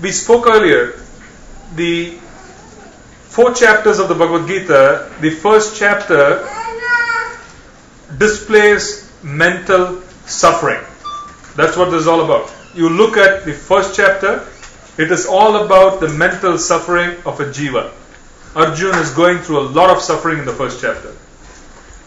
we spoke earlier, the 4 chapters of the Bhagavad Gita, the first chapter displays mental suffering. That's what this is all about. You look at the first chapter, it is all about the mental suffering of a jiva. Arjuna is going through a lot of suffering in the first chapter.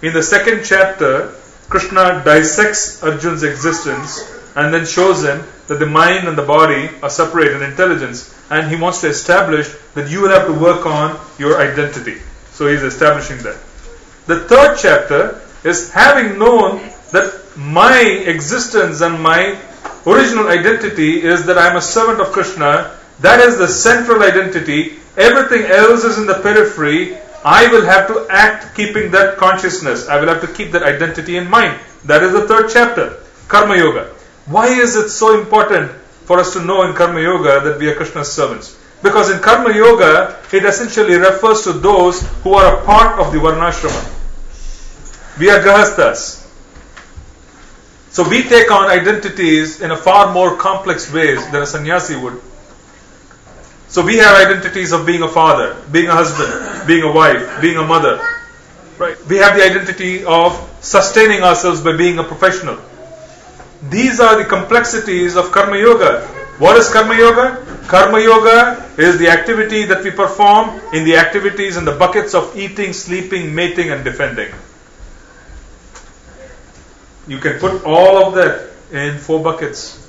In the second chapter, Krishna dissects Arjuna's existence and then shows him that the mind and the body are separate in intelligence, and he wants to establish that you will have to work on your identity. So he's establishing that. The third chapter is having known that my existence and my original identity is that I am a servant of Krishna. That is the central identity. Everything else is in the periphery. I will have to act keeping that consciousness. I will have to keep that identity in mind. That is the third chapter, Karma Yoga. Why is it so important for us to know in Karma Yoga that we are Krishna's servants? Because in Karma Yoga, it essentially refers to those who are a part of the Varnashrama. We are Grahasthas. So we take on identities in a far more complex ways than a sannyasi would. So we have identities of being a father, being a husband, being a wife, being a mother. Right? We have the identity of sustaining ourselves by being a professional. These are the complexities of Karma Yoga. What is Karma Yoga? Karma Yoga is the activity that we perform in the activities in the buckets of eating, sleeping, mating and defending. You can put all of that in 4 buckets.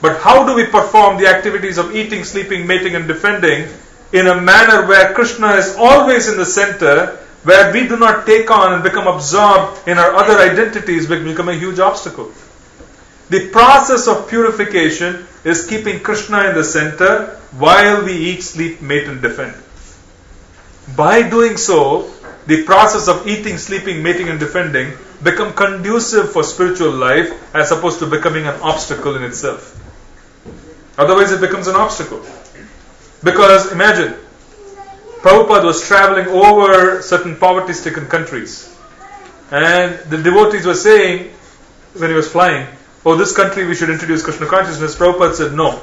But how do we perform the activities of eating, sleeping, mating and defending in a manner where Krishna is always in the center, where we do not take on and become absorbed in our other identities, which become a huge obstacle? The process of purification is keeping Krishna in the center while we eat, sleep, mate and defend. By doing so, the process of eating, sleeping, mating and defending become conducive for spiritual life as opposed to becoming an obstacle in itself. Otherwise it becomes an obstacle. Because imagine, Prabhupada was traveling over certain poverty-stricken countries, and the devotees were saying, when he was flying, oh, this country we should introduce Krishna consciousness. Prabhupada said, no,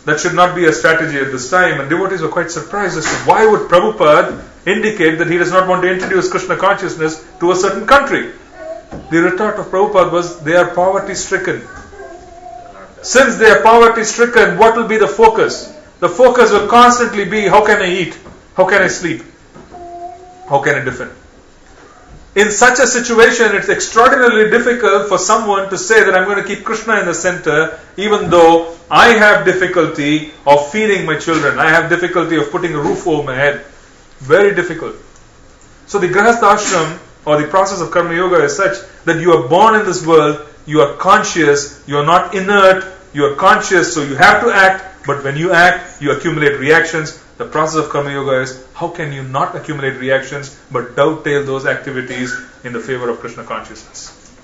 that should not be a strategy at this time. And devotees were quite surprised as to why would Prabhupada indicate that he does not want to introduce Krishna consciousness to a certain country. The retort of Prabhupada was, they are poverty-stricken. Since they are poverty-stricken, what will be the focus? The focus will constantly be, how can I eat? How can I sleep? How can I defend? In such a situation, it's extraordinarily difficult for someone to say that I'm going to keep Krishna in the center, even though I have difficulty of feeding my children. I have difficulty of putting a roof over my head. Very difficult. So the Grahastha ashram, or the process of Karma Yoga, is such that you are born in this world, you are conscious, you are not inert, you are conscious, so you have to act, but when you act, you accumulate reactions. The process of Karma Yoga is, how can you not accumulate reactions, but dovetail those activities in the favor of Krishna consciousness?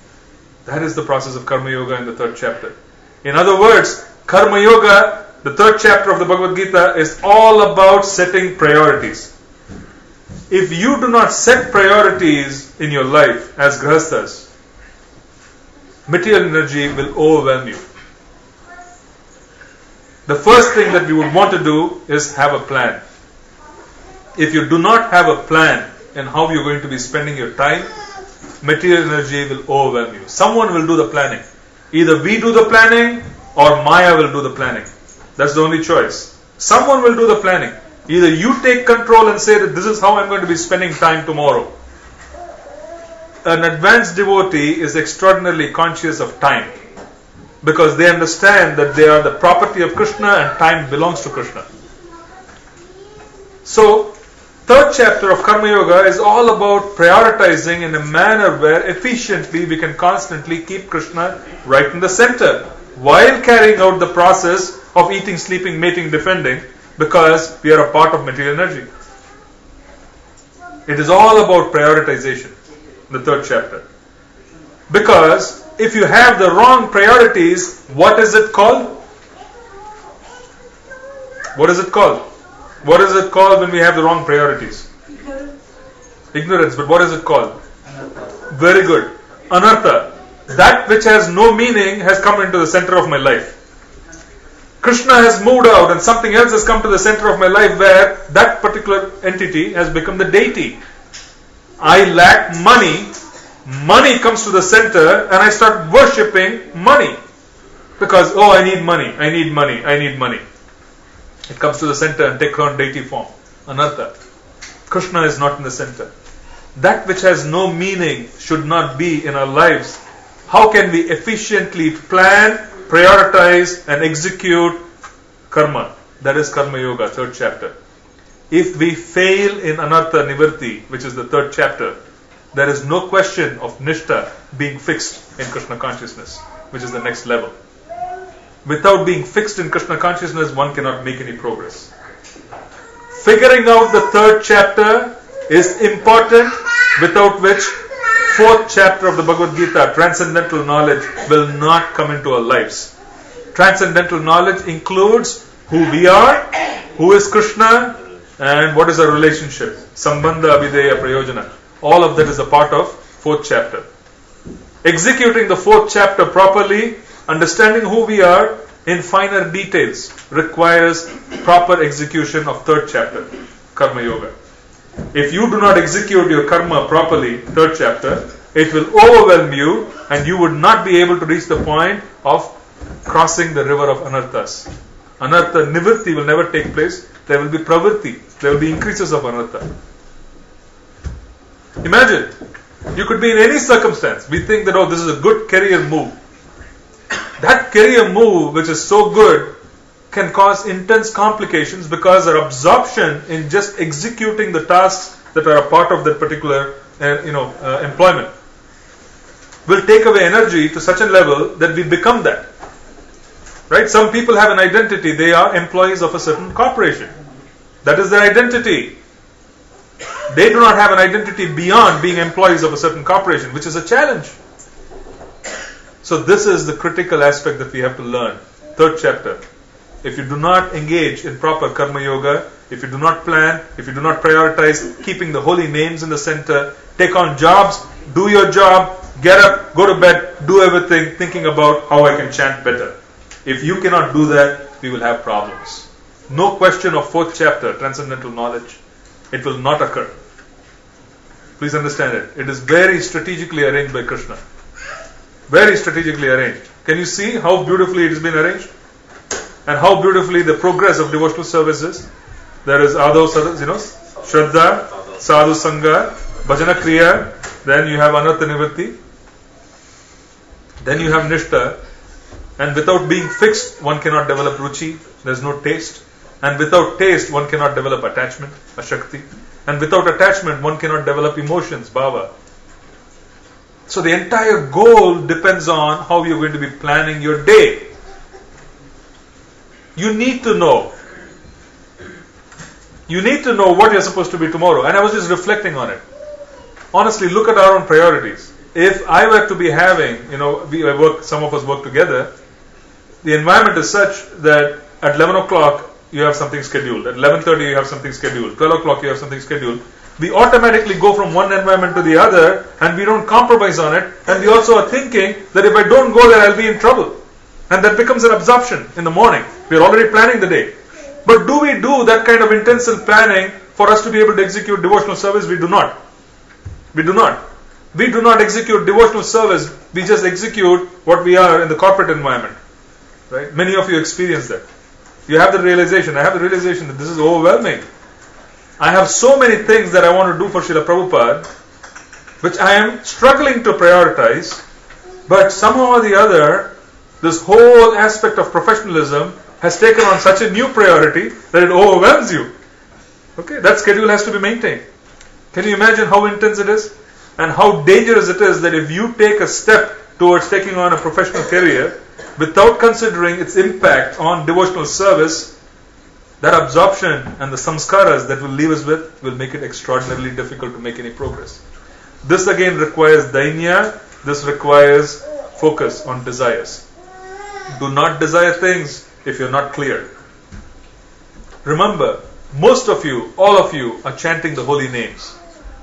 That is the process of Karma Yoga in the 3rd chapter. In other words, Karma Yoga, the 3rd chapter of the Bhagavad Gita, is all about setting priorities. If you do not set priorities in your life as Grahasthas, material energy will overwhelm you. The first thing that we would want to do is have a plan. If you do not have a plan in how you're going to be spending your time, material energy will overwhelm you. Someone will do the planning. Either we do the planning or Maya will do the planning. That's the only choice. Someone will do the planning. Either you take control and say that this is how I'm going to be spending time tomorrow. An advanced devotee is extraordinarily conscious of time, because they understand that they are the property of Krishna and time belongs to Krishna. So, 3rd chapter of Karma Yoga is all about prioritizing in a manner where efficiently we can constantly keep Krishna right in the center while carrying out the process of eating, sleeping, mating, defending, because we are a part of material energy. It is all about prioritization, the 3rd chapter. Because if you have the wrong priorities, what is it called? What is it called? What is it called when we have the wrong priorities? Ignorance. But what is it called? Very good. Anartha. That which has no meaning has come into the center of my life. Krishna has moved out and something else has come to the center of my life where that particular entity has become the deity. I lack money. Money comes to the center and I start worshipping money. Because, I need money, I need money, I need money. It comes to the center and takes on deity form. Anartha. Krishna is not in the center. That which has no meaning should not be in our lives. How can we efficiently plan, prioritize and execute karma? That is Karma Yoga, 3rd chapter. If we fail in Anartha Nivarti, which is the 3rd chapter, there is no question of Nishtha being fixed in Krishna consciousness, which is the next level. Without being fixed in Krishna consciousness, one cannot make any progress. Figuring out the 3rd chapter is important, without which 4th chapter of the Bhagavad Gita, transcendental knowledge, will not come into our lives. Transcendental knowledge includes who we are, who is Krishna, and what is our relationship. Sambandha, Abhideya, Prayojana. All of that is a part of 4th chapter. Executing the 4th chapter properly, understanding who we are in finer details, requires proper execution of 3rd chapter, Karma Yoga. If you do not execute your karma properly, 3rd chapter, it will overwhelm you and you would not be able to reach the point of crossing the river of anarthas. Anartha nivrti will never take place. There will be pravrti. There will be increases of anartha. Imagine, you could be in any circumstance. We think that, this is a good career move. That career move, which is so good, can cause intense complications because our absorption in just executing the tasks that are a part of that particular employment will take away energy to such a level that we become that. Right? Some people have an identity. They are employees of a certain corporation. That is their identity. They do not have an identity beyond being employees of a certain corporation, which is a challenge. So this is the critical aspect that we have to learn. 3rd chapter. If you do not engage in proper karma yoga, if you do not plan, if you do not prioritize keeping the holy names in the center, take on jobs, do your job, get up, go to bed, do everything, thinking about how I can chant better. If you cannot do that, we will have problems. No question of 4th chapter, transcendental knowledge. It will not occur. Please understand it. It is very strategically arranged by Krishna. Very strategically arranged. Can you see how beautifully it has been arranged? And how beautifully the progress of devotional service is? There is Adho, Shraddha, Sadhu Sangha, Bhajana Kriya, then you have Anartha Nivrti, then you have Nishtha, and without being fixed, one cannot develop Ruchi, there is no taste, and without taste, one cannot develop attachment, Ashakti, and without attachment, one cannot develop emotions, Bhava. So the entire goal depends on how you're going to be planning your day. You need to know. You need to know what you're supposed to be tomorrow. And I was just reflecting on it. Honestly, look at our own priorities. If I were to be having, some of us work together, the environment is such that at 11 o'clock you have something scheduled. At 11:30 you have something scheduled. 12 o'clock you have something scheduled. We automatically go from one environment to the other and we don't compromise on it. And we also are thinking that if I don't go there, I'll be in trouble. And that becomes an absorption in the morning. We are already planning the day. But do we do that kind of intensive planning for us to be able to execute devotional service? We do not. We do not. We do not execute devotional service. We just execute what we are in the corporate environment. Right? Many of you experience that. You have the realization. I have the realization that this is overwhelming. I have so many things that I want to do for Srila Prabhupada, which I am struggling to prioritize, but somehow or the other, this whole aspect of professionalism has taken on such a new priority that it overwhelms you. Okay, that schedule has to be maintained. Can you imagine how intense it is? And how dangerous it is that if you take a step towards taking on a professional career without considering its impact on devotional service, that absorption and the samskaras that will leave us with will make it extraordinarily difficult to make any progress. This again requires dainya. This requires focus on desires. Do not desire things if you're not clear. Remember, most of you, all of you, are chanting the holy names.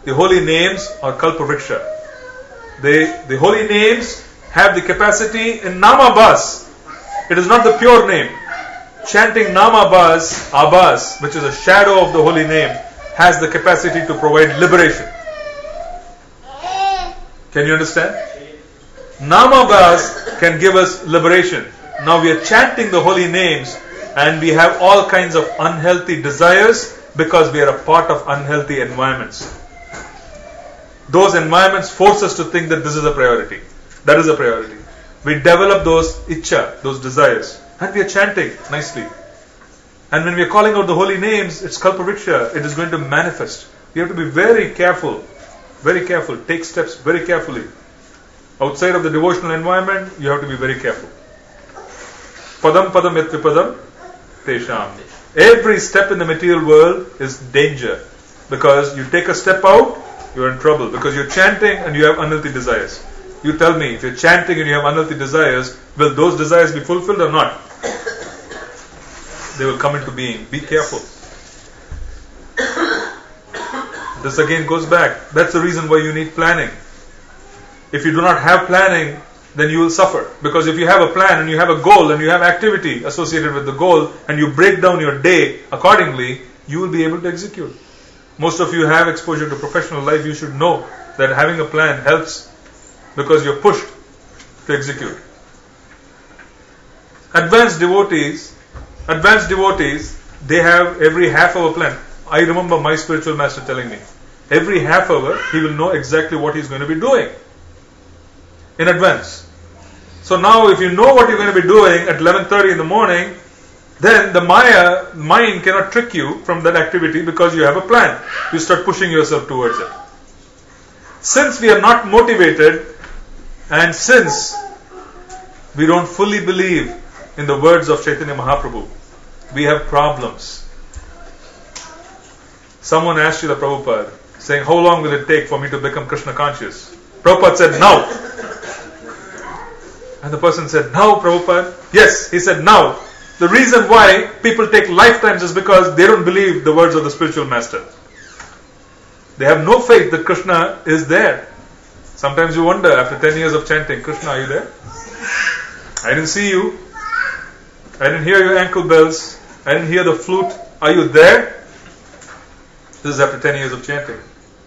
The holy names are kalpavriksha. The holy names have the capacity in nama bas. It is not the pure name. Chanting Nama Abbas, which is a shadow of the holy name, has the capacity to provide liberation. Can you understand? Nama Abbas can give us liberation. Now we are chanting the holy names and we have all kinds of unhealthy desires because we are a part of unhealthy environments. Those environments force us to think that this is a priority. That is a priority. We develop those itcha, those desires, and we are chanting nicely. And when we are calling out the holy names, it's kalpavriksha. It is going to manifest. We have to be very careful. Very careful. Take steps very carefully. Outside of the devotional environment, you have to be very careful. Padam padam yat vipadam tesham. Every step in the material world is danger. Because you take a step out, you are in trouble. Because you're chanting and you have unhealthy desires. You tell me, if you're chanting and you have unhealthy desires, will those desires be fulfilled or not? They will come into being. Be careful. This again goes back. That's the reason why you need planning. If you do not have planning, then you will suffer. Because if you have a plan and you have a goal and you have activity associated with the goal and you break down your day accordingly, you will be able to execute. Most of you have exposure to professional life. You should know that having a plan helps because you're pushed to execute. Advanced devotees, they have every half hour plan. I remember my spiritual master telling me, every half hour he will know exactly what he's going to be doing in advance. So now if you know what you're going to be doing at 11:30 in the morning, then the mind cannot trick you from that activity because you have a plan. You start pushing yourself towards it. Since we are not motivated and since we don't fully believe in the words of Chaitanya Mahaprabhu, we have problems. Someone asked Srila Prabhupada, saying, how long will it take for me to become Krishna conscious? Prabhupada said, now. And the person said, now, Prabhupada? Yes, he said, now. The reason why people take lifetimes is because they don't believe the words of the spiritual master. They have no faith that Krishna is there. Sometimes you wonder, after 10 years of chanting, Krishna, are you there? I didn't see you. I didn't hear your ankle bells. I didn't hear the flute. Are you there? This is after 10 years of chanting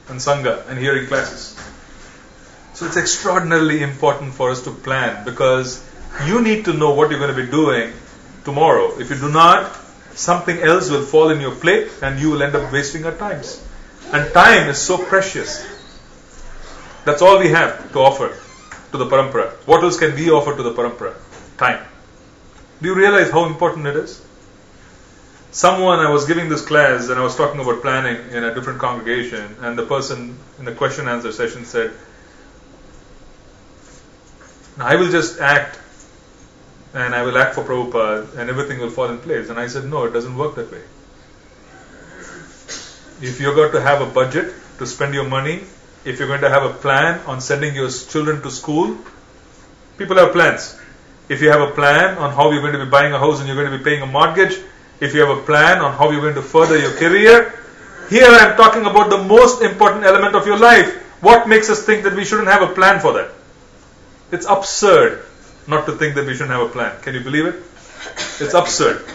and Sangha and hearing classes. So it's extraordinarily important for us to plan because you need to know what you're going to be doing tomorrow. If you do not, something else will fall in your plate and you will end up wasting your times. And time is so precious. That's all we have to offer to the parampara. What else can we offer to the parampara? Time. Do you realize how important it is? I was giving this class and I was talking about planning in a different congregation, and the person in the question answer session said, I will just act and I will act for Prabhupada and everything will fall in place. And I said, no, it doesn't work that way. If you're going to have a budget to spend your money, if you're going to have a plan on sending your children to school, people have plans. If you have a plan on how you're going to be buying a house and you're going to be paying a mortgage, if you have a plan on how you're going to further your career, here I am talking about the most important element of your life. What makes us think that we shouldn't have a plan for that? It's absurd not to think that we shouldn't have a plan. Can you believe it? It's absurd.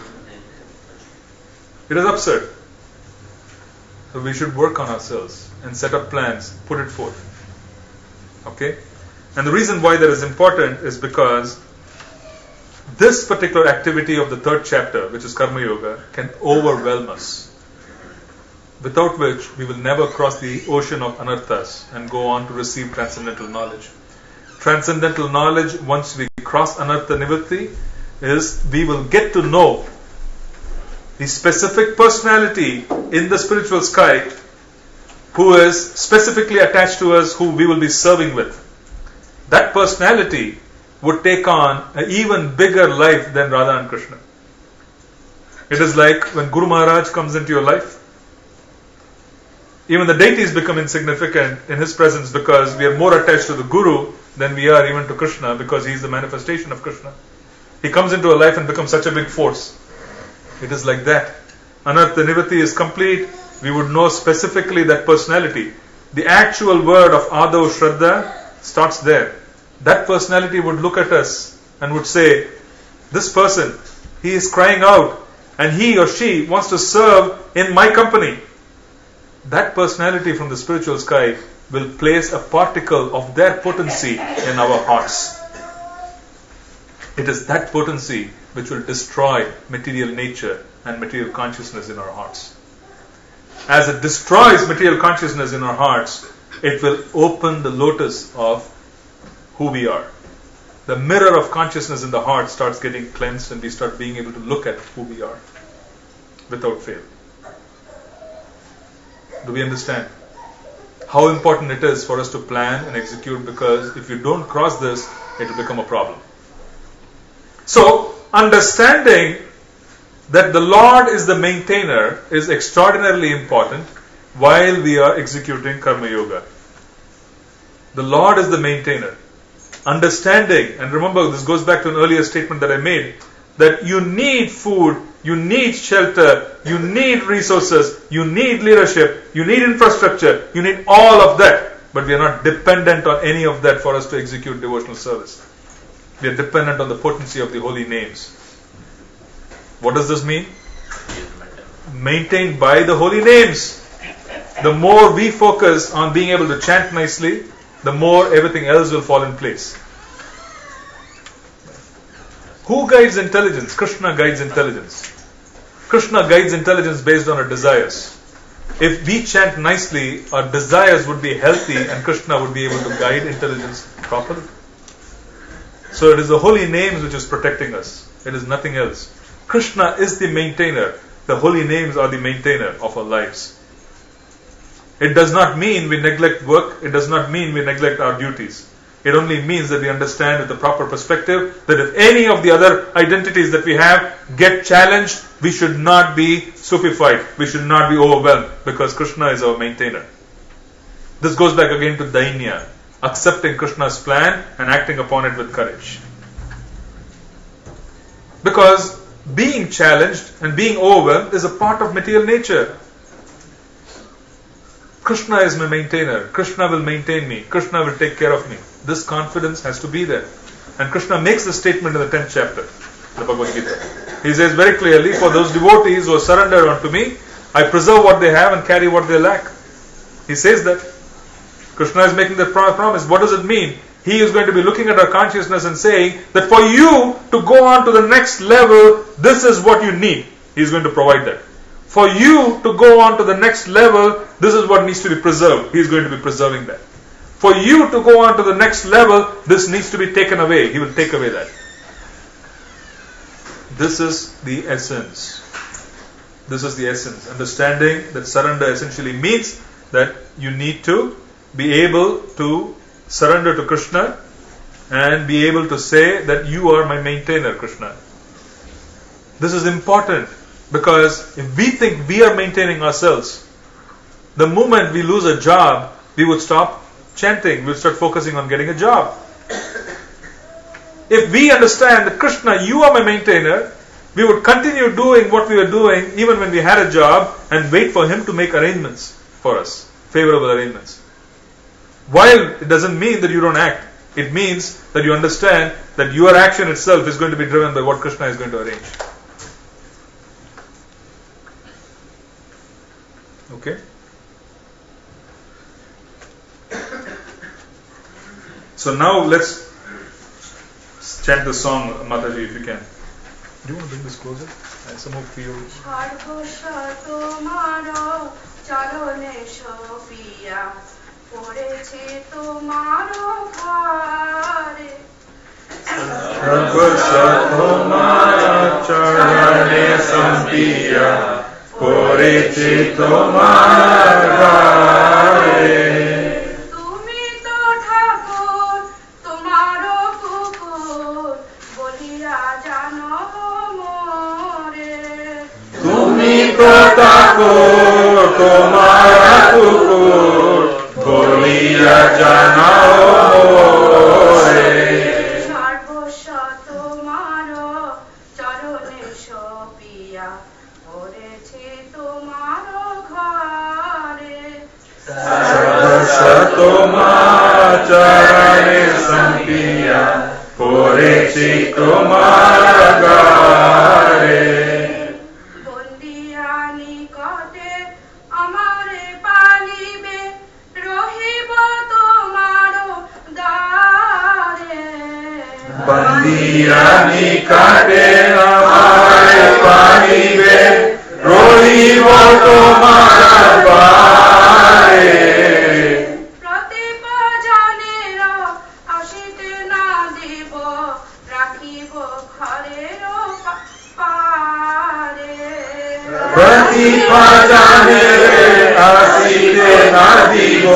It is absurd. So we should work on ourselves and set up plans, put it forth. Okay? And the reason why that is important is because this particular activity of the third chapter, which is Karma Yoga, can overwhelm us. Without which we will never cross the ocean of anarthas and go on to receive transcendental knowledge. Transcendental knowledge, once we cross anartha nivritti, is we will get to know the specific personality in the spiritual sky who is specifically attached to us, who we will be serving with. That personality would take on an even bigger life than Radha and Krishna. It is like when Guru Maharaj comes into your life, even the deities become insignificant in his presence because we are more attached to the Guru than we are even to Krishna, because he is the manifestation of Krishna. He comes into our life and becomes such a big force. It is like that. Anartha nivritti is complete. We would know specifically that personality. The actual word of Adav Shraddha starts there. That personality would look at us and would say, this person He is crying out and he or she wants to serve in my company. That personality from the spiritual sky will place a particle of their potency in our hearts. It is that potency which will destroy material nature and material consciousness in our hearts. As it destroys material consciousness in our hearts, it will open the lotus of who we are. The mirror of consciousness in the heart starts getting cleansed and we start being able to look at who we are without fail. Do we understand how important it is for us to plan and execute? Because if you don't cross this, it will become a problem. So, understanding that the Lord is the maintainer is extraordinarily important while we are executing Karma Yoga. The Lord is the maintainer. Understanding, and remember this goes back to an earlier statement that I made, that you need food, you need shelter, you need resources, you need leadership, you need infrastructure, you need all of that. But we are not dependent on any of that for us to execute devotional service. We are dependent on the potency of the holy names. What does this mean? Maintained by the holy names. The more we focus on being able to chant nicely, the more everything else will fall in place. Who guides intelligence? Krishna guides intelligence. Krishna guides intelligence based on our desires. If we chant nicely, our desires would be healthy and Krishna would be able to guide intelligence properly. So it is the holy names which is protecting us. It is nothing else. Krishna is the maintainer. The holy names are the maintainer of our lives. It does not mean we neglect work. It does not mean we neglect our duties. It only means that we understand with the proper perspective that if any of the other identities that we have get challenged, we should not be stupefied. We should not be overwhelmed because Krishna is our maintainer. This goes back again to Dainya, accepting Krishna's plan and acting upon it with courage. Because being challenged and being overwhelmed is a part of material nature. Krishna is my maintainer. Krishna will maintain me. Krishna will take care of me. This confidence has to be there. And Krishna makes the statement in the 10th chapter, the Bhagavad Gita. He says very clearly, for those devotees who are surrendered unto me, I preserve what they have and carry what they lack. He says that. Krishna is making that promise. What does it mean? He is going to be looking at our consciousness and saying that for you to go on to the next level, this is what you need. He is going to provide that. For you to go on to the next level, this is what needs to be preserved. He is going to be preserving that. For you to go on to the next level, this needs to be taken away. He will take away that. This is the essence. This is the essence. Understanding that surrender essentially means that you need to be able to surrender to Krishna and be able to say that you are my maintainer, Krishna. This is important because if we think we are maintaining ourselves, the moment we lose a job, we would stop chanting, we would start focusing on getting a job. If we understand that Krishna, you are my maintainer, we would continue doing what we were doing even when we had a job and wait for Him to make arrangements for us, favorable arrangements. While it doesn't mean that you don't act, it means that you understand that your action itself is going to be driven by what Krishna is going to arrange. Okay? So now let's chant the song, Mataji, if you can. Do you want to bring this closer? Some more for you. तुम्हारा कुकुर बोलिया जानाओ मोरे सर्वस्व तुम्हारो चरणे सपिया पड़ेছে তোমারো ঘরে सर्वस्व তোমার চরণে সপিয়া পড়েছে তোমার ঘরে নিকটে আমায় পাইবে, রহিব তোমার পায়ে। প্রদীপ জনের আসিতে না দিব, রাখিব ঘরের পারে। প্রতিভাজানে আসিতে না দিব,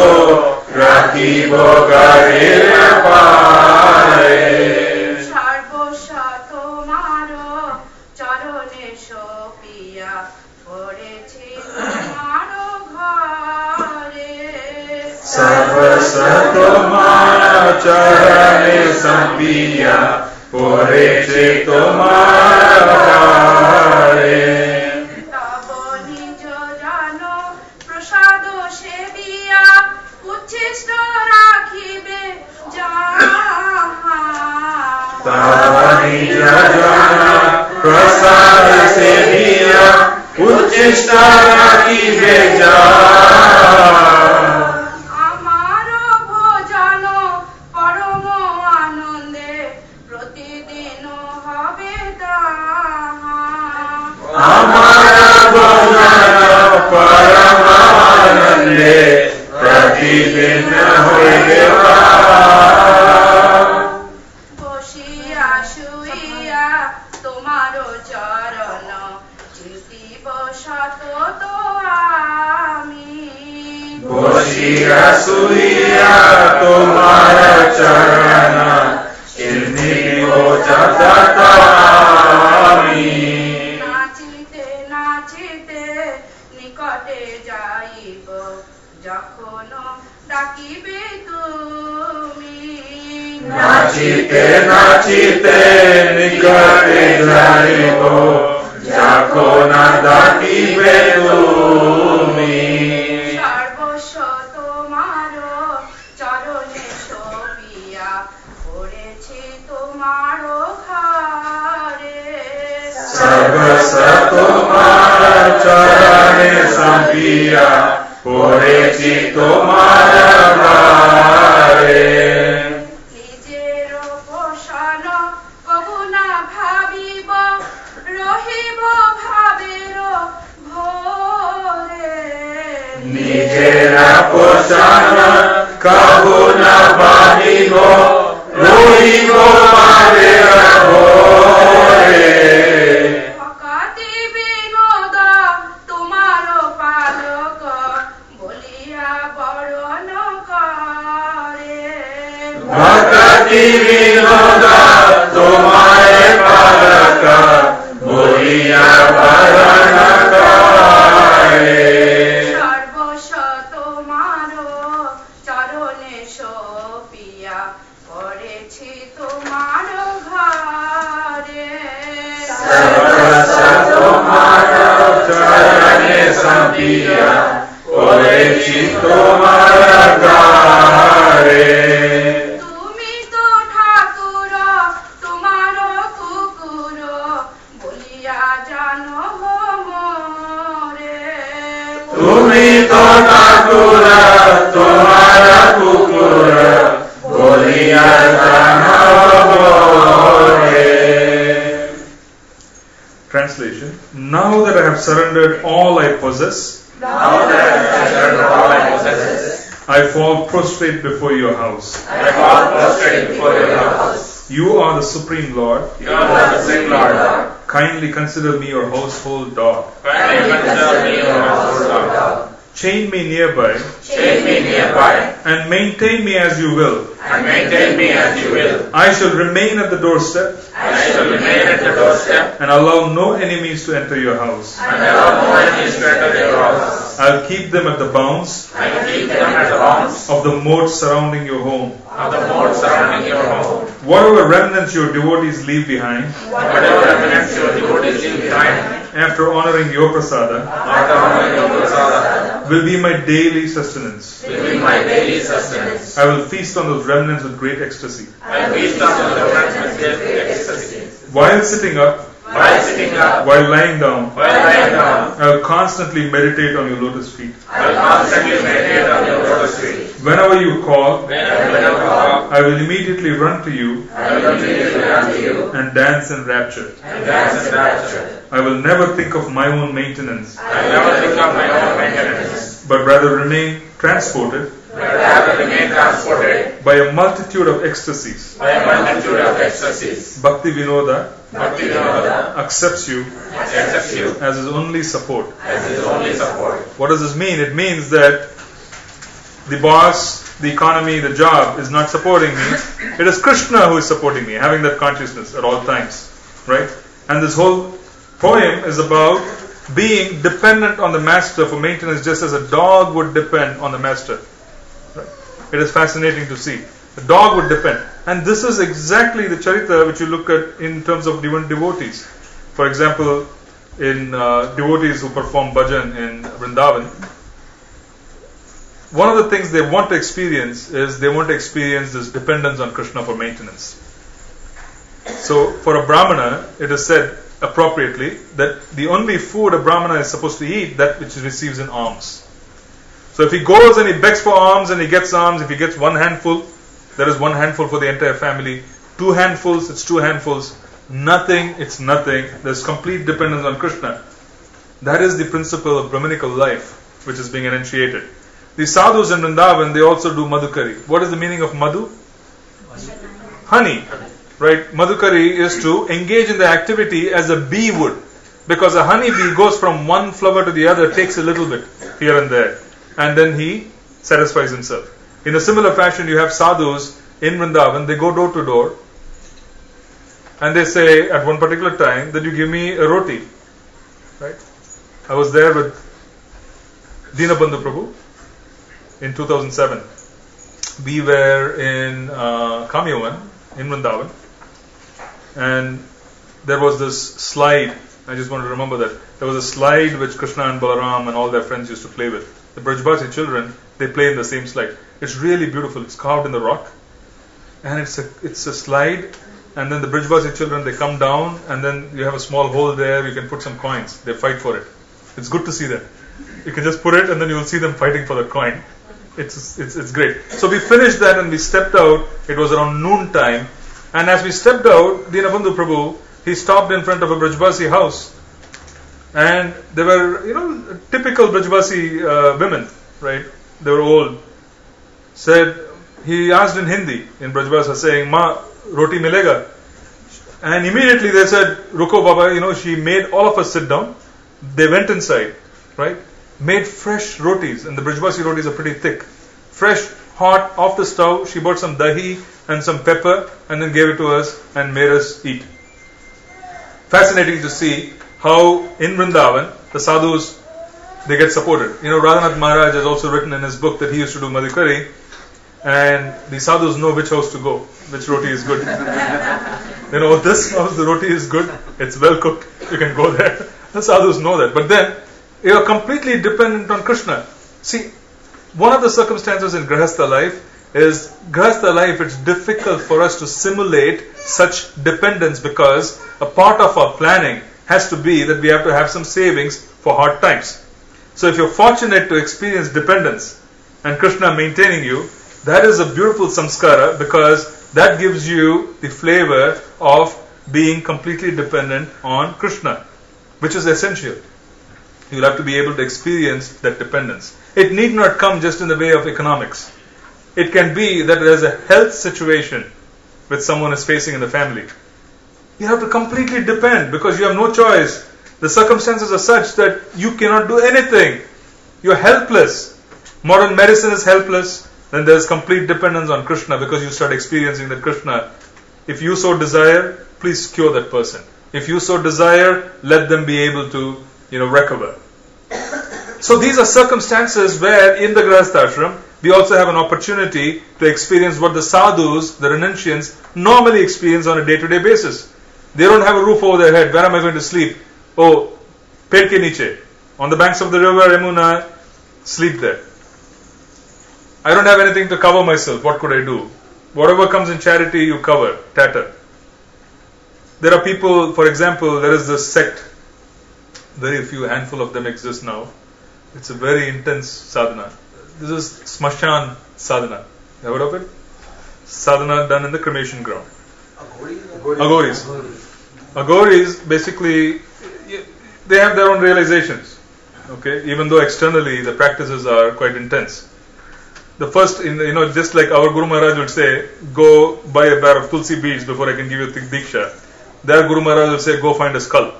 রাখিব ঘরের পারে। সর্বস্ব তোমার চরণে সপিয়া, পড়েছি তোমার ঘরে। সর্বস্ব তোমার চরণে সপিয়া, পড়েছে তোমার ঘরে। তব নিজ জন প্রসাদ সেবিয়া, উচ্ছিষ্ট রাখিবে যাহা। তব নিজ জন প্রসাদ সেবিয়া, উচ্ছিষ্ট রাখিবে যাহা। আমার ভোজন পরম আনন্দে, প্রতিদিন হবে তাহা। আমার ভোজন পরমানন্দে, প্রতিদিন হইবে বসিয়া শুইয়া তোমার চরণ, চিন্তিব সতত আমি। বসিয়া শুইয়া তোমার চরণ, চিন্তিব সতত আমি। নাচিতে নাচিতে নিকটে যাইব, যখন ডাকিবে তুমি। নাচিতে নাচিতে নিকটে যাইব, যখন ডাকিবে তুমি। সর্বস্ব তোমার চরণে সপিয়া, পড়েছি তোমার ঘরে। সর্বস্ব তোমার চরণে সপিয়া, পড়েছি তোমার ঘরে। নিজের পোষণ কবু না ভাবিব, রহিব ভাবের ভোরে। নিজের পোষণ কবু না ভাবিব, রহিব ভাবের ভোরে। ভকতি বিনোদ তোমার পালক, বলিয়া বরণ করে। ভক্তি বিনোদ তোমায় পালক, বলিয়া বরণ করে। সর্বস্ব তোমার চরণে সপিয়া, পড়েছি তোমার ঘরে। সর্বস্ব তোমার চরণে সপিয়া, পড়েছি তোমার ঘরে। তুমি তো ঠাকুর তোমার কুকুর, বলিয়া জানো মোরে। তুমি তো ঠাকুর তোমার কুকুর, বলিয়া জানো মোরে। Translation: Now that I have surrendered all I possess, Now that I have surrendered all I possess, I fall prostrate before your house. I fall prostrate before your house. You are the supreme Lord. You are the supreme Lord. Kindly consider me your household dog. Kindly consider me your household dog. Chain me nearby Chain me nearby, and maintain me as you will. and maintain me as you will. I shall remain at the doorstep I shall remain at the doorstep, and allow no enemies to enter your house. and allow no enemies to enter your house. I'll keep them at the bounds I will keep them at the bounds of the moat surrounding your home. of the moat surrounding your home. Whatever remnants your devotees leave behind, Whatever remnants your devotees leave behind, after honoring your prasada, after honoring your prasada, will be my daily sustenance. will be my daily sustenance. I will feast on those remnants with great ecstasy. I feast on the remnants with great ecstasy. While sitting up, While sitting up, while lying down, I I will constantly meditate on your lotus feet. will constantly meditate on your lotus feet. Whenever you call, Whenever I will immediately run to you I will immediately run to you and dance in rapture. and dance in rapture. I will never think of my own maintenance, I will never think of my own maintenance, but rather remain transported but rather remain transported by a multitude of ecstasies. by a multitude of ecstasies. Bhakti Vinoda Bhakti Vinoda accepts you accepts you as his only support. as his only support. What does this mean? It means that the boss, the economy, the job is not supporting me. It is Krishna who is supporting me, having that consciousness at all times. Right? And this whole poem is about being dependent on the master for maintenance, just as a dog would depend on the master. Right? It is fascinating to see. The dog would depend. And this is exactly the charita which you look at in terms of devotees. For example, in devotees who perform bhajan in Vrindavan, one of the things they want to experience is they want to experience this dependence on Krishna for maintenance. So for a Brahmana, it is said appropriately that the only food a Brahmana is supposed to eat, that which he receives in alms. So if he goes and he begs for alms and he gets alms, if he gets one handful, there is one handful for the entire family. 2 handfuls, it's 2 handfuls. Nothing, it's nothing. There's complete dependence on Krishna. That is the principle of Brahminical life which is being enunciated. The sadhus in Vrindavan, they also do madhukari. What is the meaning of madhu? Honey. Right? Madhukari is to engage in the activity as a bee would. Because a honey bee goes from one flower to the other, takes a little bit here and there. And then he satisfies himself. In a similar fashion, you have sadhus in Vrindavan, they go door to door. And they say at one particular time that you give me a roti. Right? I was there with Dinabandhu Prabhu in 2007. We were in Kamyavan in Vrindavan, and there was this slide. I just want to remember that there was a slide which Krishna and Balaram and all their friends used to play with. The Brajbasi children, they play in the same slide. It's really beautiful. It's carved in the rock, and it's a slide. And then the Brajbasi children, they come down, and then you have a small hole there. You can put some coins. They fight for it. It's good to see that. You can just put it, and then you will see them fighting for the coin. It's great. So we finished that and we stepped out. It was around noon time, and as we stepped out, Dinabandhu Prabhu, he stopped in front of a Brajbasi house, and there were typical Brajbasi women, right? They were old. He asked in Hindi, in Brajbasa, saying, "Ma, roti milega?" And immediately they said, "Ruko Baba." She made all of us sit down. They went inside, right? Made fresh rotis, and the Brajbasi rotis are pretty thick. Fresh, hot, off the stove. She bought some dahi and some pepper, and then gave it to us and made us eat. Fascinating to see how in Vrindavan the sadhus, they get supported. Radhanath Maharaj has also written in his book that he used to do madhukari, and the sadhus know which house to go, which roti is good. This house, the roti is good, it's well cooked, you can go there. The sadhus know that. But then, you are completely dependent on Krishna. See, one of the circumstances in Grihastha life is, Grihastha life, it's difficult for us to simulate such dependence because a part of our planning has to be that we have to have some savings for hard times. So if you're fortunate to experience dependence and Krishna maintaining you, that is a beautiful samskara because that gives you the flavor of being completely dependent on Krishna, which is essential. You'll have to be able to experience that dependence. It need not come just in the way of economics. It can be that there's a health situation which someone is facing in the family. You have to completely depend because you have no choice. The circumstances are such that you cannot do anything. You're helpless. Modern medicine is helpless. Then there's complete dependence on Krishna because you start experiencing that Krishna, if you so desire, please cure that person. If you so desire, let them be able to, recover. So these are circumstances where in the Grihastha ashram, we also have an opportunity to experience what the sadhus, the renunciants, normally experience on a day-to-day basis. They don't have a roof over their head. Where am I going to sleep? Oh, ped ke niche. On the banks of the river Yamuna, sleep there. I don't have anything to cover myself. What could I do? Whatever comes in charity, you cover. Tatter. There are people, for example, there is this sect, very few, handful of them exist now. It's a very intense sadhana. This is Smashan sadhana. You heard of it? Sadhana done in the cremation ground. Agoris. Agoris, basically, they have their own realizations. Okay, even though externally the practices are quite intense. The first, just like our Guru Maharaj would say, go buy a bar of Tulsi beads before I can give you Diksha. Their Guru Maharaj would say, go find a skull.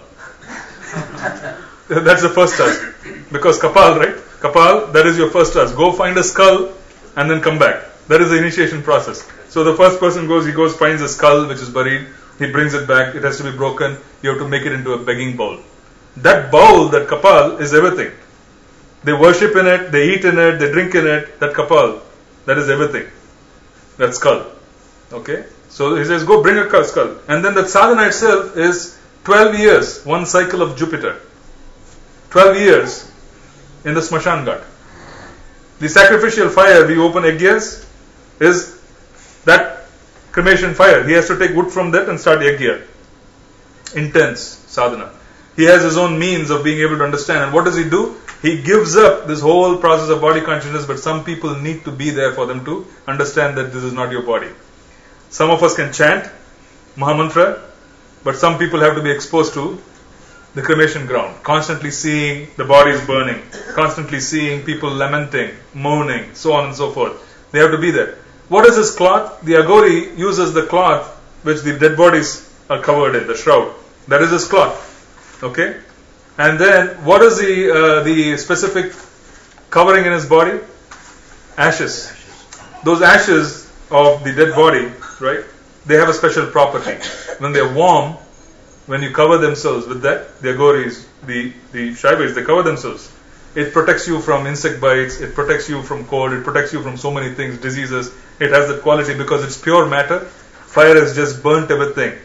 That's the first task. Because Kapal, right? Kapal, that is your first task. Go find a skull and then come back. That is the initiation process. So the first person goes, finds a skull which is buried. He brings it back. It has to be broken. You have to make it into a begging bowl. That bowl, that Kapal, is everything. They worship in it, they eat in it, they drink in it. That Kapal, that is everything. That skull. Okay? So he says, go bring a skull. And then that sadhana itself is 12 years, one cycle of Jupiter. 12 years in the Smashan Ghat. The sacrificial fire we open yajnas is that cremation fire. He has to take wood from that and start yajna. Intense sadhana. He has his own means of being able to understand. And what does he do? He gives up this whole process of body consciousness, but some people need to be there for them to understand that this is not your body. Some of us can chant Mahamantra, but some people have to be exposed to the cremation ground, constantly seeing the bodies burning, constantly seeing people lamenting, moaning, so on and so forth. They have to be there. What is this cloth? The Agori uses the cloth which the dead bodies are covered in, the shroud. That is his cloth. Okay? And then, what is the specific covering in his body? Ashes. Those ashes of the dead body, right? They have a special property. When they are warm, when you cover themselves with that, the Agoris, the Shaivis, they cover themselves. It protects you from insect bites, it protects you from cold, it protects you from so many things, diseases. It has that quality because it's pure matter. Fire has just burnt everything.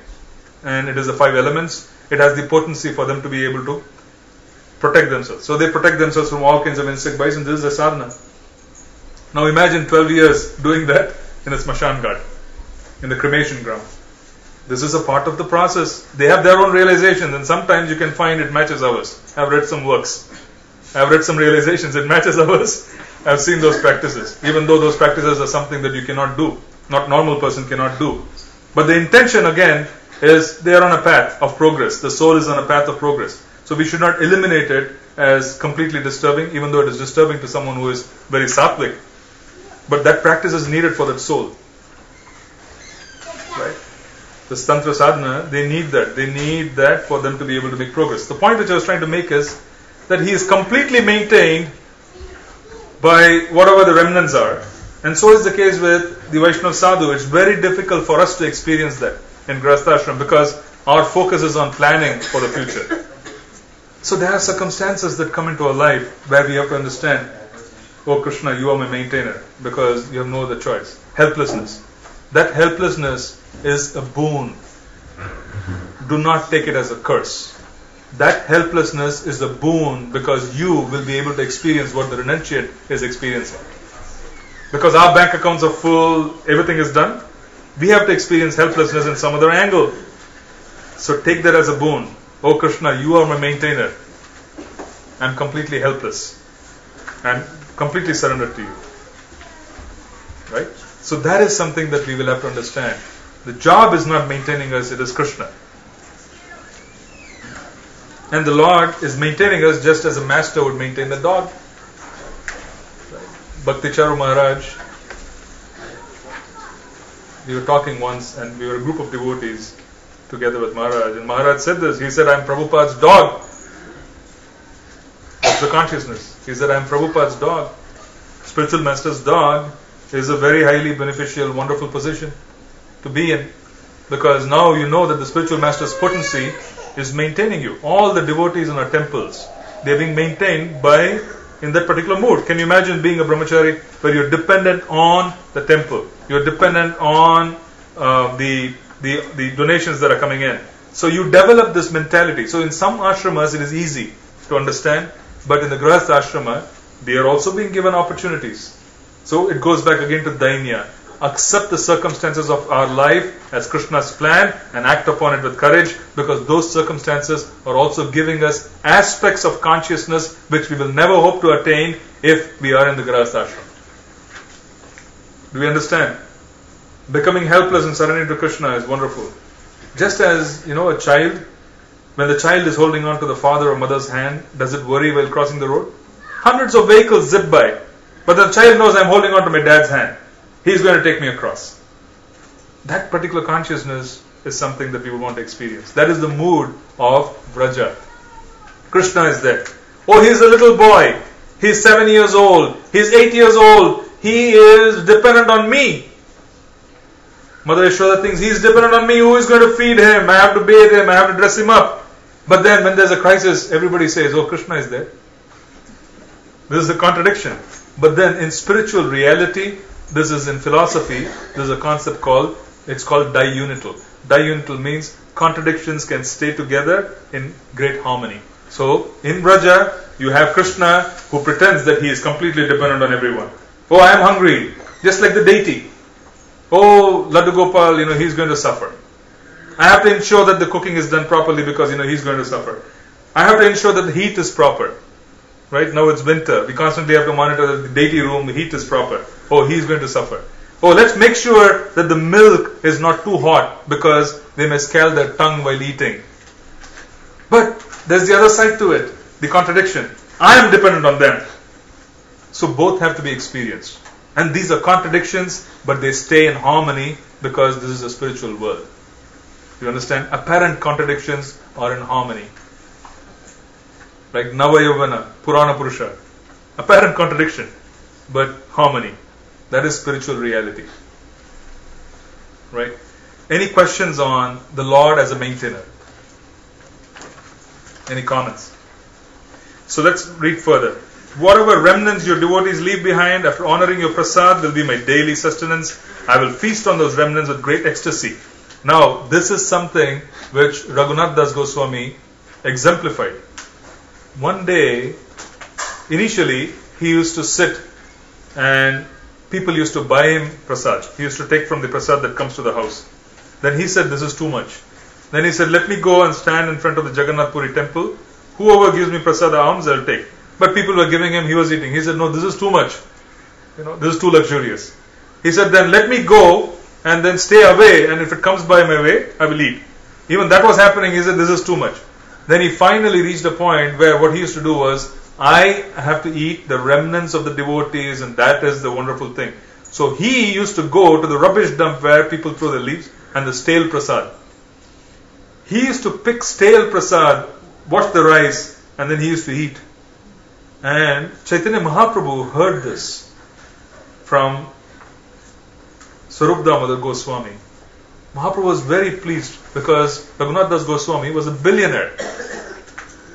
And it is the 5 elements. It has the potency for them to be able to protect themselves. So they protect themselves from all kinds of insect bites, and this is a sadhana. Now imagine 12 years doing that in a Smashan Ghat, in the cremation ground. This is a part of the process. They have their own realizations, and sometimes you can find it matches ours. I've read some works. I've read some realizations. It matches ours. I've seen those practices. Even though those practices are something that you cannot do. Not normal person cannot do. But the intention again is they are on a path of progress. The soul is on a path of progress. So we should not eliminate it as completely disturbing, even though it is disturbing to someone who is very sattvic. But that practice is needed for that soul. Right? This Tantra sadhana, they need that. They need that for them to be able to make progress. The point which I was trying to make is that he is completely maintained by whatever the remnants are. And so is the case with the Vaishnava sadhu. It's very difficult for us to experience that in Grihastha because our focus is on planning for the future. So there are circumstances that come into our life where we have to understand, oh Krishna, you are my maintainer, because you have no other choice. Helplessness. That helplessness is a boon. Do not take it as a curse. That helplessness is a boon because you will be able to experience what the renunciate is experiencing. Because our bank accounts are full, everything is done, we have to experience helplessness in some other angle. So take that as a boon. Oh Krishna, you are my maintainer. I'm completely helpless. I'm completely surrendered to you. Right? So that is something that we will have to understand. The job is not maintaining us, it is Krishna. And the Lord is maintaining us just as a master would maintain the dog. Bhakti Charu Maharaj, we were talking once and we were a group of devotees together with Maharaj, and Maharaj said this, he said, I'm Prabhupada's dog. That's the consciousness. He said, I'm Prabhupada's dog. Spiritual master's dog is a very highly beneficial, wonderful position to be in, because now you know that the spiritual master's potency is maintaining you. All the devotees in our temples, they're being maintained by, in that particular mood. Can you imagine being a brahmachari where you're dependent on the temple, you're dependent on the donations that are coming in. So you develop this mentality. So in some ashramas it is easy to understand, but in the Grihastha ashrama they are also being given opportunities. So it goes back again to dainya. accept the circumstances of our life as Krishna's plan and act upon it with courage, because those circumstances are also giving us aspects of consciousness which we will never hope to attain if we are in the Grihastha ashram. Do we understand? Becoming helpless and surrendering to Krishna is wonderful. Just as, a child, when the child is holding on to the father or mother's hand, does it worry while crossing the road? Hundreds of vehicles zip by, but the child knows I'm holding on to my dad's hand. He's going to take me across. That particular consciousness is something that we would want to experience. That is the mood of Vraja. Krishna is there. Oh, he's a little boy. He's 7 years old. He's 8 years old. He is dependent on me. Mother Yashoda thinks he's dependent on me. Who is going to feed him? I have to bathe him. I have to dress him up. But then when there's a crisis, everybody says, oh, Krishna is there. This is a contradiction. But then in spiritual reality, this is in philosophy, there's a concept called diunital. Diunital means contradictions can stay together in great harmony. So in Vraja, you have Krishna who pretends that he is completely dependent on everyone. Oh, I am hungry, just like the deity. Oh, Laddu Gopal, he's going to suffer. I have to ensure that the cooking is done properly because, he's going to suffer. I have to ensure that the heat is proper. Right? Now it's winter. We constantly have to monitor that the deity room, the heat is proper. Oh, he's going to suffer. Oh, let's make sure that the milk is not too hot because they may scald their tongue while eating. But there's the other side to it, the contradiction. I am dependent on them. So both have to be experienced. And these are contradictions, but they stay in harmony because this is a spiritual world. You understand? Apparent contradictions are in harmony. Like Navayavana, Purana Purusha. Apparent contradiction, but harmony. That is spiritual reality. Right? Any questions on the Lord as a maintainer? Any comments? So let's read further. Whatever remnants your devotees leave behind after honoring your prasad will be my daily sustenance. I will feast on those remnants with great ecstasy. Now, this is something which Raghunath Das Goswami exemplified. One day, initially, he used to sit and people used to buy him prasad. He used to take from the prasad that comes to the house. Then he said, this is too much. Then he said, let me go and stand in front of the Jagannath Puri temple. Whoever gives me prasad alms, I'll take. But people were giving him, he was eating. He said, no, this is too much. This is too luxurious. He said, then let me go and then stay away, and if it comes by my way, I will eat. Even that was happening. He said, this is too much. Then he finally reached a point where what he used to do was, I have to eat the remnants of the devotees, and that is the wonderful thing. So he used to go to the rubbish dump where people throw their leaves and the stale prasad. He used to pick stale prasad, wash the rice, and then he used to eat. And Chaitanya Mahaprabhu heard this from Swarup Damodar Goswami. Mahaprabhu was very pleased because Raghunath Das Goswami was a billionaire.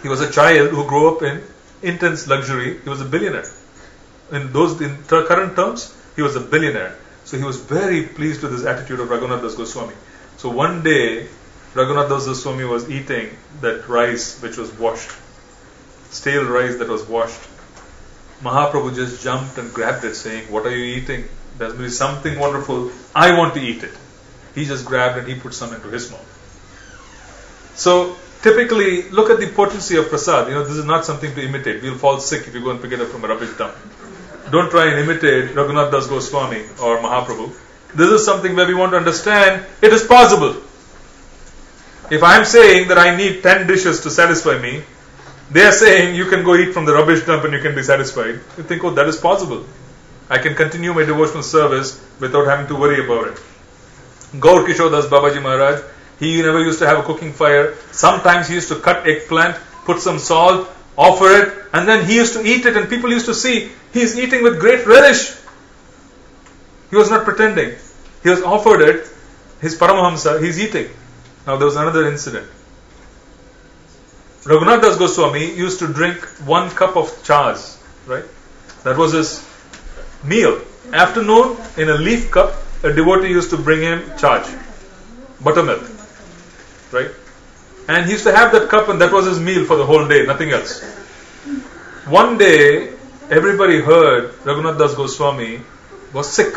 He was a child who grew up in intense luxury. He was a billionaire. In current terms, he was a billionaire. So he was very pleased with this attitude of Raghunath Das Goswami. So one day, Raghunath Das Goswami was eating that rice which was washed. Stale rice that was washed. Mahaprabhu just jumped and grabbed it saying, what are you eating? There must be something wonderful. I want to eat it. He just grabbed and he put some into his mouth. So typically, look at the potency of prasad. This is not something to imitate. We'll fall sick if you go and pick it up from a rubbish dump. Don't try and imitate Raghunath Das Goswami or Mahaprabhu. This is something where we want to understand it is possible. If I'm saying that I need 10 dishes to satisfy me, they are saying you can go eat from the rubbish dump and you can be satisfied. You think, oh, that is possible. I can continue my devotional service without having to worry about it. Gaur Kishore Das Babaji Maharaj, he never used to have a cooking fire. Sometimes he used to cut eggplant, put some salt, offer it, and then he used to eat it, and people used to see he's eating with great relish. He was not pretending. He was offered it, his Paramahamsa, he's eating. Now there was another incident. Raghunath Das Goswami used to drink 1 cup of chas, right? That was his meal. Afternoon, in a leaf cup, a devotee used to bring him charge, buttermilk, right? And he used to have that cup and that was his meal for the whole day, nothing else. One day, everybody heard Raghunath Das Goswami was sick.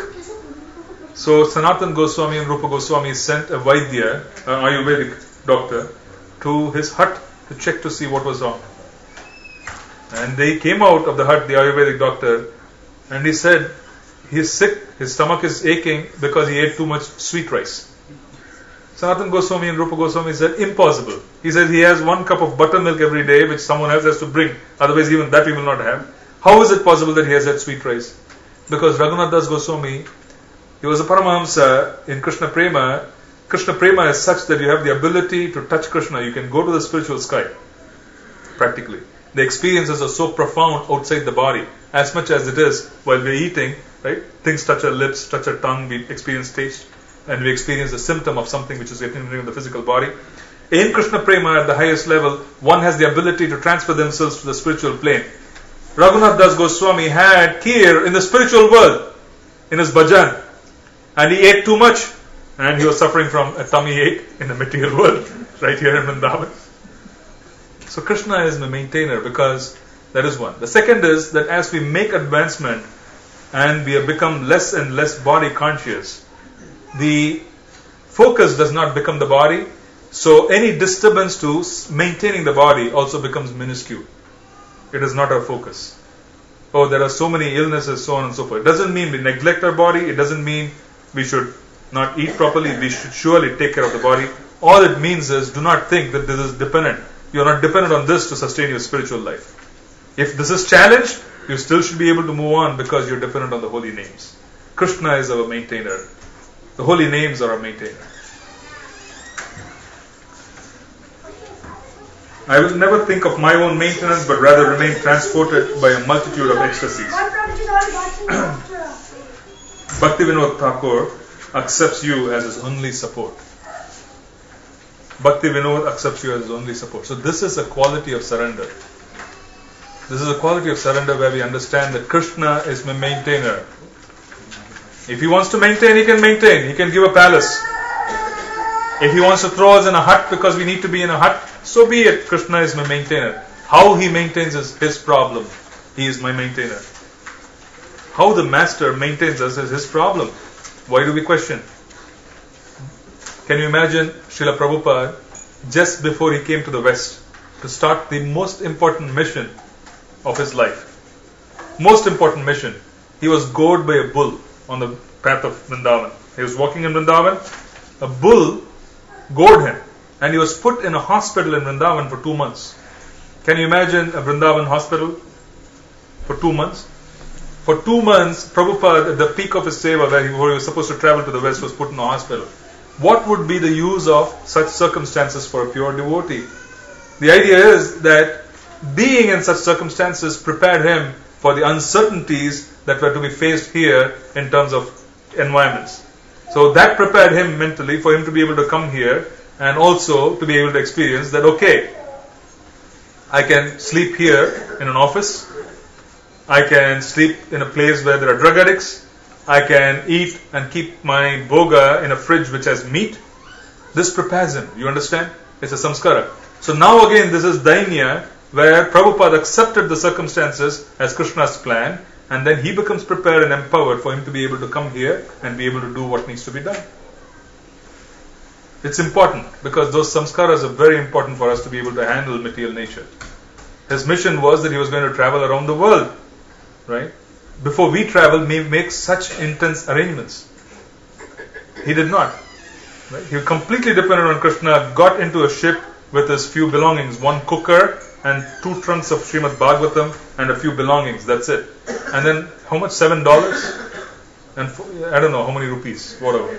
So Sanatan Goswami and Rupa Goswami sent a Vaidya, an Ayurvedic doctor, to his hut to check to see what was wrong. And they came out of the hut, the Ayurvedic doctor, and he said, he's sick, his stomach is aching because he ate too much sweet rice. Sanatan Goswami and Rupa Goswami said, impossible. He said he has 1 cup of buttermilk every day which someone else has to bring. Otherwise even that we will not have. How is it possible that he has had sweet rice? Because Raghunath Das Goswami, he was a Paramahamsa in Krishna Prema. Krishna Prema is such that you have the ability to touch Krishna. You can go to the spiritual sky, practically. The experiences are so profound outside the body, as much as it is while we're eating, right? Things touch our lips, touch our tongue, we experience taste, and we experience the symptom of something which is getting in the physical body. In Krishna Prema, at the highest level, one has the ability to transfer themselves to the spiritual plane. Raghunath Das Goswami had kheer in the spiritual world, in his bhajan, and he ate too much, and he was suffering from a tummy ache in the material world, right here in Vrindavan. So Krishna is the maintainer, because that is one. The second is that as we make advancement and we have become less and less body conscious, the focus does not become the body, so any disturbance to maintaining the body also becomes minuscule. It is not our focus. Oh, there are so many illnesses, so on and so forth. It doesn't mean we neglect our body, it doesn't mean we should not eat properly, we should surely take care of the body. All it means is, do not think that this is dependent. You are not dependent on this to sustain your spiritual life. If this is challenged, you still should be able to move on because you're dependent on the holy names. Krishna is our maintainer. The holy names are our maintainer. I will never think of my own maintenance, but rather remain transported by a multitude of ecstasies. Bhaktivinoda Thakur accepts you as his only support. Bhaktivinoda accepts you as his only support. So this is a quality of surrender. This is a quality of surrender where we understand that Krishna is my maintainer. If he wants to maintain, he can maintain. He can give a palace. If he wants to throw us in a hut because we need to be in a hut, so be it. Krishna is my maintainer. How he maintains is his problem. He is my maintainer. How the master maintains us is his problem. Why do we question? Can you imagine Srila Prabhupada, just before he came to the West, to start the most important mission of his life? Most important mission. He was gored by a bull on the path of Vrindavan. He was walking in Vrindavan. A bull gored him. And he was put in a hospital in Vrindavan for 2 months. Can you imagine a Vrindavan hospital for 2 months? For 2 months, Prabhupada, at the peak of his seva, where he was supposed to travel to the West, was put in a hospital. What would be the use of such circumstances for a pure devotee? The idea is that being in such circumstances prepared him for the uncertainties that were to be faced here in terms of environments. So that prepared him mentally for him to be able to come here and also to be able to experience that, okay, I can sleep here in an office, I can sleep in a place where there are drug addicts, I can eat and keep my bhoga in a fridge which has meat. This prepares him, you understand? It's a samskara. So now again this is Dainya, where Prabhupada accepted the circumstances as Krishna's plan, and then he becomes prepared and empowered for him to be able to come here and be able to do what needs to be done. It's important because those samskaras are very important for us to be able to handle material nature. His mission was that he was going to travel around the world, right? Before we travel, we make such intense arrangements. He did not. Right? He was completely dependent on Krishna, got into a ship with his few belongings, 1 cooker and 2 trunks of Srimad Bhagavatam and a few belongings, that's it. And then, how much? $7? And I don't know how many rupees, whatever.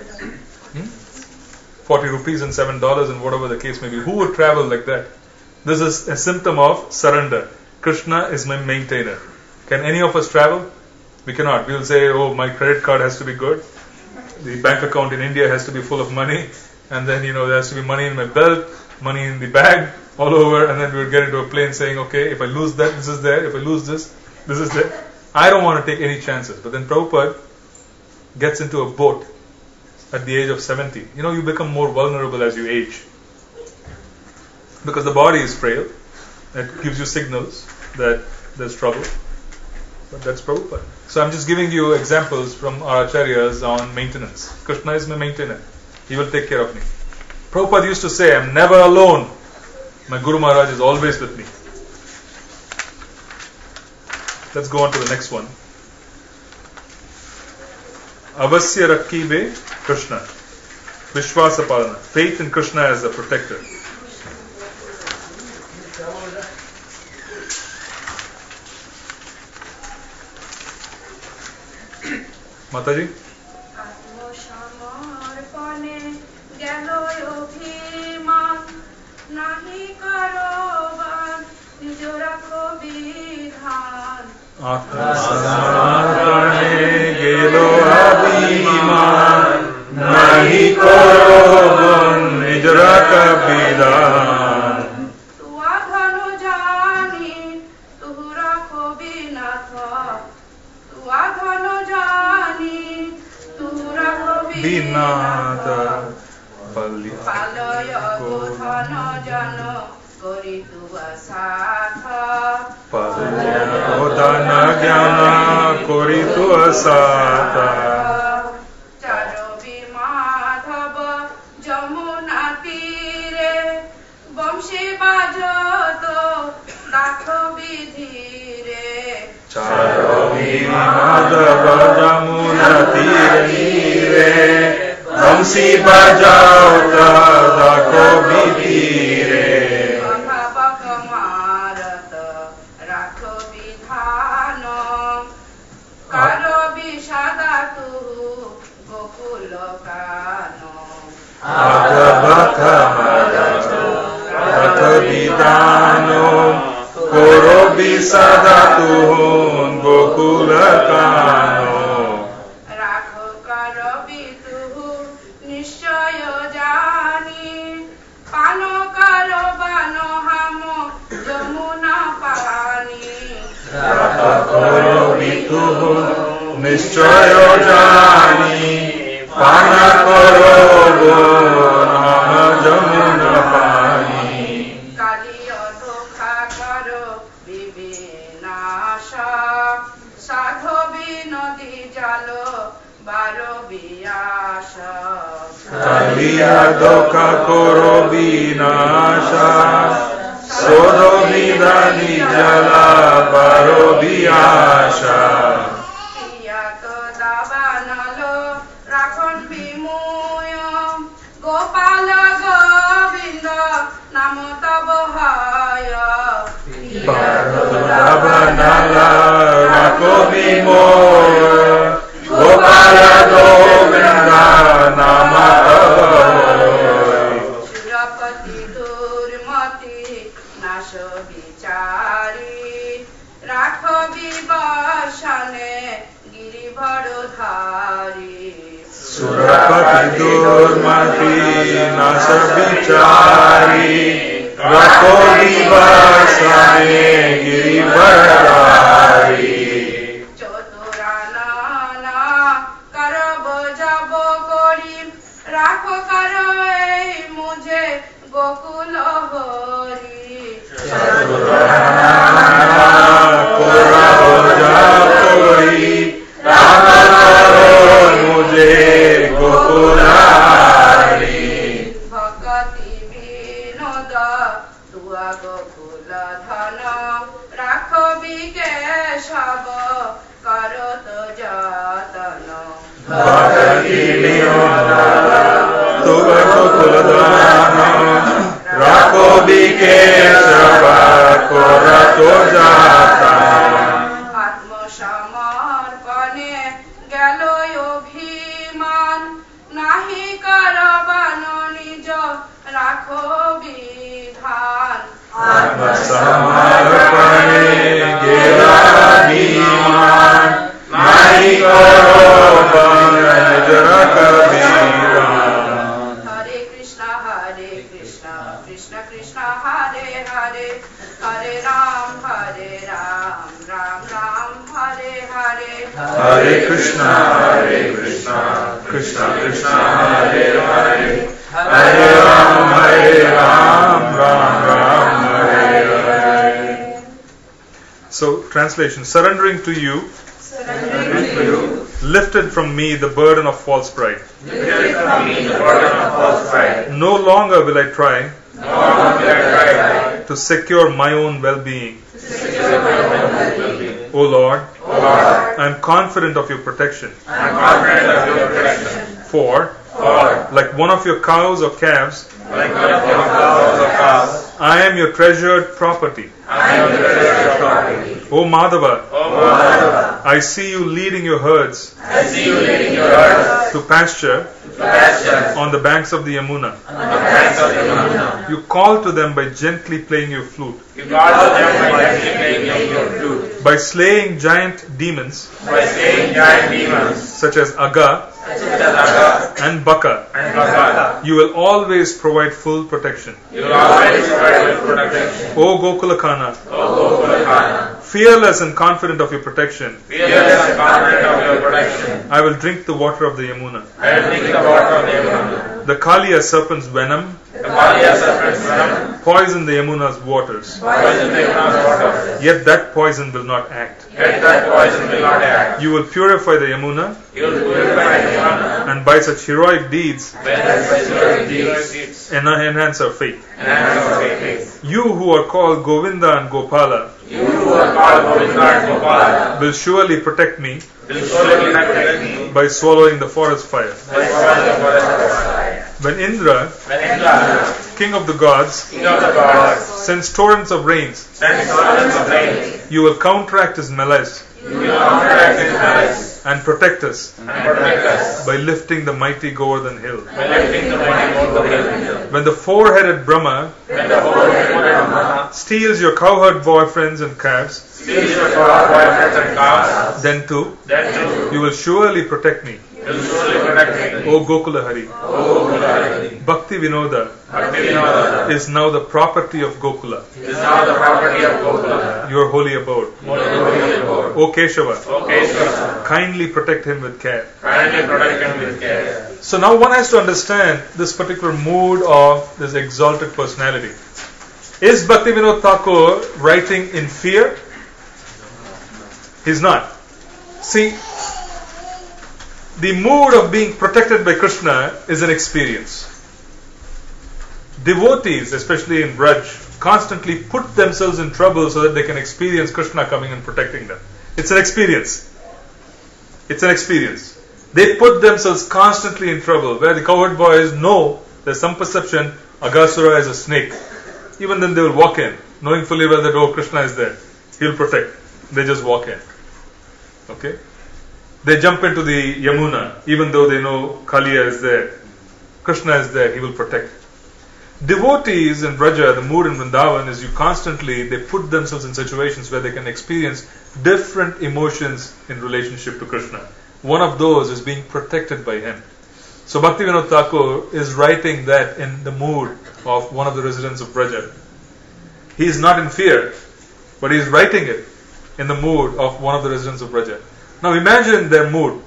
40 rupees and $7 and whatever the case may be. Who would travel like that? This is a symptom of surrender. Krishna is my maintainer. Can any of us travel? We cannot. We will say, oh, my credit card has to be good. The bank account in India has to be full of money. And then, there has to be money in my belt, money in the bag, all over. And then we would get into a plane saying, okay, if I lose that, this is there. If I lose this, this is there. I don't want to take any chances. But then Prabhupada gets into a boat at the age of 70. You become more vulnerable as you age. Because the body is frail. It gives you signals that there's trouble. But that's Prabhupada. So I'm just giving you examples from our acharyas on maintenance. Krishna is my maintainer. He will take care of me. Prabhupada used to say, I'm never alone. My Guru Maharaj is always with me. Let's go on to the next one. Avasya Rakhibe Krishna. Vishwasa Palana. Faith in Krishna as a protector. Mataji? আত্মসমর্পণে গেল অভিমান নাহি করবান নিজ রাখো বিধান আত্মসমর্পণে গেল অভিমান নাহি করবান নিজ রাখো বিধান তুয়া ধন জানি তুহু রাখো বিনাথ তুয়া ধন জানি তুহু রাখো বিনাথ পালয় গোধন জন করি তুয়া সাথ পালয়োধন জ্ঞান করিত সাথ চারবি মাধব যমুনা তীরে বংশী বাজত দেখো বিধীরে চারবি মাধব যমুনা তীরে বংশী বাজাওত দেখো বিধীরে অভাবক মারত রাখো বিধান কার বিষাদা তুহু গোকুল কান আগবথ মারত রাখো বিধান করো বিষাদা তুহুন গোকুল কান রাখো কার বিতুহু নিশ্চয় জানি পান কার বান হাম যমুনা পানি করো বিতুহু নিশ্চয় জানি পান করো নাম যমুনা পানি কালিয় ধোখা কর বিবিনাশ সাধবী নদী জল বার বিয়াস কালিয়া দোকা করো বিনাশ সোধ বিধানি জলা বারো বিয়াসা প্রিয়াত দাবানল রাখন বিমুয় গোপাল গোবিন্দ নাম তব হয় বারোলাবনালা রাখো বিমোয় গোপাল গোবিন্দ নাম সুরপতি দুর্মতি নাশ বিচারি রাখ বিবসনে গিরিভর ধারি সুরপতি দুর্মতি নাশ বিচারি রাখো বিবসনে গিরিবরধারি চতুরানা করব যাব করি রাখো কর এই মুঝে গোকুল হরি মুঝে গোকুলারি ভগতি বিনোদ তুয়া গোকুল ধন রাখ বিকেশব করত যতন ভগতি বিনোদ তুয়া গোকুল ধন রাখো বিকেশব করত যতন আত্মসমর্পণে গেল অভিমান নাহি করবান নিজ রাখো বিধান আত্মসমর্পণে গেল অভিমান নাহি করবান নিজ রাখো বিধান হরে Krishna Krishna Krishna Hare Hare Hare Ram Ram Ram Hare Hare Hare Krishna, Krishna Krishna, Hare Hare, Hare Ram, Ram Ram, Hare Hare. So, translation, surrendering to you, Surrendering to you, lifted from me the burden of false pride. lifted from me the burden of false pride. No longer will I try No longer will I try to secure my own well-being. to secure my own well-being. O Lord, O Lord, I am confident of your protection. I am confident of your protection. For, For, like one of your cows or calves, like one of your cows or calves, I am your treasured property. I am the treasured property. O Madhava, O Madhava, I see you leading your herds I see you leading your herds to pasture to pasture on the banks of the Yamuna. on the banks of the Yamuna. You call to them by gently playing your flute, You guard them by gently playing your flute, by slaying giant demons by slaying giant demons, such as Aga such as Aga and Baka. and Baka. You will always provide full protection. You will always provide protection. O Gokulakana, O Gokulakana, fearless and confident of your protection, fearless and confident of your protection, I will drink the water of the Yamuna. I will drink the water of the Yamuna. The Kaliya serpent's venom The Kaliya serpent's venom poison the Yamuna's waters, poison the Yamuna's water. yet that poison will not act. Yet that poison will not act. You will purify the Yamuna, You will purify the Yamuna, and by such heroic deeds when the deeds enhance our faith. enhance our faith. You who are called Govinda and Gopala You who are called Govinda and Gopala will surely protect me will surely protect me by swallowing the forest fire. by swallowing the forest of fire. When Indra, When Indra, king of the gods, king of the gods, sends torrents of rains, sends torrents of rain, you will counteract his malice you will counteract his malice and protect us and protect us by lifting the mighty Govardhan hill. by lifting the mighty Govardhan hill. When the four-headed Brahma When the whole Brahma steals your cowherd boyfriends and calves, steals your boyfriends and calves, then too then too you will surely protect me, you will surely protect me. O Gokula Hari. O Gokula, Bhakti Vinoda Bhakti Vinoda is now the property of Gokula, is now the property of Gokula, your holy abode. holy abode. O Keshava, O Keshava, kindly protect him with care. kindly protect him with care. So now one has to understand this particular mood of this exalted personality. Is Bhaktivinoda Thakur writing in fear? He's not. See, the mood of being protected by Krishna is an experience. Devotees, especially in Braj, constantly put themselves in trouble so that they can experience Krishna coming and protecting them. It's an experience. It's an experience. They put themselves constantly in trouble, where the cowherd boys know there's some perception Aghasura is a snake. Even then they will walk in, knowing fully well that, oh, Krishna is there. He'll protect. They just walk in. Okay? They jump into the Yamuna, even though they know Kaliya is there. Krishna is there, he will protect. Devotees in Braja, the mood in Vrindavan is they put themselves in situations where they can experience different emotions in relationship to Krishna. One of those is being protected by him. So Bhaktivinoda Thakur is writing that in the mood of one of the residents of Braja. He is not in fear, but he is writing it in the mood of one of the residents of Braja. Now imagine their mood.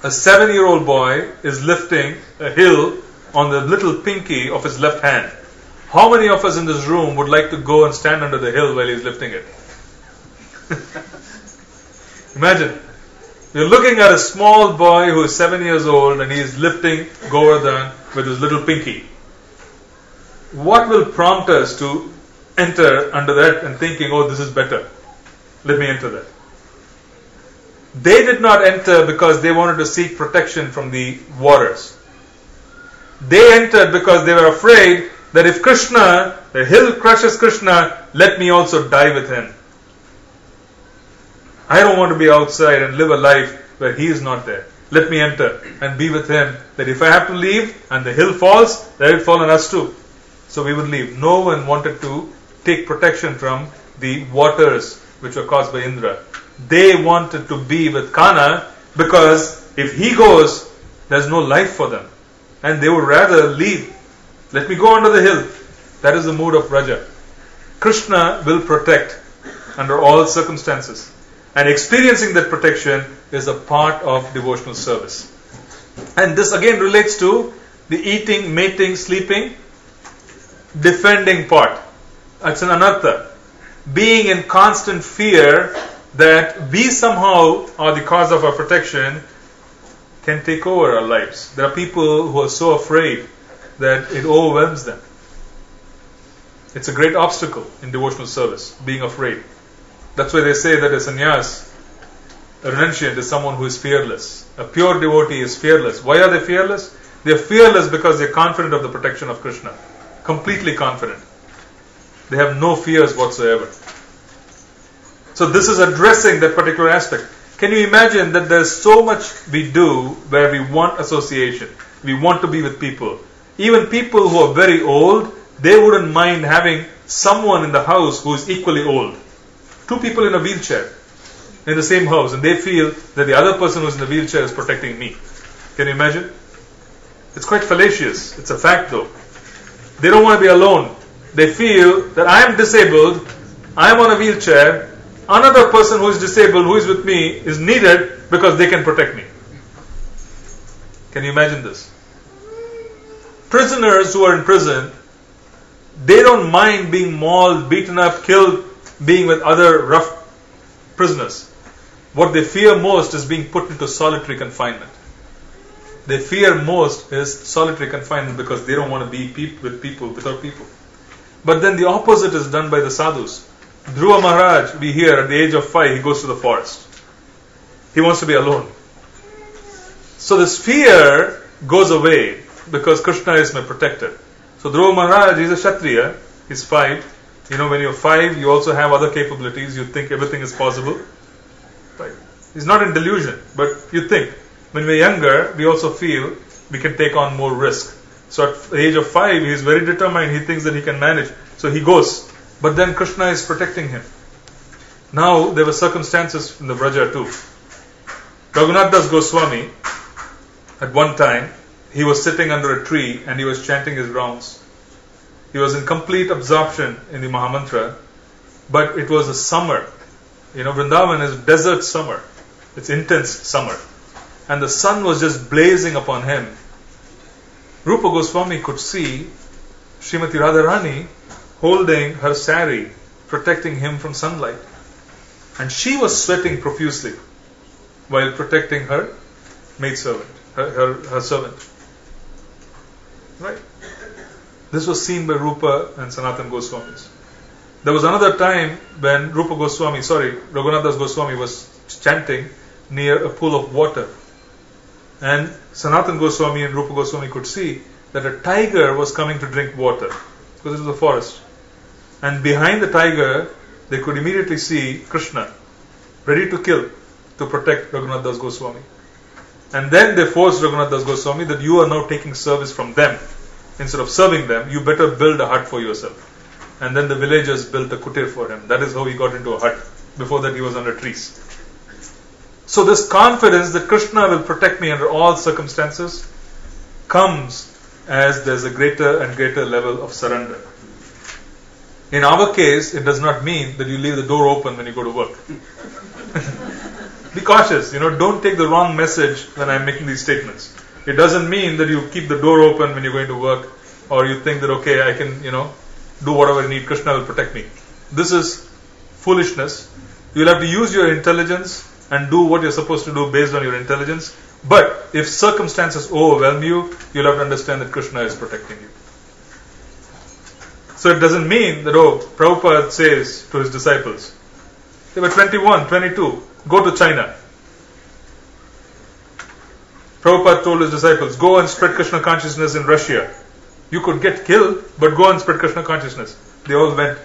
A 7-year-old boy is lifting a hill on the little pinky of his left hand. How many of us in this room would like to go and stand under the hill while he's lifting it? Imagine. You're looking at a small boy who is 7 years old and he is lifting Govardhan with his little pinky. What will prompt us to enter under that and thinking, oh, this is better. Let me enter that. They did not enter because they wanted to seek protection from the waters. They entered because they were afraid that if Krishna, the hill crushes Krishna, let me also die with him. I don't want to be outside and live a life where he is not there. Let me enter and be with him, that if I have to leave and the hill falls, let it fall on us too. So we would leave. No one wanted to take protection from the waters which were caused by Indra. They wanted to be with Kana because if he goes, there's no life for them. And they would rather leave. Let me go under the hill. That is the mood of Raja. Krishna will protect under all circumstances. And experiencing that protection is a part of devotional service. And this again relates to the eating, mating, sleeping, defending part. That's an anartha. being in constant fear that we somehow are the cause of our protection, can take over our lives. There are people who are so afraid that it overwhelms them. It's a great obstacle in devotional service, being afraid. That's why they say that a sannyas, a renunciant, is someone who is fearless. A pure devotee is fearless. Why are they fearless? They are fearless because they are confident of the protection of Krishna. Completely confident. They have no fears whatsoever. So this is addressing that particular aspect. Can you imagine that there's so much we do where we want association, we want to be with people. Even people who are very old, they wouldn't mind having someone in the house who is equally old. Two people in a wheelchair in the same house, and they feel that the other person who's in the wheelchair is protecting me. Can you imagine? It's quite fallacious. It's a fact though. They don't want to be alone. They feel that I am disabled, I am on a wheelchair, another person who is disabled, who is with me, is needed because they can protect me. Can you imagine this? Prisoners who are in prison, they don't mind being mauled, beaten up, killed, being with other rough prisoners. What they fear most is being put into solitary confinement. They fear most is solitary confinement because they don't want to be with people, without people. But then the opposite is done by the sadhus. Dhruva Maharaj, we hear at the age of 5, he goes to the forest. He wants to be alone. So this fear goes away because Krishna is my protector. So Dhruva Maharaj is a Kshatriya, he's 5. You know, when you're 5, you also have other capabilities, you think everything is possible. Right? He's not in delusion, but you think. When we're younger, we also feel we can take on more risk. So at the age of 5, he is very determined, he thinks that he can manage. So he goes. But then Krishna is protecting him. Now, there were circumstances in the Vraja too. Raghunath Das Goswami, at one time, he was sitting under a tree and he was chanting his rounds. He was in complete absorption in the Mahamantra, but it was a summer. You know, Vrindavan is desert summer. It's intense summer. And the sun was just blazing upon him. Rupa Goswami could see Srimati Radharani holding her sari, protecting him from sunlight. And she was sweating profusely while protecting her maidservant, her servant. Right? This was seen by Rupa and Sanatana Goswamis. There was another time when Raghunath Das Goswami was chanting near a pool of water. And Sanatana Goswami and Rupa Goswami could see that a tiger was coming to drink water because it was a forest. And behind the tiger, they could immediately see Krishna ready to kill to protect Raghunath Das Goswami. And then they forced Raghunath Das Goswami that you are now taking service from them. Instead of serving them, you better build a hut for yourself. And then the villagers built a kutir for him. That is how he got into a hut. Before that, he was under trees. So this confidence that Krishna will protect me under all circumstances comes as there's a greater and greater level of surrender. In our case, it does not mean that you leave the door open when you go to work. Be cautious, don't take the wrong message when I'm making these statements. It doesn't mean that you keep the door open when you're going to work, or you think that, okay, I can, do whatever I need, Krishna will protect me. This is foolishness. You'll have to use your intelligence and do what you're supposed to do based on your intelligence. But if circumstances overwhelm you, you'll have to understand that Krishna is protecting you. So it doesn't mean that, Prabhupada says to his disciples, they were 21, 22, go to China. Prabhupada told his disciples, go and spread Krishna consciousness in Russia. You could get killed, but go and spread Krishna consciousness. They all went.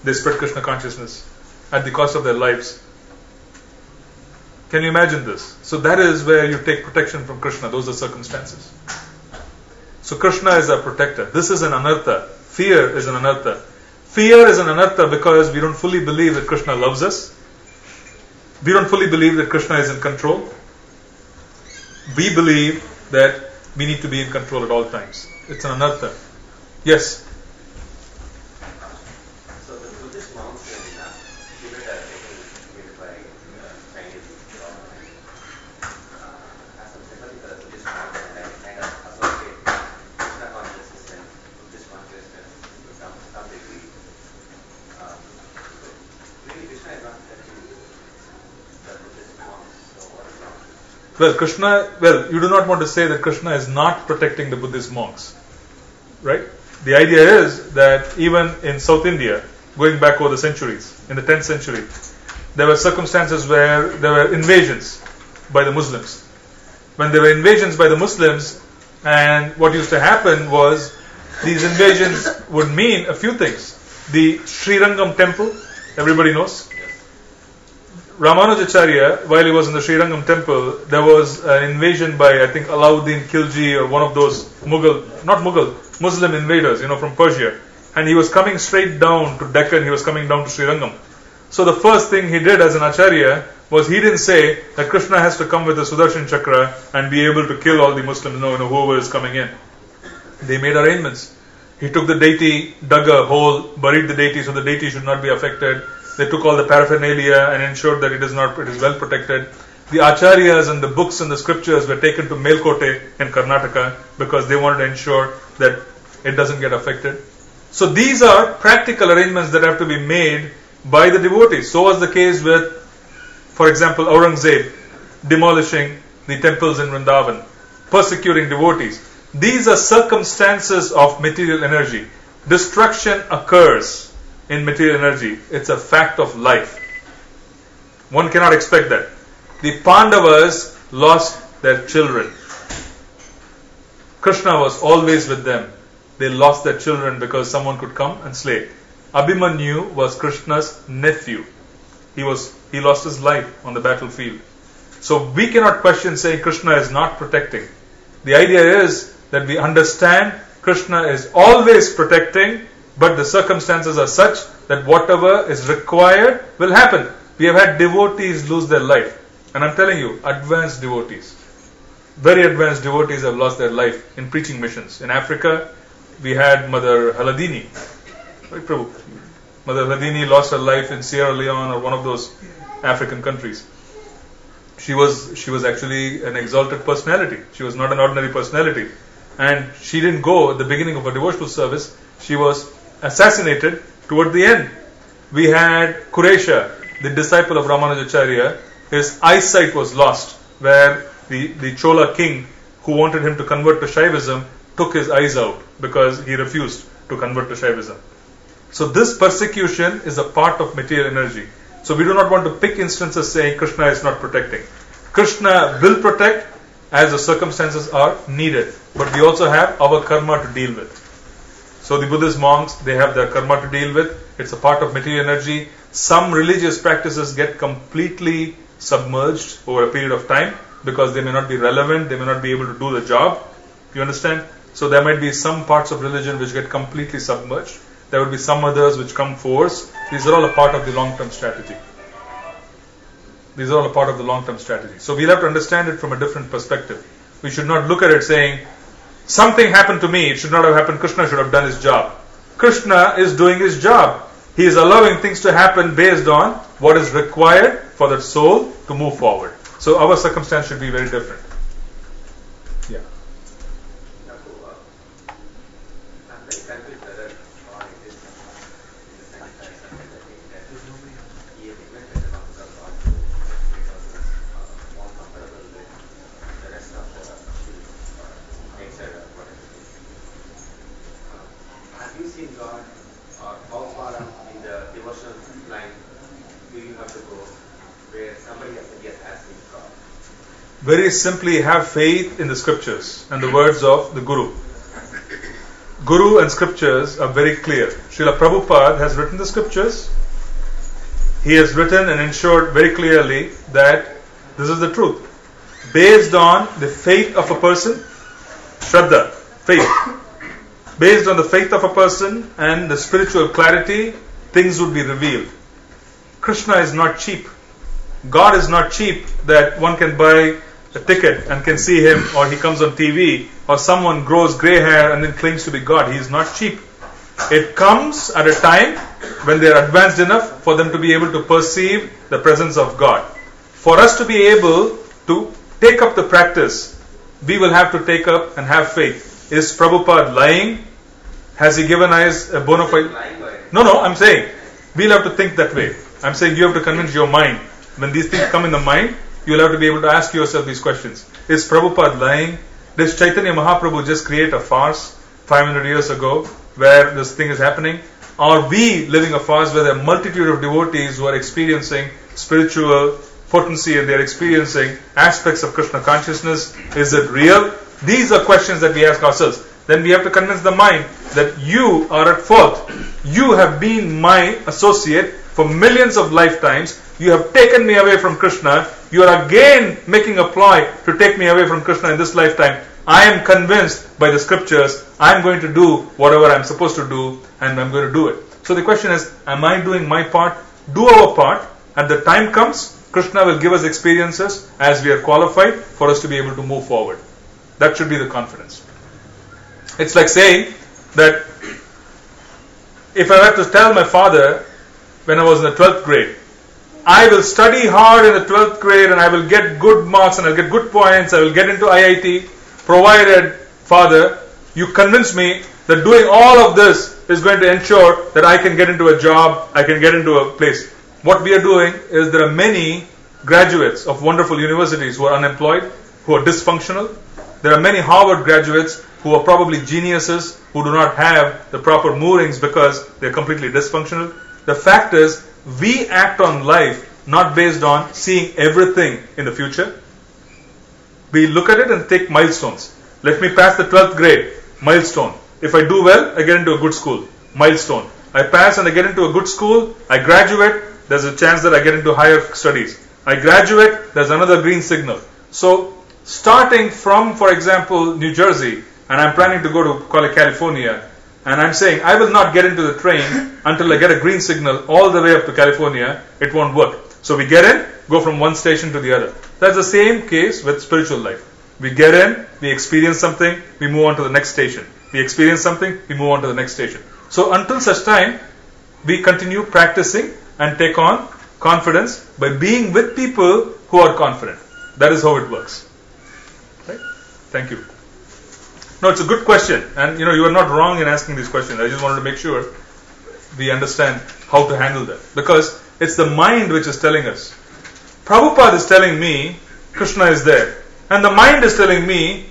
They spread Krishna consciousness at the cost of their lives. Can you imagine this? So that is where you take protection from Krishna. Those are circumstances. So Krishna is our protector. This is an anartha. Fear is an anartha. Fear is an anartha because we don't fully believe that Krishna loves us. We don't fully believe that Krishna is in control. We believe that we need to be in control at all times. It's an anartha. Yes? So the Buddhist monks in Tibet are taken by Chinese government. As a sympathy for the Buddhist monks, and I kind of associate Krishna consciousness and Buddhist consciousness to some degree. you do not want to say that Krishna is not protecting the Buddhist monks, right? The idea is that even in South India, going back over the centuries, in the 10th century, there were circumstances where there were invasions by the Muslims. When there were invasions by the Muslims, and what used to happen was these invasions would mean a few things. The Srirangam temple, everybody knows. Ramanujacharya, while he was in the Srirangam temple, there was an invasion by, I think, Alauddin Khilji or one of those Muslim invaders, from Persia. And he was coming straight down to Deccan, he was coming down to Srirangam. So the first thing he did as an Acharya was he didn't say that Krishna has to come with a Sudarshan Chakra and be able to kill all the Muslims, whoever is coming in. They made arrangements. He took the deity, dug a hole, buried the deity so the deity should not be affected. They took all the paraphernalia and ensured that it is well protected. The acharyas and the books and the scriptures were taken to Melkote in Karnataka because they wanted to ensure that it doesn't get affected. So these are practical arrangements that have to be made by the devotees. So was the case with, for example, Aurangzeb demolishing the temples in Vrindavan, persecuting devotees. These are circumstances of material energy. Destruction occurs in material energy. It's a fact of life. One cannot expect that. The Pandavas lost their children. Krishna was always with them. They lost their children because someone could come and slay. Abhimanyu was Krishna's nephew. He lost his life on the battlefield. So we cannot question saying Krishna is not protecting. The idea is that we understand Krishna is always protecting, but the circumstances are such that whatever is required will happen. We have had devotees lose their life. And I'm telling you, advanced devotees, very advanced devotees have lost their life in preaching missions. In Africa, we had Mother Haladini. Mother Haladini lost her life in Sierra Leone or one of those African countries. She was actually an exalted personality. She was not an ordinary personality. And she didn't go at the beginning of a devotional service. She was assassinated toward the end. We had Kuresha, the disciple of Ramanujacharya. His eyesight was lost, where the Chola king who wanted him to convert to Shaivism took his eyes out because he refused to convert to Shaivism. So this persecution is a part of material energy. So we do not want to pick instances saying Krishna is not protecting. Krishna will protect as the circumstances are needed. But we also have our karma to deal with. So the Buddhist monks, they have their karma to deal with. It's a part of material energy. Some religious practices get completely submerged over a period of time because they may not be relevant, they may not be able to do the job. You understand? So there might be some parts of religion which get completely submerged. There will be some others which come force. These are all a part of the long-term strategy. So we'll have to understand it from a different perspective. We should not look at it saying, something happened to me, it should not have happened, Krishna should have done his job. Krishna is doing his job. He is allowing things to happen based on what is required for the soul to move forward. So our circumstance should be very different. Yeah. I'm very confused whether God exists in the sense that he has invented the concept of God to make ourselves more comfortable with the rest of the nature of what it is. Have you seen God, or how far in the devotional line do you have to go where somebody has said, yes, has seen God? Very simply, have faith in the scriptures and the words of the Guru. Guru and scriptures are very clear. Srila Prabhupada has written the scriptures. He has written and ensured very clearly that this is the truth. Based on the faith of a person, Shraddha, faith. Based on the faith of a person and the spiritual clarity, things would be revealed. Krishna is not cheap. God is not cheap that one can buy a ticket and can see him, or he comes on TV, or someone grows grey hair and then claims to be God. He is not cheap. It comes at a time when they are advanced enough for them to be able to perceive the presence of God. For us to be able to take up the practice, we will have to take up and have faith. Is Prabhupada lying? Has he given us a bona fide? No, I'm saying we'll have to think that way. I'm saying you have to convince your mind. When these things come in the mind, you'll have to be able to ask yourself these questions. Is Prabhupada lying? Did Chaitanya Mahaprabhu just create a farce 500 years ago where this thing is happening? Are we living a farce where there are a multitude of devotees who are experiencing spiritual potency and they are experiencing aspects of Krishna consciousness? Is it real? These are questions that we ask ourselves. Then we have to convince the mind that you are at fault. You have been my associate for millions of lifetimes. You have taken me away from Krishna. You are again making a ploy to take me away from Krishna in this lifetime. I am convinced by the scriptures. I am going to do whatever I am supposed to do, and I am going to do it. So the question is, am I doing my part? Do our part. At the time comes, Krishna will give us experiences as we are qualified for us to be able to move forward. That should be the confidence. It's like saying that if I were to tell my father when I was in the 12th grade, I will study hard in the 12th grade and I will get good marks and I'll get good points, I will get into IIT, provided, Father, you convince me that doing all of this is going to ensure that I can get into a job, I can get into a place. What we are doing is there are many graduates of wonderful universities who are unemployed, who are dysfunctional. There are many Harvard graduates who are probably geniuses, who do not have the proper moorings because they are completely dysfunctional. The fact is, we act on life not based on seeing everything in the future. We look at it and take milestones. Let me pass the 12th grade, milestone. If I do well, I get into a good school, milestone. I pass and I get into a good school, I graduate, there's a chance that I get into higher studies. I graduate, there's another green signal. So, starting from, for example, New Jersey, and I'm planning to go to California, and I'm saying I will not get into the train until I get a green signal all the way up to California, it won't work. So we get in, go from one station to the other. That's the same case with spiritual life. We get in, we experience something, we move on to the next station. We experience something, we move on to the next station. So until such time, we continue practicing and take on confidence by being with people who are confident. That is how it works. Right? Thank you. No, it's a good question, and you are not wrong in asking these questions. I just wanted to make sure we understand how to handle that, because it's the mind which is telling us. Prabhupada is telling me Krishna is there, and the mind is telling me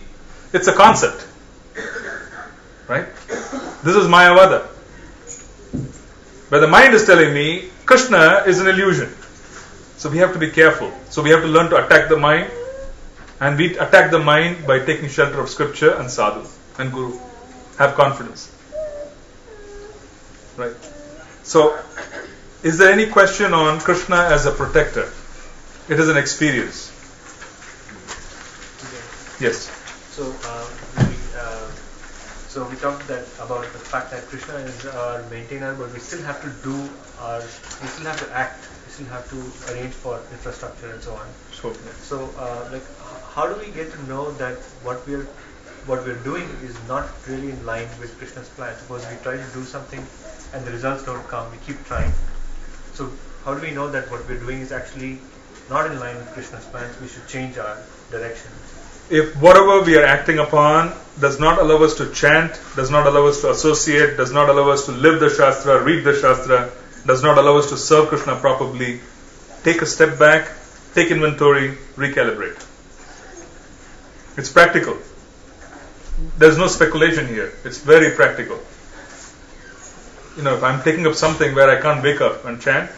it's a concept. Right? This is Mayavada. But the mind is telling me Krishna is an illusion. So we have to be careful. So we have to learn to attack the mind. And we attack the mind by taking shelter of scripture and sadhu and guru. Have confidence. Right. So, is there any question on Krishna as a protector? It is an experience. Yes. So we talked about the fact that Krishna is our maintainer, but we still have to we still have to act, we still have to arrange for infrastructure and so on. Sure. So, how do we get to know that what we're doing is not really in line with Krishna's plan? Suppose we try to do something and the results don't come, we keep trying. So, how do we know that what we're doing is actually not in line with Krishna's plans? We should change our direction. If whatever we are acting upon does not allow us to chant, does not allow us to associate, does not allow us to live the Shastra, read the Shastra, does not allow us to serve Krishna properly, take a step back, take inventory, recalibrate. It's practical. There's no speculation here. It's very practical. If I'm taking up something where I can't wake up and chant,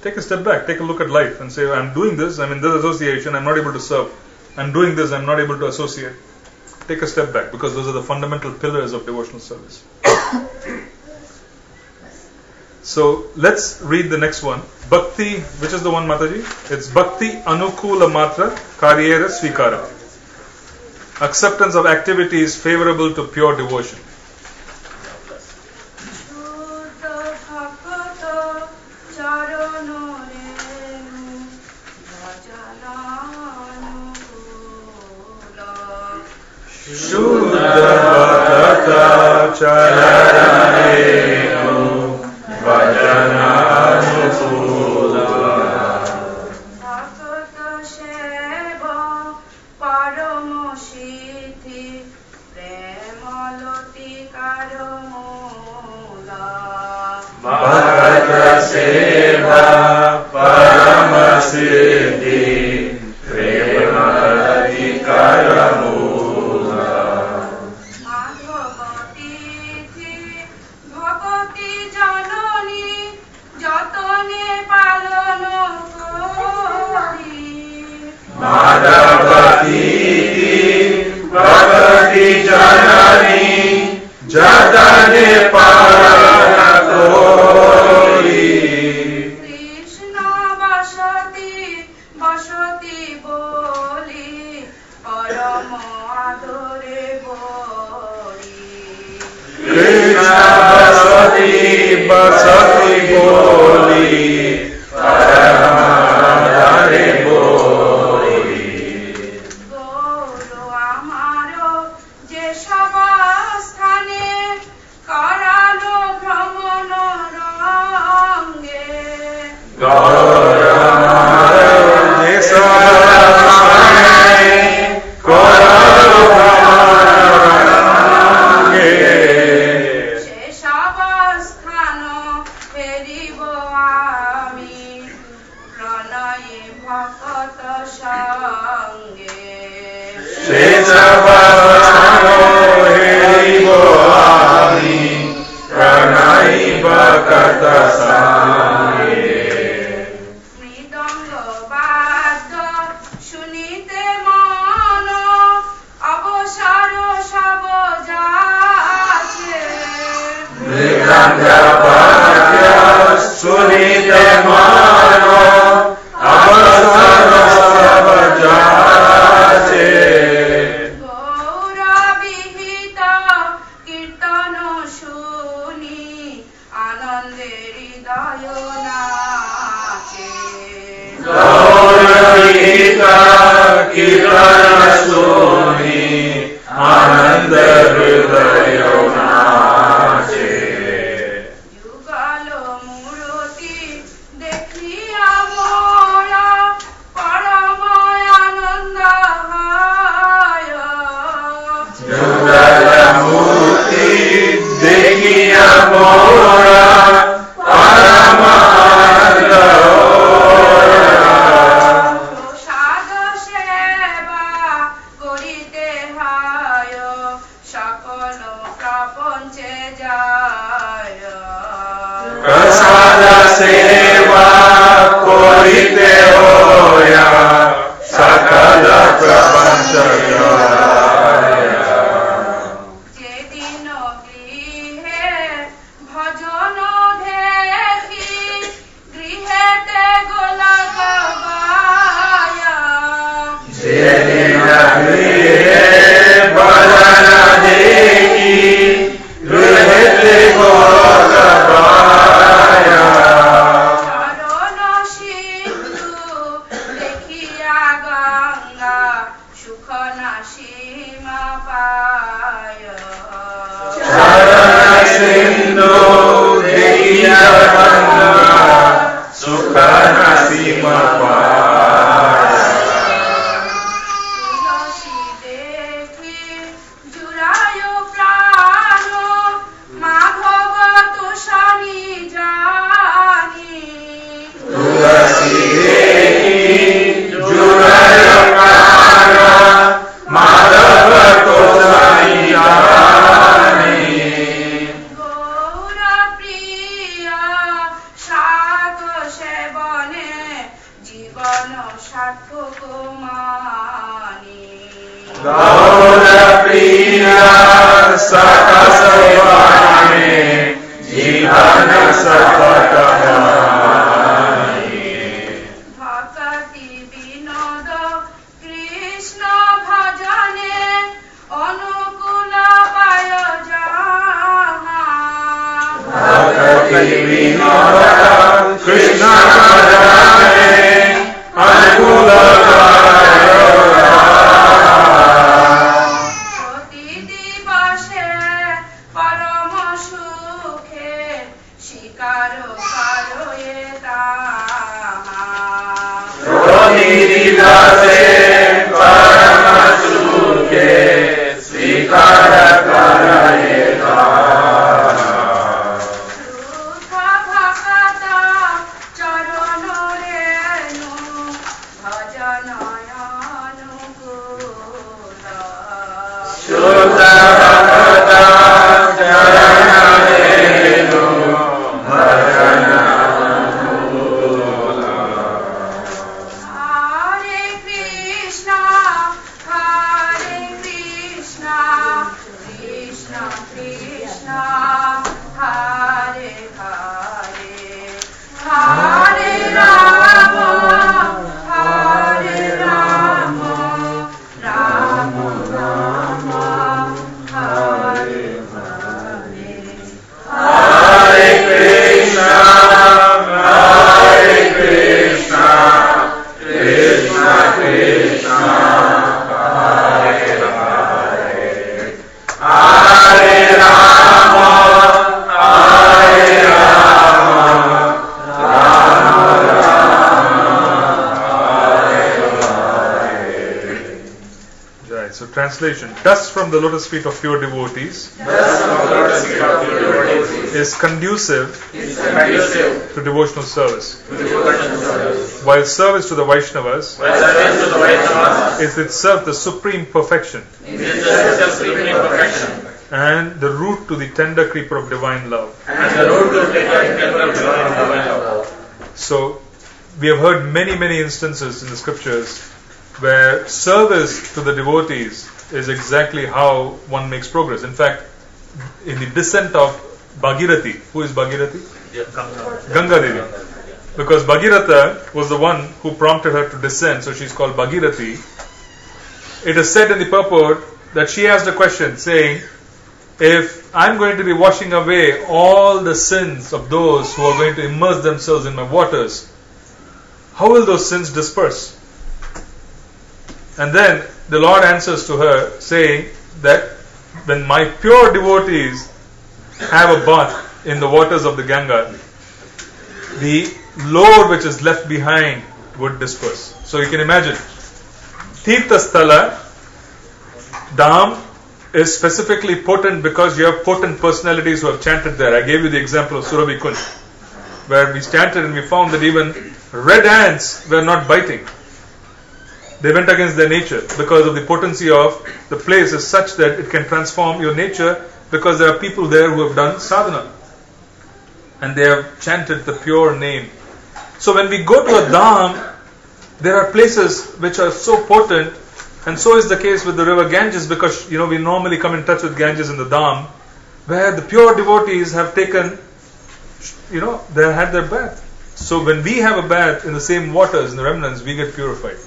take a step back, take a look at life and say, I'm doing this, I'm in this association, I'm not able to serve. I'm doing this, I'm not able to associate. Take a step back, because those are the fundamental pillars of devotional service. So let's read the next one. Bhakti, which is the one, Mataji? It's Bhakti Anukula Matra Karyera Svikara. Acceptance of activities favorable to pure devotion. Shuddha Bhaktata Charanenu Vajananukula Bhakta Sheva Paramo Shiti Premaloti Karamula Bhakta Seva Paramasiddhi Madhavati Bhagavati Janani Jatane Paratori Krishna বসতি বসতি বলি পরম আদরে বলি Krishna Basati Basati Boli Paramadare Boli Gour আমারো যে সব স্থানে করালো ভ্রমণ রঙ্গে সে সব স্থান ফেরিব আমি প্রণয়ে ভকত সঙ্গে মৃদঙ্গ বাদ্য শুনিতে মন অবসর সব যাচ্ছে Sunite mano Avasara Savajache গৌরবিহিত কীর্তন শুনি আনন্দে হৃদয় নাচে Gaurita Kirana Suni Ananda Hridayo Nache যুগল মূরতি দেখিয়া মোরা পরম আনন্দ হয় Jugala Murti Dekhiya Mora Paramanda প্রসাদ সেবা করিতে হয় সকল প্রপঞ্চে যায় Prasada Seva Korite Hoya Sakala Prapancha Jaya যেদিন গৃহে ভজন দেখি গৃহেতে গোলক Gaya Jedina Grihe Bhajana Dekhi Grihete Gola Bhaya চরণ সিন্ধু দেখিয়া গঙ্গা সুখ না সীমা পায় Charana Sindhu Dekhiya Ganga Sukhana Sima Paya তুলসী দেখি জুড়ায় প্রাণ মাধব তুষানি জানি Tulasi Dekhi Juraya Prana Madhava Tosani Jani Gour প্রিয় সাধ সেবনে জীবন সার্থক মানি Gaura Priya Sakasavane Jivana Sapatamani ভক্তি বিনোদ কৃষ্ণ ভজনে অনুকূল পায় যাহা Bhakti Vinoda Krishna Bhajane Anukula প্রতি দিবসে পরম সুখে স্বীকার করয়ে তাহা Prodidase Parama Sukhe Svikara Karayeta শুদ্ধ ভকত চরণ রেণু ভজন অনুকূল Shuddha Bhakata Charana Renu Bhajana Anukula Hare Krishna Translation: dust from the lotus feet of pure devotees Thus from the lotus feet of pure devotees is conducive is conducive to devotional service, to devotional service. while service to the Vaishnavas While service to the Vaishnavas is itself the supreme perfection is the supreme perfection and the root to the tender creeper of divine love. and the road to the temple of divine love. So, we have heard many instances in the scriptures where service to the devotees is exactly how one makes progress. In fact, in the descent of Bhagirathi, who is Bhagirathi? Ganga Devi. Because Bhagirath was the one who prompted her to descend, so she's called Bhagirathi. It is said in the purport that she asked a question saying, if I'm going to be washing away all the sins of those who are going to immerse themselves in my waters, how will those sins disperse? And then the Lord answers to her saying that when my pure devotees have a bath in the waters of the Ganga, the load which is left behind would disperse. So you can imagine, Tirthasthala, Dham, is specifically potent because you have potent personalities who have chanted there. I gave you the example of Surabhi Kunj, where we chanted and we found that even red ants were not biting. They went against their nature because of the potency of the place is such that it can transform your nature, because there are people there who have done sadhana and they have chanted the pure name. So when we go to a dham, there are places which are so potent, and so is the case with the river Ganges, because we normally come in touch with Ganges in the dham, where the pure devotees have taken, they had their bath. So when we have a bath in the same waters, in the remnants, we get purified.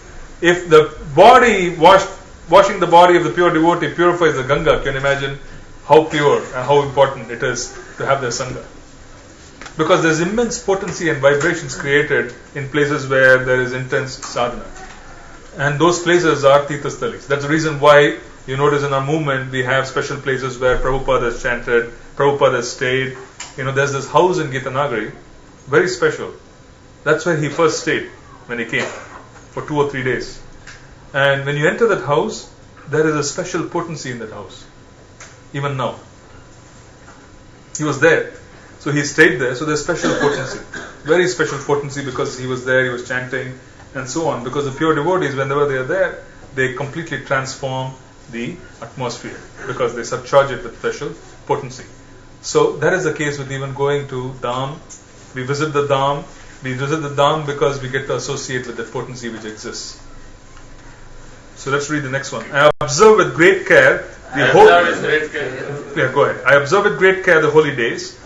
If the body, washing the body of the pure devotee purifies the Ganga, can you imagine how pure and how important it is to have their Sangha? Because there's immense potency and vibrations created in places where there is intense sadhana. And those places are Tirthastalis. That's the reason why you notice in our movement we have special places where Prabhupada has chanted, Prabhupada has stayed. There's this house in Gitanagari, very special. That's where he first stayed when he came, for 2 or 3 days. And when you enter that house, there is a special potency in that house. Even now. He was there. So he stayed there. So there's special potency. Very special potency, because he was there, he was chanting, and so on. Because the pure devotees, whenever they are there, they completely transform the atmosphere, because they subcharge it with special potency. So that is the case with even going to Dham. We visit the Dham. We visit the Dham because we get to associate with the potency which exists. So let's read the next one. I observe with great care the holy. Yeah, go ahead. I observe with great care the holy days,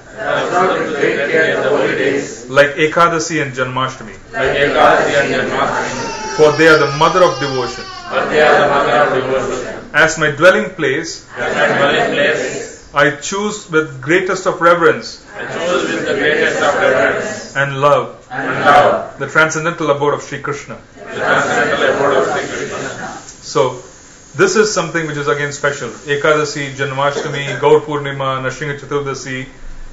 like Ekadasi and Janmashtami, for they are the mother of devotion. As my dwelling place, I choose with greatest of reverence and love the transcendental abode of Sri Krishna. So, this is something which is again special. Ekadasi, Janmashtami, Gaur Purnima, Nrsimha Chaturdasi.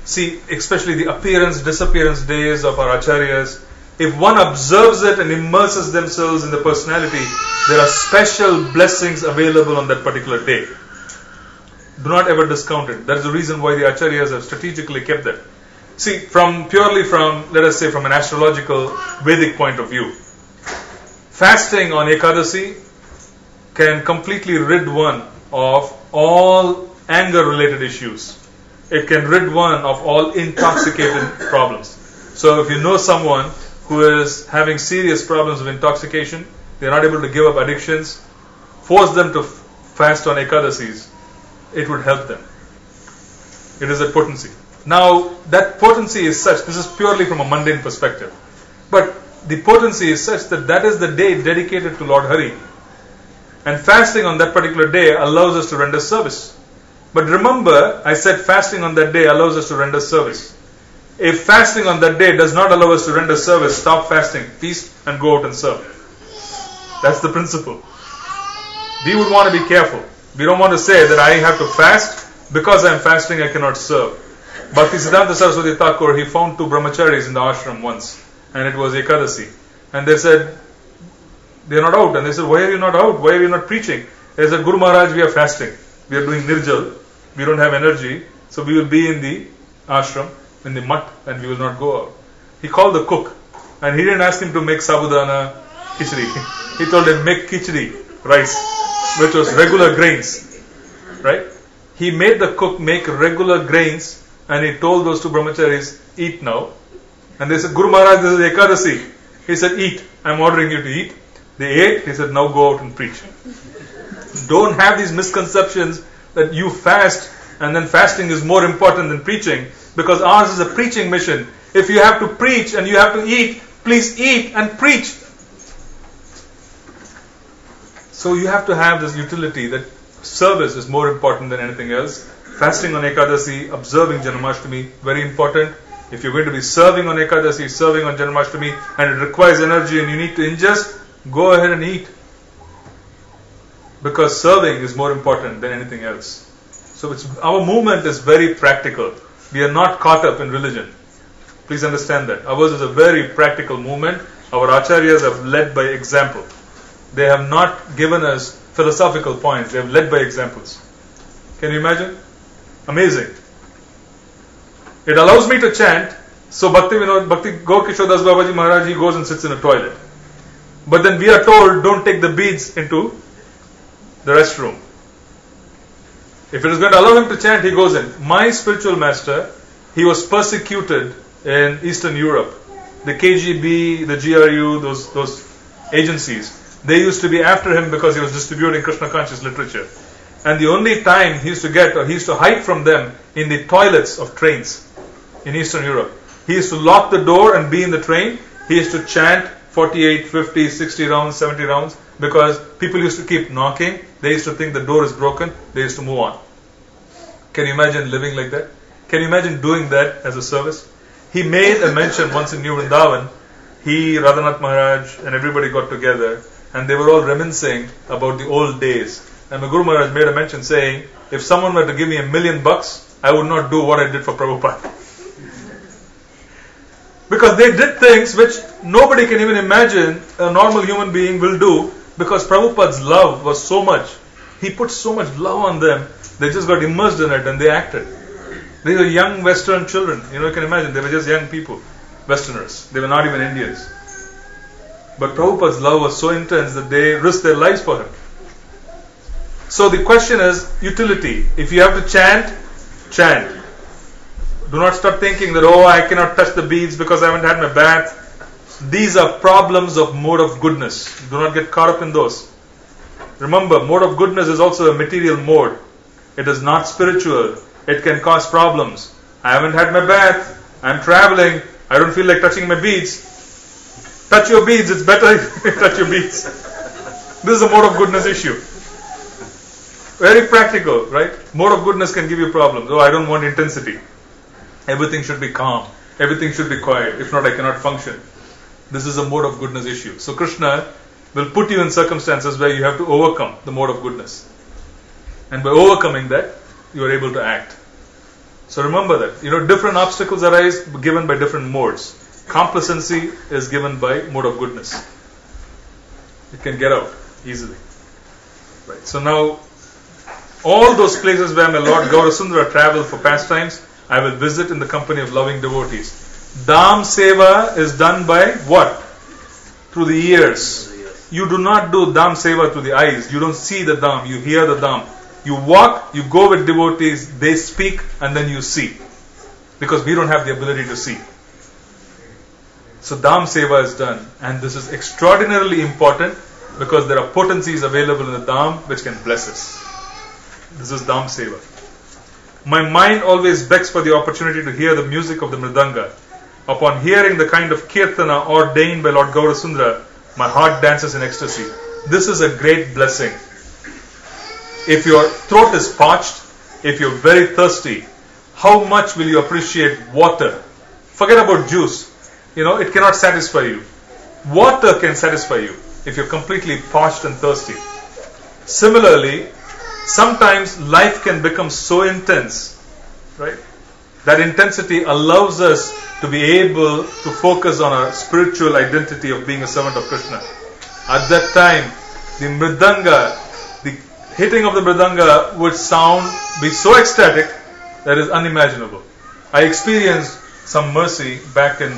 See, especially the appearance, disappearance days of our acharyas. If one observes it and immerses themselves in the personality, there are special blessings available on that particular day. Do not ever discount it. That is the reason why the acharyas have strategically kept that. See, purely from, let us say, from an astrological Vedic point of view, fasting on Ekadasi can completely rid one of all anger-related issues. It can rid one of all intoxicated problems. So if you know someone who is having serious problems of intoxication, they are not able to give up addictions, force them to fast on Ekadasis. It would help them. It is a potency. Now, that potency is such, this is purely from a mundane perspective, but the potency is such that is the day dedicated to Lord Hari. And fasting on that particular day allows us to render service. But remember, I said fasting on that day allows us to render service. If fasting on that day does not allow us to render service, stop fasting, feast, and go out and serve. That's the principle. We would want to be careful. We don't want to say that I have to fast, because I am fasting I cannot serve. Bhaktisiddhanta Saraswati Thakur, he found 2 brahmacharis in the ashram once, and it was Ekadasi. And they said, they are not out. And they said, why are you not out? Why are you not preaching? They said, Guru Maharaj, we are fasting. We are doing nirjal. We don't have energy. So we will be in the ashram, in the mutt, and we will not go out. He called the cook. And he didn't ask him to make sabudana khichdi. He told him, make khichdi, rice, which was regular grains. Right? He made the cook make regular grains, and he told those two brahmacharis, eat now. And they said, Guru Maharaj, this is Ekadasi. He said, eat. I'm ordering you to eat. They ate. He said, now go out and preach. Don't have these misconceptions that you fast and then fasting is more important than preaching, because ours is a preaching mission. If you have to preach and you have to eat, please eat and preach. So you have to have this utility that service is more important than anything else. Fasting on Ekadasi, observing Janmashtami, very important. If you're going to be serving on Ekadasi, serving on Janmashtami, and it requires energy and you need to ingest, go ahead and eat. Because serving is more important than anything else. So our movement is very practical. We are not caught up in religion. Please understand that. Ours is a very practical movement. Our acharyas have led by example. They have not given us philosophical points. They have led by examples. Can you imagine? Amazing. It allows me to chant. So Bhakti Gokishore Das Babaji Maharaj, he goes and sits in a toilet. But then we are told, don't take the beads into the restroom. If it is going to allow him to chant, he goes in. My spiritual master, he was persecuted in Eastern Europe. The KGB, the GRU, those agencies, they used to be after him because he was distributing Krishna conscious literature. And the only time he used to hide from them in the toilets of trains in Eastern Europe. He used to lock the door and be in the train. He used to chant 48, 50, 60 rounds, 70 rounds, because people used to keep knocking. They used to think the door is broken. They used to move on. Can you imagine living like that? Can you imagine doing that as a service? He made a mention once in New Vrindavan. He, Radhanath Maharaj, and everybody got together, and they were all reminiscing about the old days. And the Guru Maharaj made a mention saying, if someone were to give me $1 million, I would not do what I did for Prabhupada. Because they did things which nobody can even imagine a normal human being will do, because Prabhupada's love was so much. He put so much love on them, they just got immersed in it and they acted. They were young Western children. You can imagine, they were just young people, Westerners. They were not even Indians. But Prabhupada's love was so intense that they risked their lives for him. So the question is utility. If you have to chant, chant. Do not start thinking that, I cannot touch the beads because I haven't had my bath. These are problems of mode of goodness. Do not get caught up in those. Remember, mode of goodness is also a material mode. It is not spiritual. It can cause problems. I haven't had my bath. I'm traveling. I don't feel like touching my beads. Touch your beads. It's better if you touch your beads. This is a mode of goodness issue. Very practical, right? Mode of goodness can give you problems. I don't want intensity. Everything should be calm. Everything should be quiet. If not, I cannot function. This is a mode of goodness issue. So Krishna will put you in circumstances where you have to overcome the mode of goodness. And by overcoming that, you are able to act. So remember that. Different obstacles arise given by different modes. Complacency is given by mode of goodness. It can get out easily. Right. So now, all those places where my Lord Gaurasundara traveled for pastimes, I will visit in the company of loving devotees. Dham Seva is done by what? Through the ears. You do not do Dham Seva through the eyes. You don't see the Dham, you hear the Dham. You walk, you go with devotees, they speak, and then you see. Because we don't have the ability to see. So Dham Seva is done. And this is extraordinarily important because there are potencies available in the Dham which can bless us. This is Dham Seva. My mind always begs for the opportunity to hear the music of the Mridanga. Upon hearing the kind of kirtana ordained by Lord Gaurasundara, my heart dances in ecstasy. This is a great blessing. If your throat is parched, if you're very thirsty, how much will you appreciate water? Forget about juice. It cannot satisfy you. Water can satisfy you if you're completely parched and thirsty. Similarly, sometimes life can become so intense, right? That intensity allows us to be able to focus on our spiritual identity of being a servant of Krishna. At that time, the mridanga, the hitting of the mridanga would be so ecstatic that is unimaginable. I experienced some mercy back in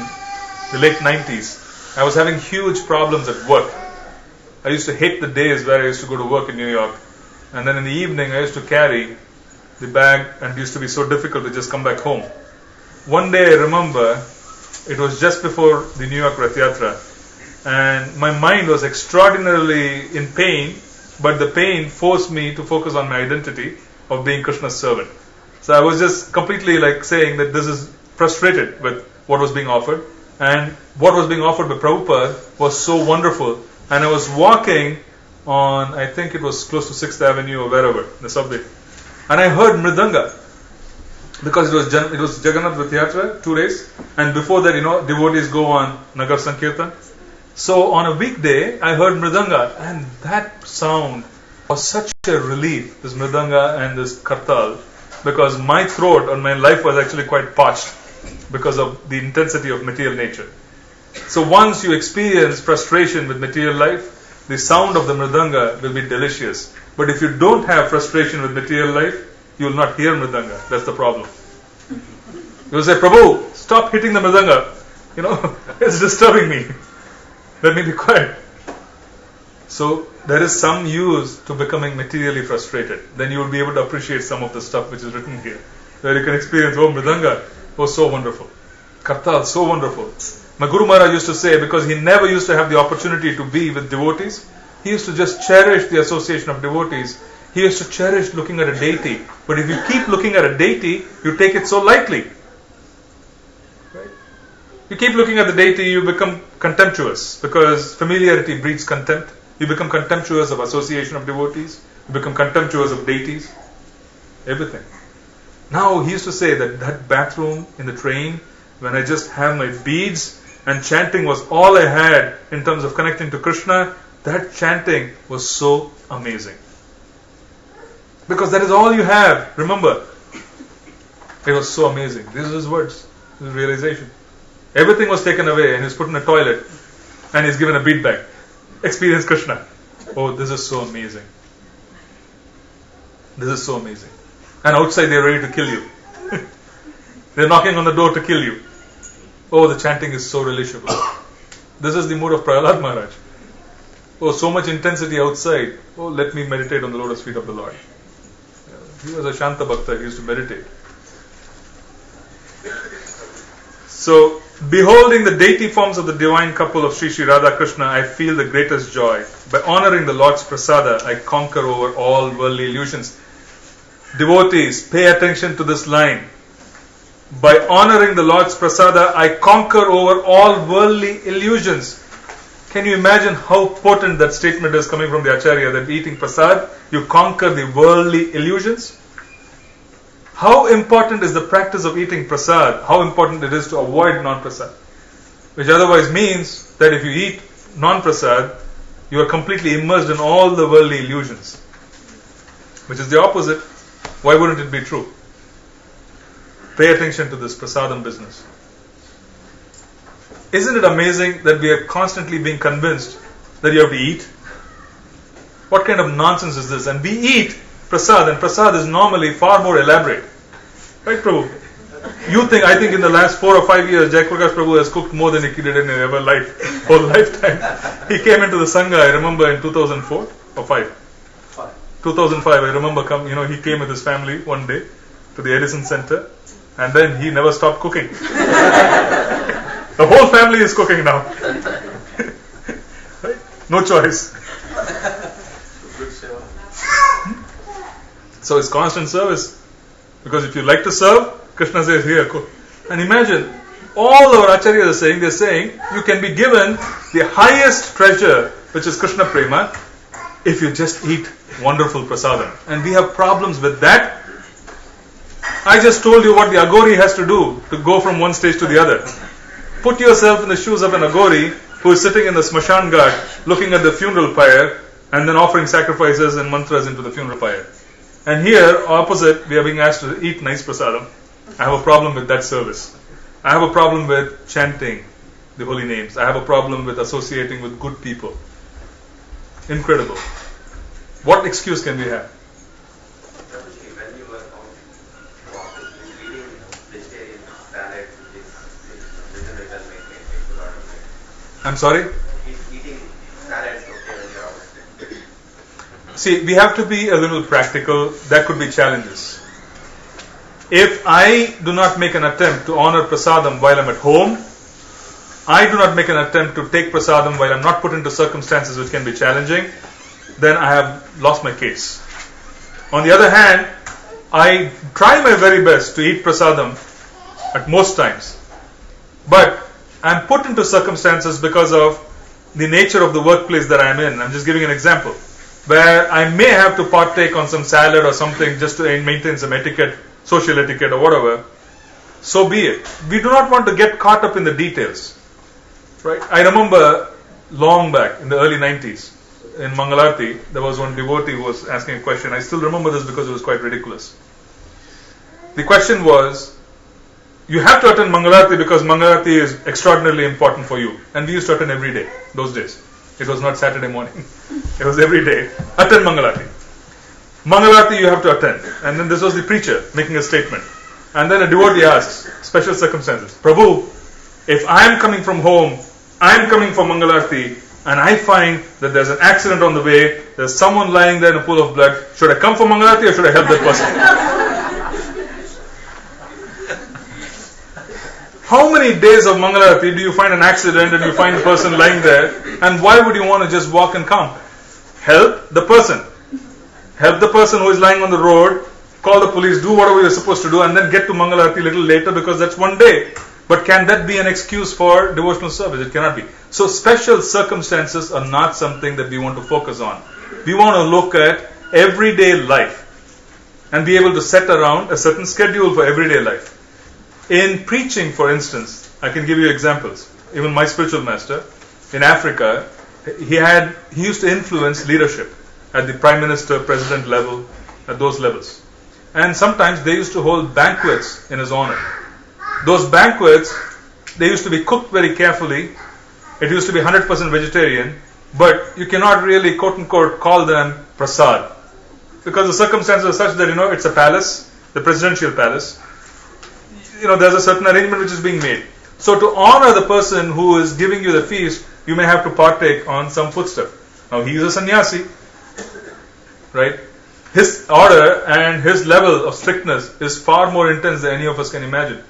the late 90s. I was having huge problems at work. I used to hate the days where I used to go to work in New York, and then in the evening I used to carry the bag, and it used to be so difficult to just come back home. One day I remember it was just before the New York Rath Yatra, and my mind was extraordinarily in pain, but the pain forced me to focus on my identity of being Krishna's servant. So I was just completely like saying that this is frustrated with what was being offered, and what was being offered by Prabhupada was so wonderful. And I was walking on, I think it was close to 6th Avenue or wherever, the subway, and I heard mridanga, because it was Jagannath Rath Yatra, 2 days, and before that, devotees go on Nagar Sankirtan. So on a weekday, I heard mridanga, and that sound was such a relief, this mridanga and this kartal, because my throat and my life was actually quite parched because of the intensity of material nature. So once you experience frustration with material life, the sound of the mridanga will be delicious. But if you don't have frustration with material life, you will not hear mridanga. That's the problem. You will say, Prabhu, stop hitting the mridanga. It's disturbing me. Let me be quiet. So there is some use to becoming materially frustrated. Then you will be able to appreciate some of the stuff which is written here. Where you can experience, mridanga was so wonderful. Kartal, so wonderful. My Guru Maharaj used to say, because he never used to have the opportunity to be with devotees, he used to just cherish the association of devotees. He used to cherish looking at a deity. But if you keep looking at a deity, you take it so lightly. Right? You keep looking at the deity, you become contemptuous, because familiarity breeds contempt. You become contemptuous of association of devotees. You become contemptuous of deities. Everything. Now he used to say that bathroom in the train, when I just have my beads and chanting was all I had in terms of connecting to Krishna, that chanting was so amazing. Because that is all you have. Remember, it was so amazing. These are his words, his realization. Everything was taken away, and he's put in a toilet, and he's given a bead bag. Experience Krishna. Oh, this is so amazing. This is so amazing. And outside they're ready to kill you. They're knocking on the door to kill you. Oh, the chanting is so relishable. This is the mood of Prahlad Maharaj. Oh, so much intensity outside. Oh, let me meditate on the lotus feet of the Lord. He was a Shanta Bhakta. He used to meditate. So, beholding the deity forms of the divine couple of Sri Sri Radha Krishna, I feel the greatest joy. By honoring the Lord's prasada, I conquer over all worldly illusions. Devotees, pay attention to this line. By honoring the Lord's prasada, I conquer over all worldly illusions. Can you imagine how potent that statement is coming from the Acharya, that eating prasad, you conquer the worldly illusions? How important is the practice of eating prasad? How important it is to avoid non-prasad? Which otherwise means that if you eat non-prasad, you are completely immersed in all the worldly illusions. Which is the opposite. Why wouldn't it be true? Pay attention to this prasadam business. Isn't it amazing that we are constantly being convinced that you have to eat? What kind of nonsense is this? And we eat prasad, and prasad is normally far more elaborate. Right, Prabhu? I think in the last 4 or 5 years, Jayaprakash Prabhu has cooked more than he did in his whole lifetime. He came into the Sangha, I remember, in 2004 or 5? 2005, I remember he came with his family one day to the Edison Center, and then he never stopped cooking. The whole family is cooking now. Right? No choice. So it's constant service. Because if you like to serve, Krishna says, here, cook. And imagine, all our acharyas are saying, they're saying, you can be given the highest treasure, which is Krishna Prema, if you just eat wonderful prasadam. And we have problems with that. I just told you what the Agori has to do to go from one stage to the other. Put yourself in the shoes of an Agori who is sitting in the Smashan Ghat looking at the funeral pyre and then offering sacrifices and mantras into the funeral pyre. And here, opposite, we are being asked to eat nice prasadam. I have a problem with that service. I have a problem with chanting the holy names. I have a problem with associating with good people. Incredible. What excuse can we have? Prabhuji, when you were eating vegetarian salad, which is reasonably well maintained, it could not be. I'm sorry? Eating salads okay when you're out. See, we have to be a little practical. There could be challenges. If I do not make an attempt to honor prasadam while I'm at home, I do not make an attempt to take prasadam while I'm not put into circumstances which can be challenging, then I have lost my case. On the other hand, I try my very best to eat prasadam at most times, but I'm put into circumstances because of the nature of the workplace that I'm in. I'm just giving an example, where I may have to partake on some salad or something just to maintain some etiquette, social etiquette or whatever. So be it. We do not want to get caught up in the details. Right? I remember long back in the early 90s in Mangalarti, there was one devotee who was asking a question. I still remember this because it was quite ridiculous. The question was, you have to attend Mangalarti because Mangalarti is extraordinarily important for you. And we used to attend every day, those days. It was not Saturday morning. It was every day. Attend Mangalarti. Mangalarti you have to attend. And then this was the preacher making a statement. And then a devotee asks, special circumstances, Prabhu, if I am coming from home, I am coming for Mangalarti, and I find that there's an accident on the way, there's someone lying there in a pool of blood, should I come for Mangalarti or should I help that person? How many days of Mangalarti do you find an accident and you find the person lying there, and why would you want to just walk and come? Help the person. Help the person who is lying on the road, call the police, do whatever you're supposed to do, and then get to Mangalarti a little later because that's one day. But can that be an excuse for devotional service? It cannot be. So special circumstances are not something that we want to focus on. We want to look at everyday life and be able to set around a certain schedule for everyday life. In preaching, for instance, I can give you examples. Even my spiritual master in Africa, he used to influence leadership at the prime minister, president level, at those levels. And sometimes they used to hold banquets in his honor. Those banquets, they used to be cooked very carefully. It used to be 100% vegetarian, but you cannot really, quote unquote, call them prasad. Because the circumstances are such that, it's a palace, the presidential palace. There's a certain arrangement which is being made. So to honor the person who is giving you the feast, you may have to partake on some foodstuff. Now he is a sannyasi, right? His order and his level of strictness is far more intense than any of us can imagine.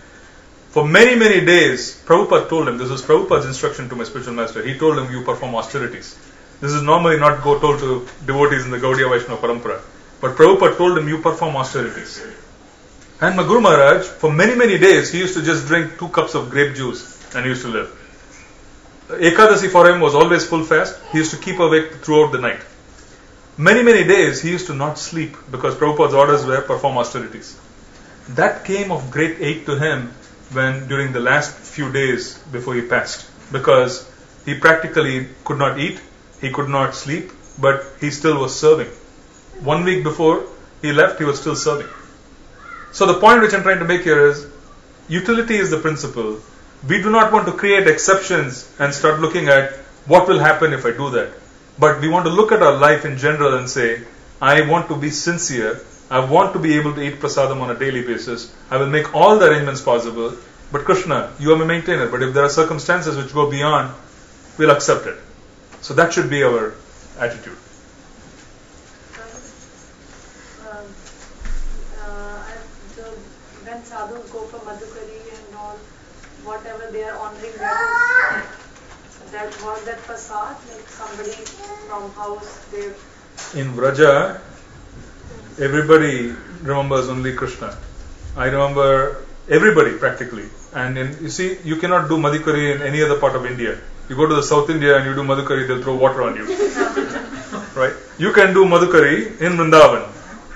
For many, many days, Prabhupada told him, this was Prabhupada's instruction to my spiritual master, he told him, you perform austerities. This is normally not told to devotees in the Gaudiya Vaishnava Parampara. But Prabhupada told him, you perform austerities. And my Guru Maharaj, for many, many days, he used to just drink 2 cups of grape juice and he used to live. Ekadasi for him was always full fast. He used to keep awake throughout the night. Many, many days, he used to not sleep because Prabhupada's orders were perform austerities. That came of great aid to him when during the last few days before he passed, because he practically could not eat, he could not sleep, but he still was serving. 1 week before he left, he was still serving. So the point which I'm trying to make here is, utility is the principle. We do not want to create exceptions and start looking at what will happen if I do that. But we want to look at our life in general and say, I want to be sincere. I want to be able to eat prasadam on a daily basis. I will make all the arrangements possible. But Krishna, you are my maintainer. But if there are circumstances which go beyond, we'll accept it. So that should be our attitude. When sadhus go for Madhukari and all, whatever they are honoring them, was that prasad, like somebody from house, they... In Vraja, everybody remembers only Krishna. I remember everybody practically. And you cannot do Madhukari in any other part of India. You go to the South India and you do Madhukari, they'll throw water on you. Right? You can do Madhukari in Vrindavan.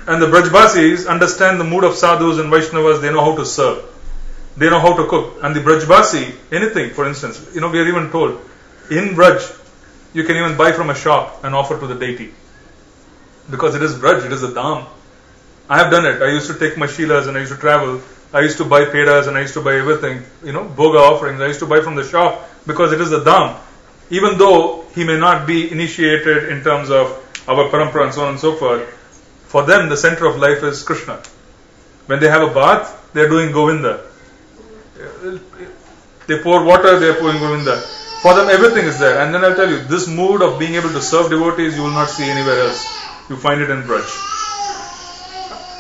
And the Brajbasis understand the mood of sadhus and Vaishnavas, they know how to serve. They know how to cook. And the Brajbasi, anything, for instance, we are even told, in Braj, you can even buy from a shop and offer to the deity. Because it is Braj, it is a Dham. I have done it. I used to take my Shilas and I used to travel. I used to buy pedas and I used to buy everything, Bhoga offerings. I used to buy from the shop because it is the Dham. Even though he may not be initiated in terms of our parampara and so on and so forth, for them the center of life is Krishna. When they have a bath, they are doing Govinda. They pour water, they are pouring Govinda. For them everything is there. And then I'll tell you, this mood of being able to serve devotees you will not see anywhere else. You find it in Braj.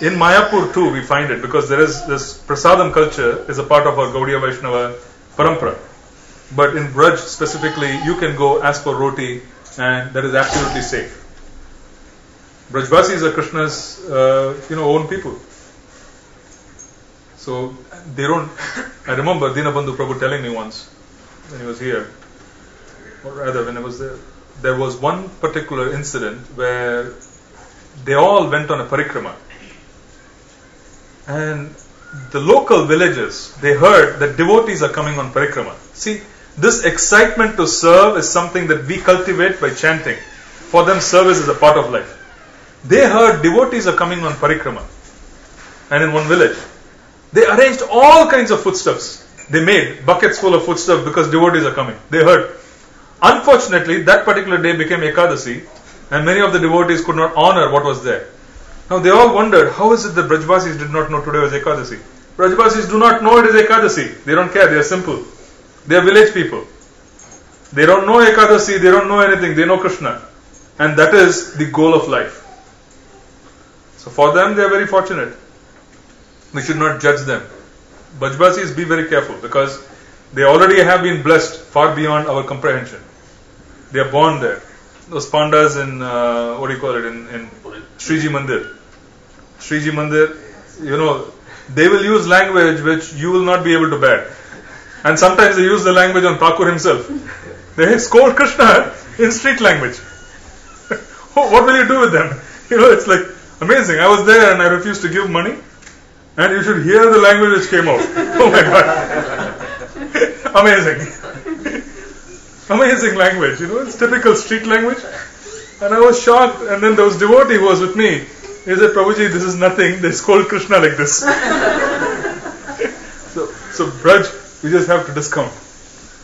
In Mayapur too we find it, because there is this prasadam culture is a part of our Gaudiya Vaishnava parampara. But in Braj specifically, you can go ask for roti and that is absolutely safe. Brajvasis are Krishna's own people. So they don't. I remember Dinabandhu Prabhu telling me once when he was here, or rather when I was there was one particular incident where they all went on a parikrama. And the local villages, they heard that devotees are coming on parikrama. See, this excitement to serve is something that we cultivate by chanting. For them, service is a part of life. They heard devotees are coming on parikrama. And in one village, they arranged all kinds of foodstuffs. They made buckets full of foodstuff because devotees are coming. They heard. Unfortunately, that particular day became Ekadasi, and many of the devotees could not honor what was there. Now they all wondered, how is it that Brajvasis did not know today was Ekadasi? Brajvasis do not know it is Ekadasi. They don't care, they are simple. They are village people. They don't know Ekadasi, they don't know anything, they know Krishna. And that is the goal of life. So for them, they are very fortunate. We should not judge them. Brajvasis, be very careful, because they already have been blessed far beyond our comprehension. They are born there. Those pandas in, in Sriji Mandir. Sriji Mandir, they will use language which you will not be able to bear. And sometimes they use the language on Thakur himself. They scold Krishna in street language. What will you do with them? It's like amazing. I was there and I refused to give money. And you should hear the language which came out. Oh my God. Amazing. Amazing language. It's typical street language. And I was shocked. And then there was devotee who was with me. He said, Prabhuji, this is nothing. They scold Krishna like this. So Braj, you just have to discount.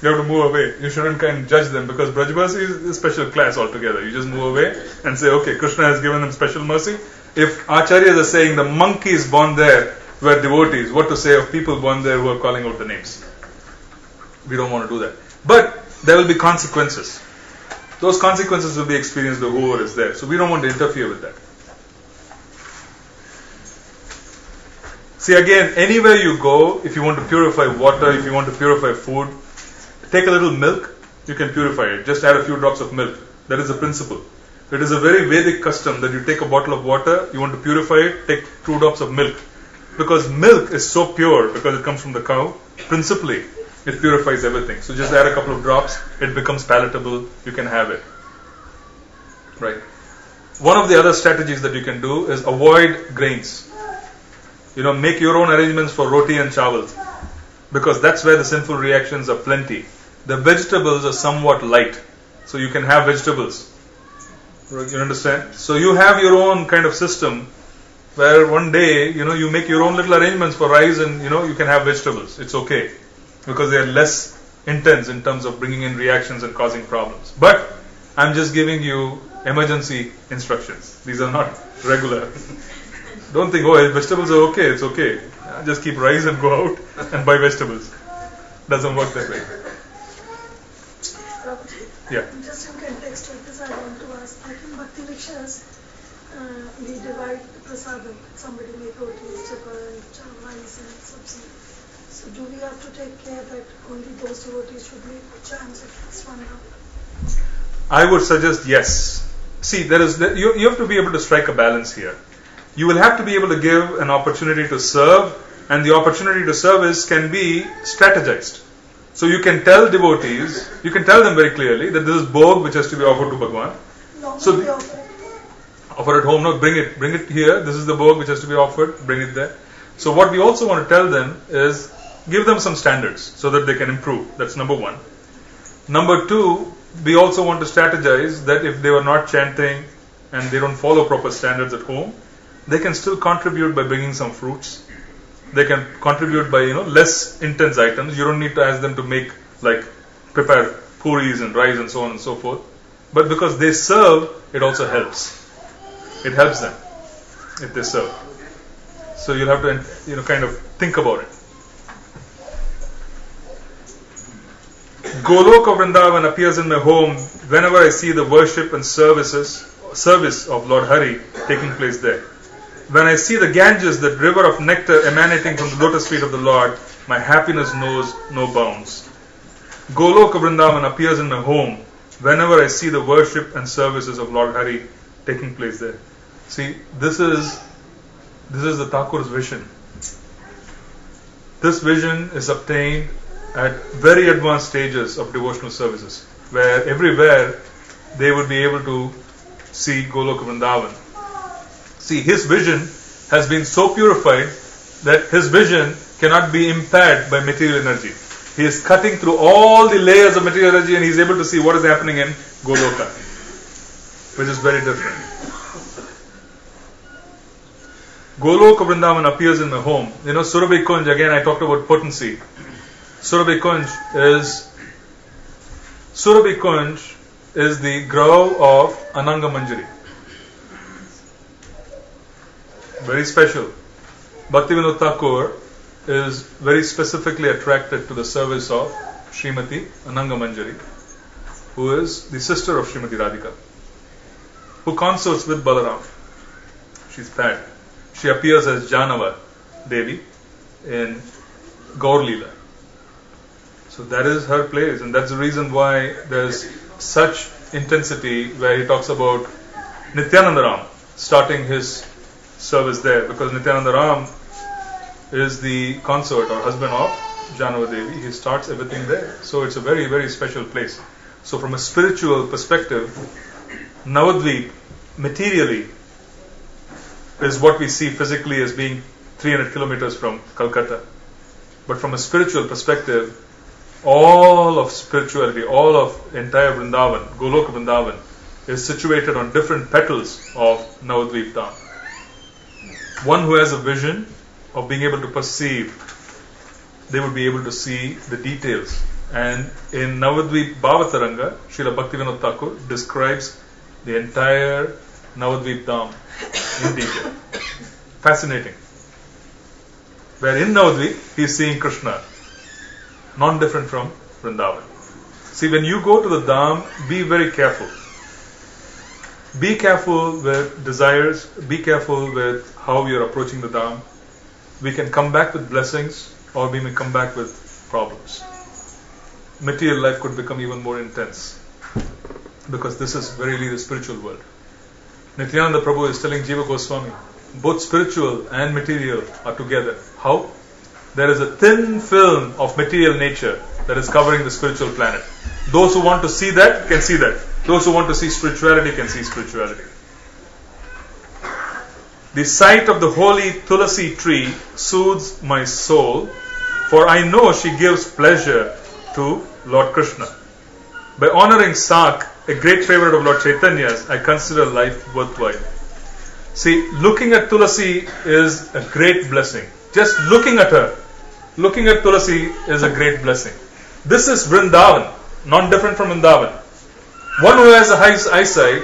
You have to move away. You shouldn't kind of judge them, because Brajvasi is a special class altogether. You just move away and say, okay, Krishna has given them special mercy. If Acharyas are saying the monkeys born there were devotees, what to say of people born there who are calling out the names? We don't want to do that. But there will be consequences. Those consequences will be experienced by whoever is there. So we don't want to interfere with that. See, again, anywhere you go, if you want to purify water, if you want to purify food, take a little milk, you can purify it. Just add a few drops of milk. That is the principle. It is a very Vedic custom that you take a bottle of water, you want to purify it, take 2 drops of milk. Because milk is so pure, because it comes from the cow, principally, it purifies everything. So just add a couple of drops, it becomes palatable, you can have it. Right. One of the other strategies that you can do is avoid grains. Make your own arrangements for roti and chawal, because that's where the sinful reactions are plenty. The vegetables are somewhat light, so you can have vegetables. You understand? So you have your own kind of system where one day, you make your own little arrangements for rice and, you can have vegetables. It's okay, because they are less intense in terms of bringing in reactions and causing problems. But I'm just giving you emergency instructions. These are not regular. Don't think, vegetables are okay, it's okay. Just keep rice and go out and buy vegetables. Doesn't work that way. Yeah. Just in context of this, I want to ask, like in Bhakti Vikshas, we divide the prasadam. Somebody make roti, chapal, rice and sabzi. So do we have to take care that only those devotees should make chants at least 1 hour? I would suggest yes. See, you have to be able to strike a balance here. You will have to be able to give an opportunity to serve, and the opportunity to service can be strategized. So you can tell devotees, you can tell them very clearly that this is bhog which has to be offered to Bhagwan. So offer at home, no, bring it here. This is the bhog which has to be offered, bring it there. So what we also want to tell them is give them some standards so that they can improve. That's number 1. Number 2, we also want to strategize that if they were not chanting and they don't follow proper standards at home, they can still contribute by bringing some fruits. They can contribute by less intense items. You don't need to ask them to prepare puris and rice and so on and so forth. but because they serve, it also helps. It helps them if they serve. So you'll have to, kind of think about it. Goloka Vrindavan appears in my home whenever I see the worship and service of Lord Hari taking place there. When I see the Ganges, that river of nectar emanating from the lotus feet of the Lord, my happiness knows no bounds. Goloka Vrindavan appears in my home whenever I see the worship and services of Lord Hari taking place there. See, this is the Thakur's vision. This vision is obtained at very advanced stages of devotional services, where everywhere they would be able to see Goloka Vrindavan. See, his vision has been so purified that his vision cannot be impaired by material energy. He is cutting through all the layers of material energy and he is able to see what is happening in Goloka, which is very different. Goloka Vrindavan appears in my home. Surabhi Kunj, again I talked about potency. Surabhi Kunj is the grove of Ananga Manjari. Very special. Bhaktivinoda Thakur is very specifically attracted to the service of Srimati Ananga Manjari, who is the sister of Srimati Radhika, who consorts with Balaram. She's bad. She appears as Janava Devi in Gaur Leela. So that is her place, and that's the reason why there's such intensity where he talks about Nityananda Ram starting his service there, because Nityananda Ram is the consort or husband of Janava Devi. He starts everything there. So it's a very, very special place. So from a spiritual perspective, Navadvip materially is what we see physically as being 300 kilometers from Calcutta. But from a spiritual perspective, all of spirituality, all of entire Vrindavan, Goloka Vrindavan, is situated on different petals of Navadvip Dham. One who has a vision of being able to perceive, they would be able to see the details. And in Navadvip Bhavataranga, Srila Bhaktivinoda Thakur describes the entire Navadvip Dham in detail. Fascinating. Where in Navadvip, he is seeing Krishna, non-different from Vrindavan. See, when you go to the Dham, be very careful. Be careful with desires, be careful with how you are approaching the Dham. We can come back with blessings, or we may come back with problems. Material life could become even more intense, because this is really the spiritual world. Nityananda Prabhu is telling Jiva Goswami, both spiritual and material are together. How? There is a thin film of material nature that is covering the spiritual planet. Those who want to see that can see that. Those who want to see spirituality can see spirituality. The sight of the holy Tulasi tree soothes my soul, for I know she gives pleasure to Lord Krishna. By honoring Sak, a great favorite of Lord Chaitanya's, I consider life worthwhile. See, looking at Tulasi is a great blessing. Just looking at her, looking at Tulasi is a great blessing. This is Vrindavan, not different from Vrindavan. One who has a high eyesight,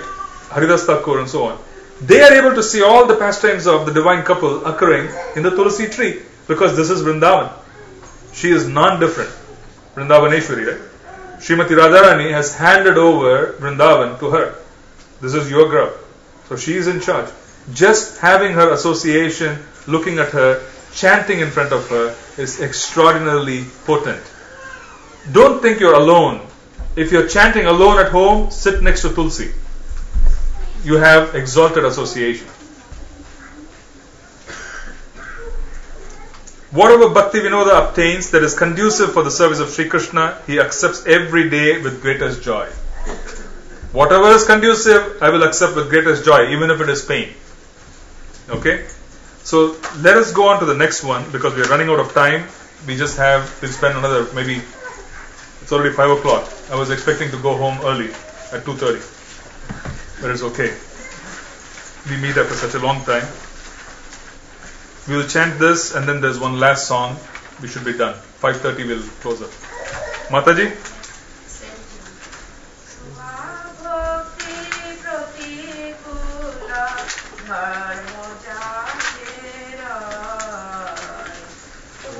Haridas Thakur and so on, they are able to see all the pastimes of the divine couple occurring in the Tulasi tree, because this is Vrindavan. She is non-different. Vrindavaneshwari, right? Srimati Radharani has handed over Vrindavan to her. This is your grub. So she is in charge. Just having her association, looking at her, chanting in front of her is extraordinarily potent. Don't think you're alone. If you're chanting alone at home, sit next to Tulsi. You have exalted association. Whatever Bhakti Vinoda obtains that is conducive for the service of Sri Krishna, he accepts every day with greatest joy. Whatever is conducive, I will accept with greatest joy, even if it is pain. Okay? So let us go on to the next one, because we are running out of time. We'll spend another, maybe, it's already 5 o'clock. I was expecting to go home early at 2:30. But it's okay. We meet after such a long time. We will chant this, and then there's one last song. We should be done. 5:30 we'll close up. Mataji? ধর্ম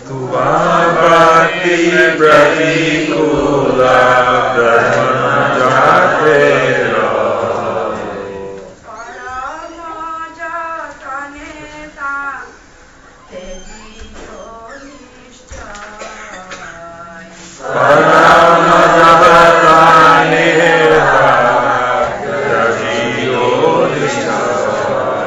Tuvapati pratikula dharma jatera. Parama jahatanera jajiyo nishchay.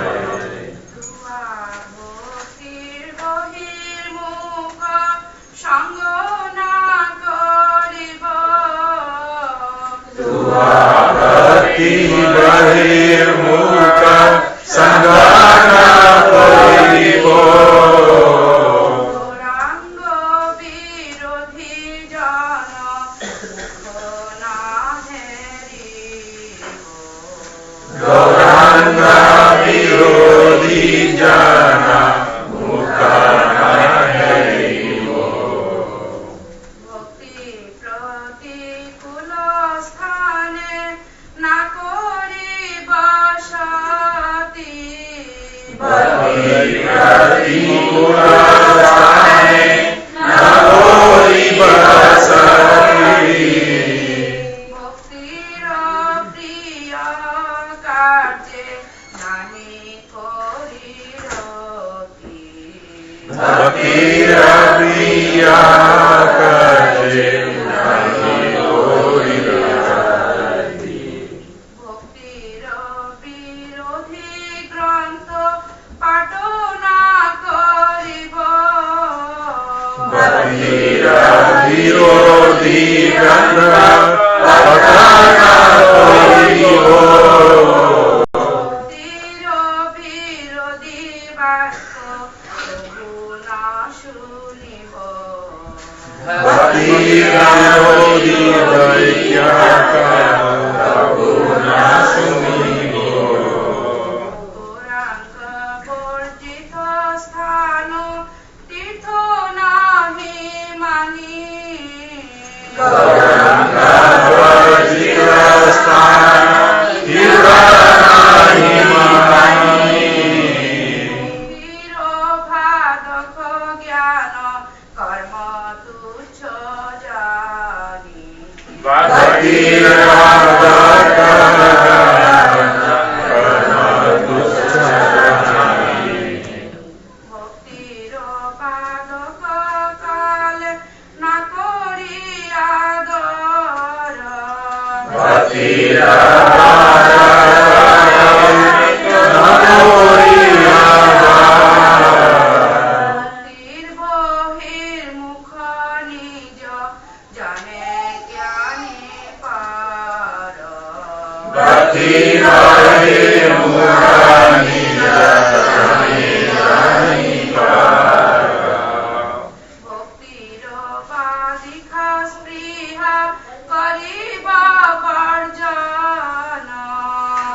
Tuvapati bahirmukha sangana koribo. Gauranga virodhi jana mukha naheribo. ভক্তি প্রতিকূল স্থানে না করি বসতি Bhakti pratikula sthane nagori basati. ভক্তির প্রিয় কার্যে নাহি করি রতি Bhakti priya kaje nahi koi rati. ভক্তির বিরোধী গ্রন্থ পাঠ না করিব Bhakti virodhi gandha patana koribo. ভক্তির বিরোধী বাক্য তবু না শুনিব Bhakti virodhi vaikyaka tabuna sunibo. Gauranga বর্জিত স্থান তীর্থ নাহি মানি Gauranga varjita sthana tiranahi mani. ধীর ভাদক জ্ঞান কর্ম তুচ্ছ জানি Bhakti radhaka karma tuchchani. ভক্তির পাদক কালে না করি আদর Bhakti radhaka namori ভক্তির বহির মুখ নিজ জানে জ্ঞানী পার Bhakti bahirmukha jani jani para. ভক্তির বাদিখা স্পৃহা করিবা বর্জন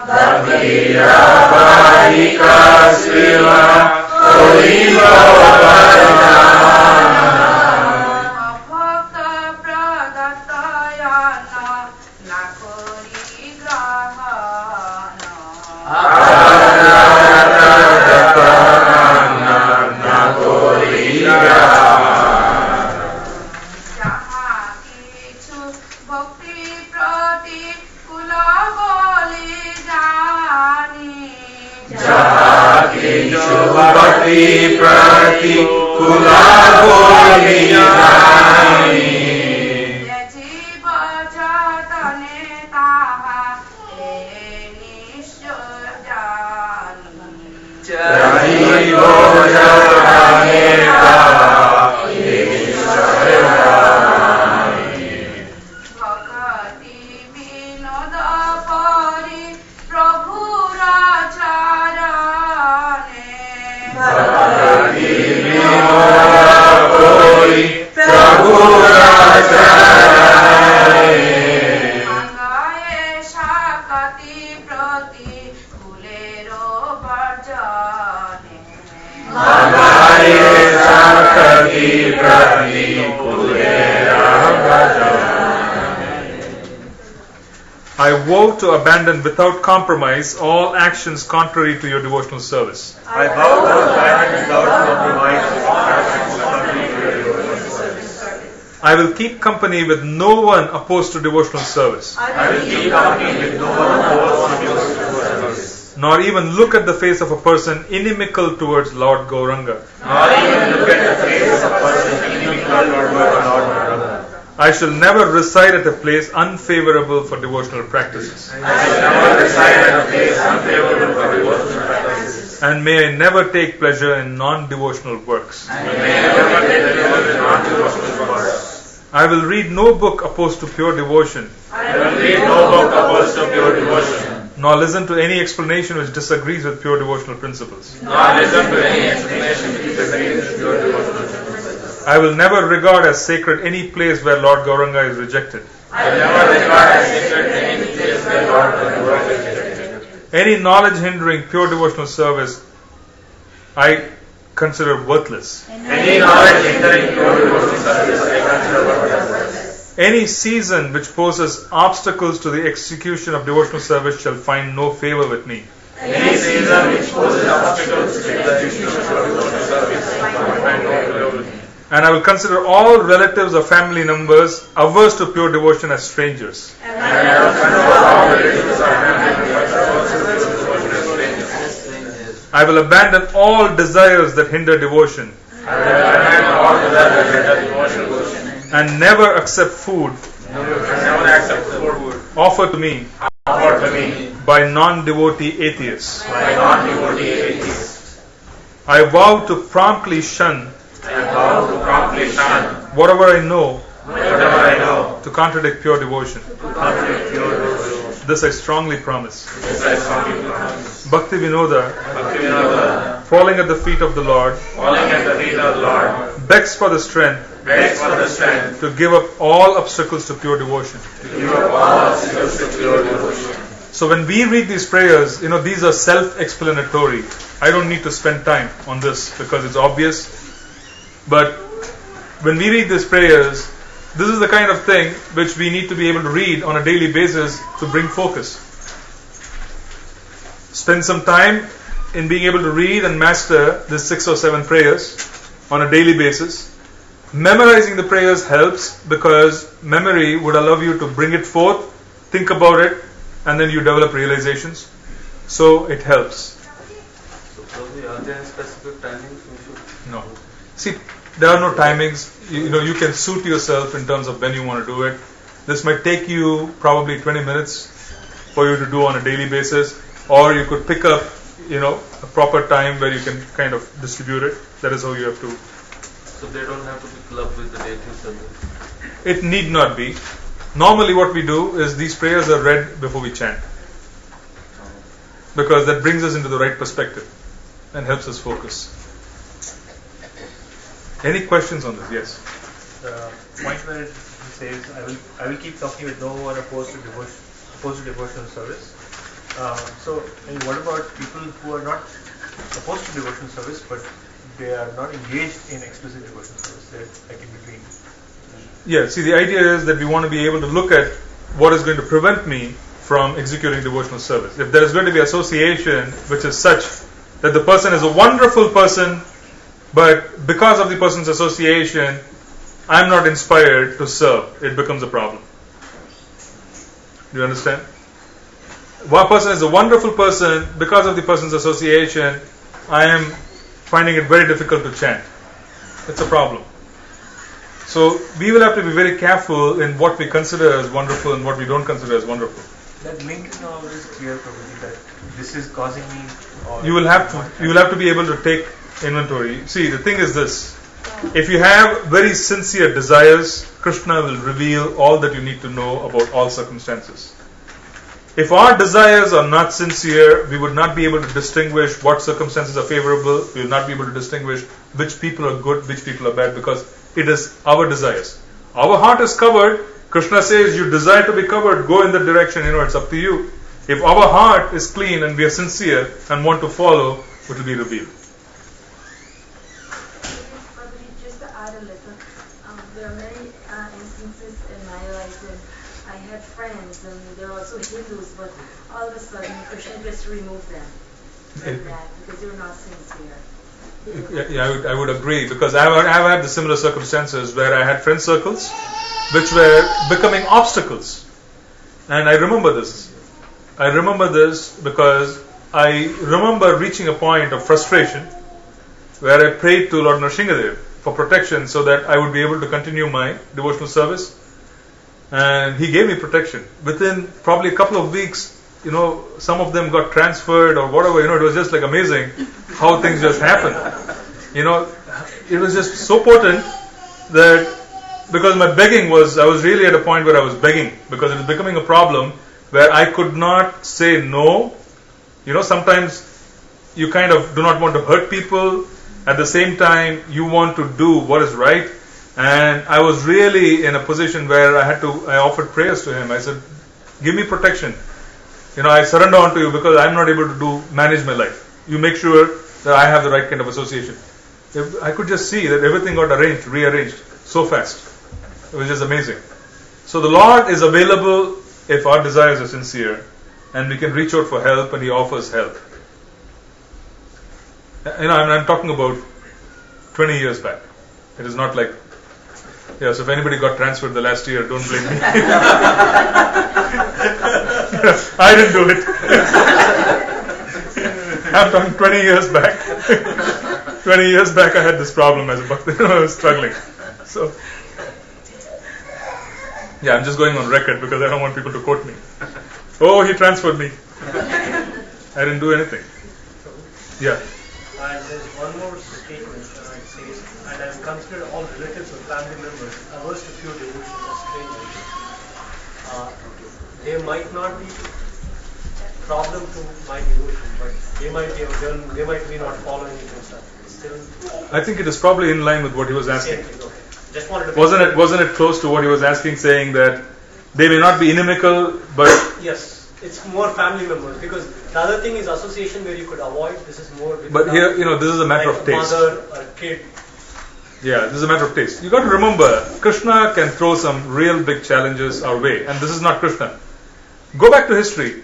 Bhakti rahika sriva koribo varjana. অভক্ত প্রদত্তয়ন না করি গ্রহণ যাহা কিছু ভক্তি প্রতিকূল বলি জানি Bhakti pratikula boli jani. যে জীব যতনে তাহা এ নিশ্চয় জানি Jaivo jatane ভক্তি বিনোদ পরি প্রভুর চরণে মাঙ্গায়ে শাকতি প্রতি কুলের বর্জনে I vow to abandon without compromise all actions contrary to your devotional service. I vow to abandon without compromise all actions contrary to your devotional service. I will keep company with no one opposed to devotional service, I will keep company with no one opposed to devotional service, nor even look at the face of a person inimical towards Lord Gauranga. nor even look at the face of a person inimical toward Lord Gauranga. I shall never reside at a place unfavorable for devotional practices. I shall never reside at a place unfavorable for devotional practices, And may I never take pleasure in non-devotional works. and may I never take pleasure in non-devotional works. I will read no book opposed to pure devotion, I will read no book opposed to pure devotion, nor listen to any explanation which disagrees with pure devotional principles. nor listen to any explanation which disagrees with pure devotional principles. I will never regard as sacred any place where Lord Gauranga is rejected. I will never regard as sacred any place where Lord Gauranga is rejected. Any knowledge hindering pure devotional service, I consider worthless. Any knowledge hindering pure devotional service, I consider worthless. Any season which poses obstacles to the execution of devotional service shall find no favor with me. Any season which poses obstacles to the execution of devotional service, I find no favor with me. And I will consider all relatives or family members averse to pure devotion as strangers. And I will consider all relatives or family members averse to pure devotion as strangers. I will abandon all desires that hinder devotion, I will abandon all desires that hinder devotion, and never accept food and never accept food offered to me offered to me by non-devotee atheists. by non-devotee atheists. I vow to promptly shun I vow to promptly shun whatever I know whatever I know to contradict pure devotion. to contradict pure devotion. This I strongly promise. This I strongly promise. Bhakti Vinoda, Bhaktivinoda, falling at the feet of the Lord, falling at the feet of the Lord, begs for the strength begs for the strength to give up all obstacles to pure devotion. to give up all obstacles to pure devotion. So when we read these prayers, these are self-explanatory. I don't need to spend time on this because it's obvious. But when we read these prayers, this is the kind of thing which we need to be able to read on a daily basis to bring focus. Spend some time in being able to read and master these 6 or 7 prayers on a daily basis. Memorizing the prayers helps because memory would allow you to bring it forth, think about it, and then you develop realizations. So it helps. So probably are there specific timings we should? No. See, there are no timings. You can suit yourself in terms of when you want to do it. This might take you probably 20 minutes for you to do on a daily basis, or you could pick up, a proper time where you can kind of distribute it. That is how you have to. So they don't have to be clubbed with the native service. It need not be. Normally what we do is these prayers are read before we chant, because that brings us into the right perspective and helps us focus. Any questions on this? Yes. The point where it says, I will keep talking with no one opposed to devotional service. What about people who are not opposed to devotional service, but they are not engaged in explicit devotional service? They're like in between. Yeah, see, the idea is that we want to be able to look at what is going to prevent me from executing devotional service. If there is going to be association which is such that the person is a wonderful person, but because of the person's association, I'm not inspired to serve, it becomes a problem. Do you understand? One person is a wonderful person, because of the person's association, I am finding it very difficult to chant. It's a problem. So we will have to be very careful in what we consider as wonderful and what we don't consider as wonderful. That link is not always clear, probably, that this is causing me. Or You will have to be able to take inventory. See, the thing is this: if you have very sincere desires, Krishna will reveal all that you need to know about all circumstances. If our desires are not sincere, we would not be able to distinguish what circumstances are favorable. We will not be able to distinguish which people are good, which people are bad, because it is our desires. Our heart is covered. Krishna says, you desire to be covered, go in that direction, it's up to you. If our heart is clean and we are sincere and want to follow, it will be revealed. Just to add a little, there are many instances in my life when I had friends and there was also Hindus, but all of a sudden Krishna just removed them from that because you're not sincere. Yeah, I would agree, because I've had the similar circumstances where I had friend circles which were becoming obstacles. And I remember this. I remember this because I remember reaching a point of frustration where I prayed to Lord Nrsingadev for protection so that I would be able to continue my devotional service. And he gave me protection. Within probably a couple of weeks, some of them got transferred or whatever. It was just like amazing how things just happened. It was just so potent that, because my begging I was really at a point where I was begging, because it was becoming a problem where I could not say no. Sometimes you kind of do not want to hurt people. At the same time, you want to do what is right. And I was really in a position where I offered prayers to him. I said, give me protection. I surrender unto you because I'm not able to manage my life. You make sure that I have the right kind of association. I could just see that everything got rearranged so fast. It was just amazing. So the Lord is available if our desires are sincere, and we can reach out for help, and He offers help. I'm talking about 20 years back. It is not like, so if anybody got transferred the last year, don't blame me. I didn't do it. I'm talking 20 years back. 20 years back I had this problem as a bhakti. I was struggling. So, I'm just going on record because I don't want people to quote me. Oh, he transferred me. I didn't do anything. Yeah. And there's one more statement it says, and I have considered all relatives or family members averse to pure devotion as strangers. They might not be problem to my devotion, but they might be not following it and stuff. Still, I think it is probably in line with what he was asking. Okay. Just wanted to wasn't it close to what he was asking, saying that they may not be inimical, but yes. It's more family members, because the other thing is association where you could avoid. This is more. But here, this is a matter of taste. Mother or kid. Yeah, this is a matter of taste. You got to remember, Krishna can throw some real big challenges our way, and this is not Krishna. Go back to history.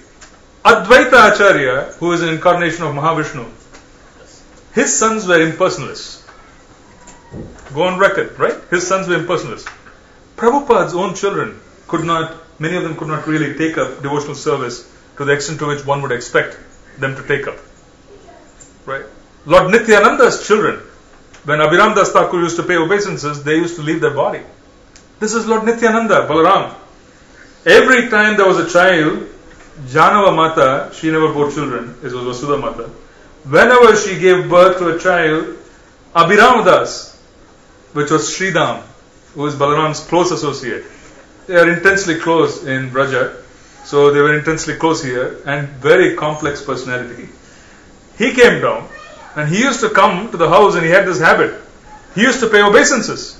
Advaita Acharya, who is an incarnation of Mahavishnu, his sons were impersonalists. Go on record, right? His sons were impersonalists. Prabhupada's own children many of them could not really take up devotional service to the extent to which one would expect them to take up. Right? Lord Nityananda's children, when Abhiram Das Thakur used to pay obeisances, they used to leave their body. This is Lord Nityananda, Balaram. Every time there was a child, Janava Mata, she never bore children, it was Vasudha Mata. Whenever she gave birth to a child, Abhiram Das, which was Sridham, who was Balaram's close associate, they are intensely close in Braja, so they were intensely close here, and very complex personality. He came down, and he used to come to the house, and he had this habit. He used to pay obeisances.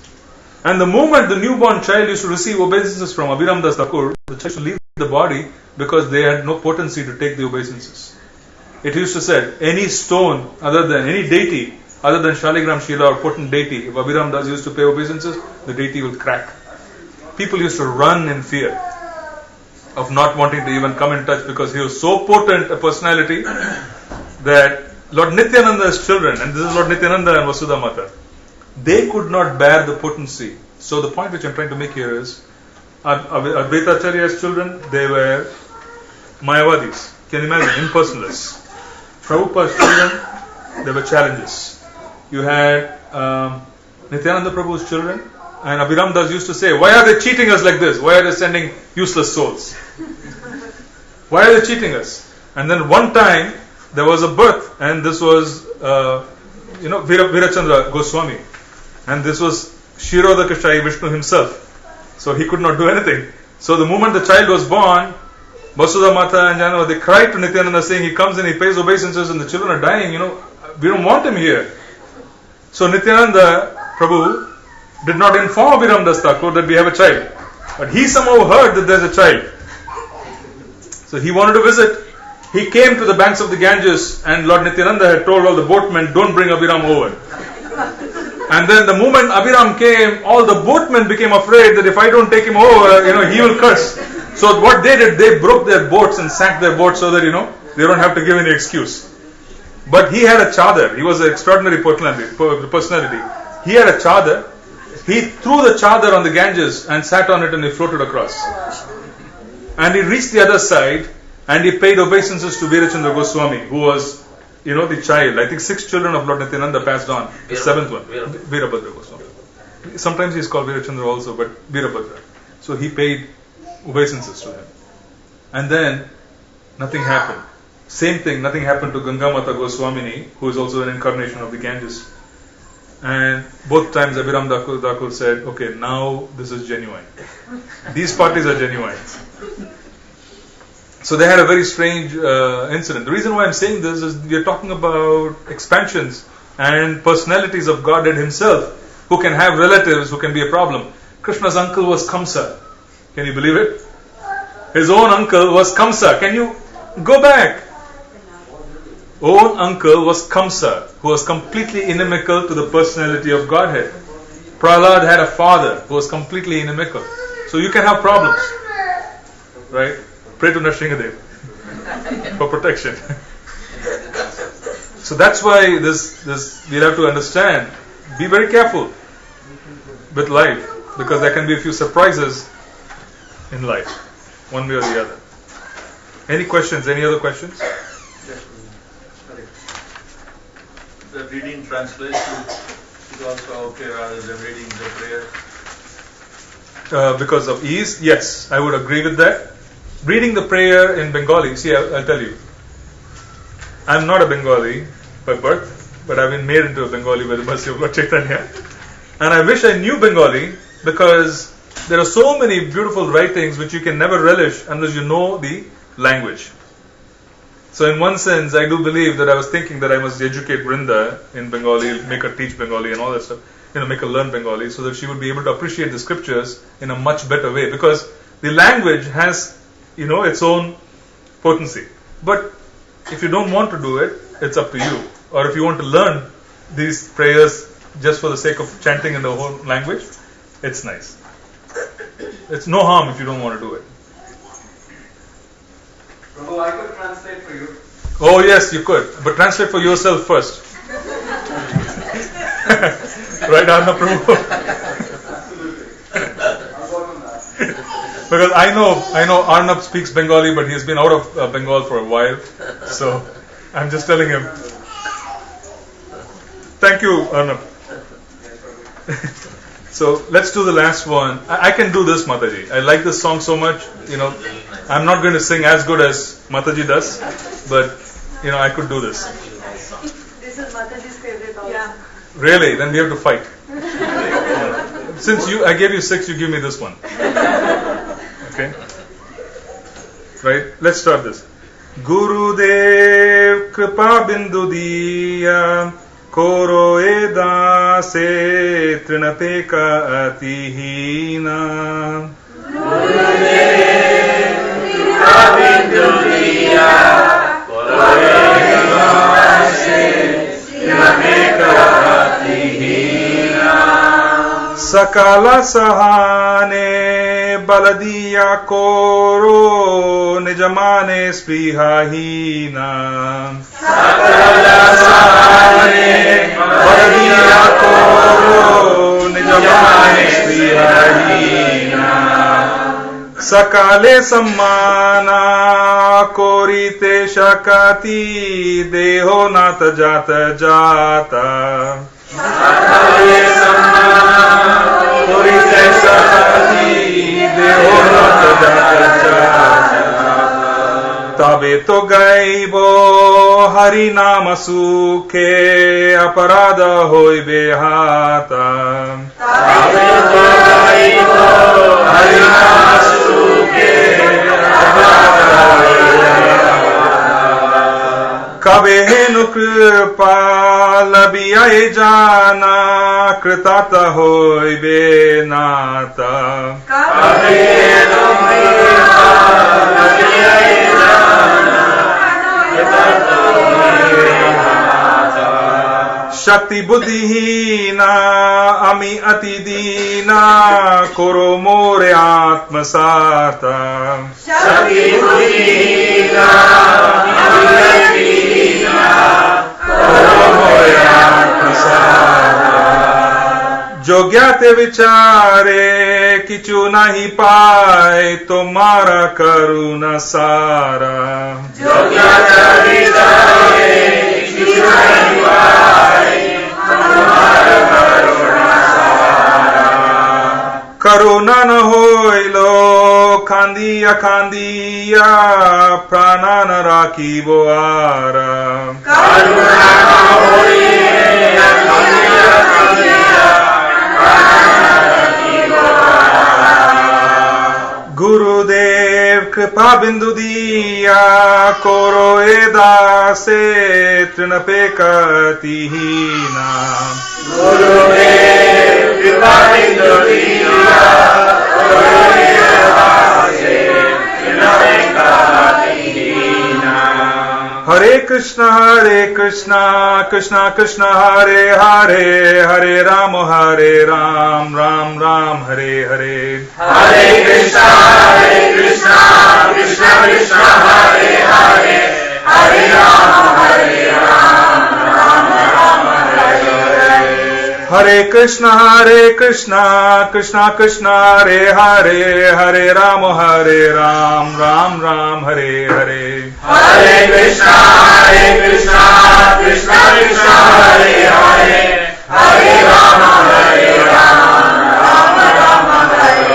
And the moment the newborn child used to receive obeisances from Abhiram Das Thakur, the child used to leave the body because they had no potency to take the obeisances. It used to say, any stone any deity other than Shaligram Shila or potent deity, if Abhiram Das used to pay obeisances, the deity will crack. People used to run in fear of not wanting to even come in touch, because he was so potent a personality that Lord Nityananda's children, and this is Lord Nityananda and Vasudha Mata, they could not bear the potency. So the point which I'm trying to make here is, Advaita Acharya's children, they were Mayavadis. Can you imagine? Impersonalists. Prabhupada's children, they were challenges. You had Nityananda Prabhu's children, and Abhiram Das used to say, why are they cheating us like this? Why are they sending useless souls? Why are they cheating us? And then one time, there was a birth, and this was, Virachandra Goswami. And this was Shirodakashai Vishnu himself. So he could not do anything. So the moment the child was born, Vasudha Mata and Janava, they cried to Nityananda saying, he comes and he pays obeisances and the children are dying, we don't want him here. So Nityananda Prabhu did not inform Abhiram Das Thakur that we have a child. But he somehow heard that there's a child. So he wanted to visit. He came to the banks of the Ganges, and Lord Nityananda had told all the boatmen, don't bring Abhiram over. And then the moment Abhiram came, all the boatmen became afraid that if I don't take him over, he will curse. So what they did, they broke their boats and sank their boats so that, they don't have to give any excuse. But he had a chadar. He was an extraordinary personality. He had a chadar. He threw the chadar on the Ganges and sat on it and he floated across. And he reached the other side and he paid obeisances to Virachandra Goswami, who was, the child. I think 6 children of Lord Nityananda passed on. The 7th one, Virabhadra Goswami. Sometimes he is called Virachandra also, but Virabhadra. So he paid obeisances to him. And then nothing happened. Same thing, nothing happened to Gangamata Goswamini, who is also an incarnation of the Ganges. And both times Abhiram Thakur said, okay, now this is genuine. These parties are genuine. So they had a very strange incident. The reason why I'm saying this is we are talking about expansions and personalities of Godhead himself, who can have relatives who can be a problem. Krishna's uncle was Kamsa. Can you believe it? His own uncle was Kamsa. Can you go back? Own uncle was Kamsa, who was completely inimical to the personality of Godhead. Prahlad had a father who was completely inimical. So you can have problems. Right? Pray to Nrsingadev for protection. So that's why this we'll have to understand. Be very careful with life, because there can be a few surprises in life, one way or the other. Any questions? Any other questions? The reading translation is also okay rather than reading the prayer? Because of ease, yes, I would agree with that. Reading the prayer in Bengali, see, I'll tell you. I'm not a Bengali by birth, but I've been made into a Bengali by the mercy of Lord Chaitanya. And I wish I knew Bengali, because there are so many beautiful writings which you can never relish unless you know the language. So in one sense, I do believe that I was thinking that I must educate Vrinda in Bengali, make her teach Bengali and all that stuff, make her learn Bengali so that she would be able to appreciate the scriptures in a much better way, because the language has, its own potency. But if you don't want to do it, it's up to you. Or if you want to learn these prayers just for the sake of chanting in the whole language, it's nice. It's no harm if you don't want to do it. Prabhu, I could translate for you. Oh yes, you could. But translate for yourself first. Right, Arnab Prabhu? Absolutely. I'll work on that. Because I know Arnab speaks Bengali, but he's been out of Bengal for a while. So I'm just telling him. Thank you, Arnab. So let's do the last one. I can do this, Mataji. I like this song so much. I'm not going to sing as good as Mataji does, but I could do this. This is Mataji's favorite also. Yeah. Really? Then we have to fight. Since I gave you 6, you give me this one. Okay? Right? Let's start this. Gurudev Kripa Bindu Diya Koro Eda Se Trinapeka Atihina. Gurudev Kripa Bindu Diya Koro Eda Se Trinapeka Atihina. Sakala Sahane Baladiya Koro Nijamane Sprihahina. Sakala Sahane Baladiya Koro Nijamane Sprihahina. Sakale Sammana Korite Shakati Deho Nata Jata Jata. Sakale Sammana Korite Shakati Deho Nata Jata Jata. Tabe to gaibo Hari Nama Sukhe Aparada hoibe hata. Tabe to gaibo Hari Nama Sukhe Aparada hoibe hata. Kabe henu kripa labiyae jana kritata hoibe nata. Kabe henu kripa labiyae jana kritata hoibe nata. Shakti buddhihina ami atidina koro more atmasarta. Shakti buddhina ami atidina koro more atmasarta. जो ज्ञाते विचारे किचु नहीं पाए तुम्हारा करुणा सारा. जो ज्ञाते विचारे किचु नहीं पाए तुम्हारा करुणा सारा. करुणा न होइलो खांदिया खांदिया प्राणा न राखी बोआरा. करुणा न होइलो खांदिया खांदिया गुरुदेव कृपा बिंदु दिया कोरो एदा से तृणपे कतिहीना. गुरुदेव कृपा बिंदु दिया कोरो एदा से तृणपे कतिहीना. हरे कृष्णा कृष्णा कृष्णा हरे हरे हरे राम राम राम हरे हरे. हरे कृष्णा कृष्णा कृष्णा हरे हरे हरे राम राम हरे हरे. हरे कृष्णा कृष्णा कृष्णा हरे हरे हरे राम राम हरे हरे. हरे कृष्णा कृष्णा कृष्णा हरे हरे हरे राम राम हरे हरे.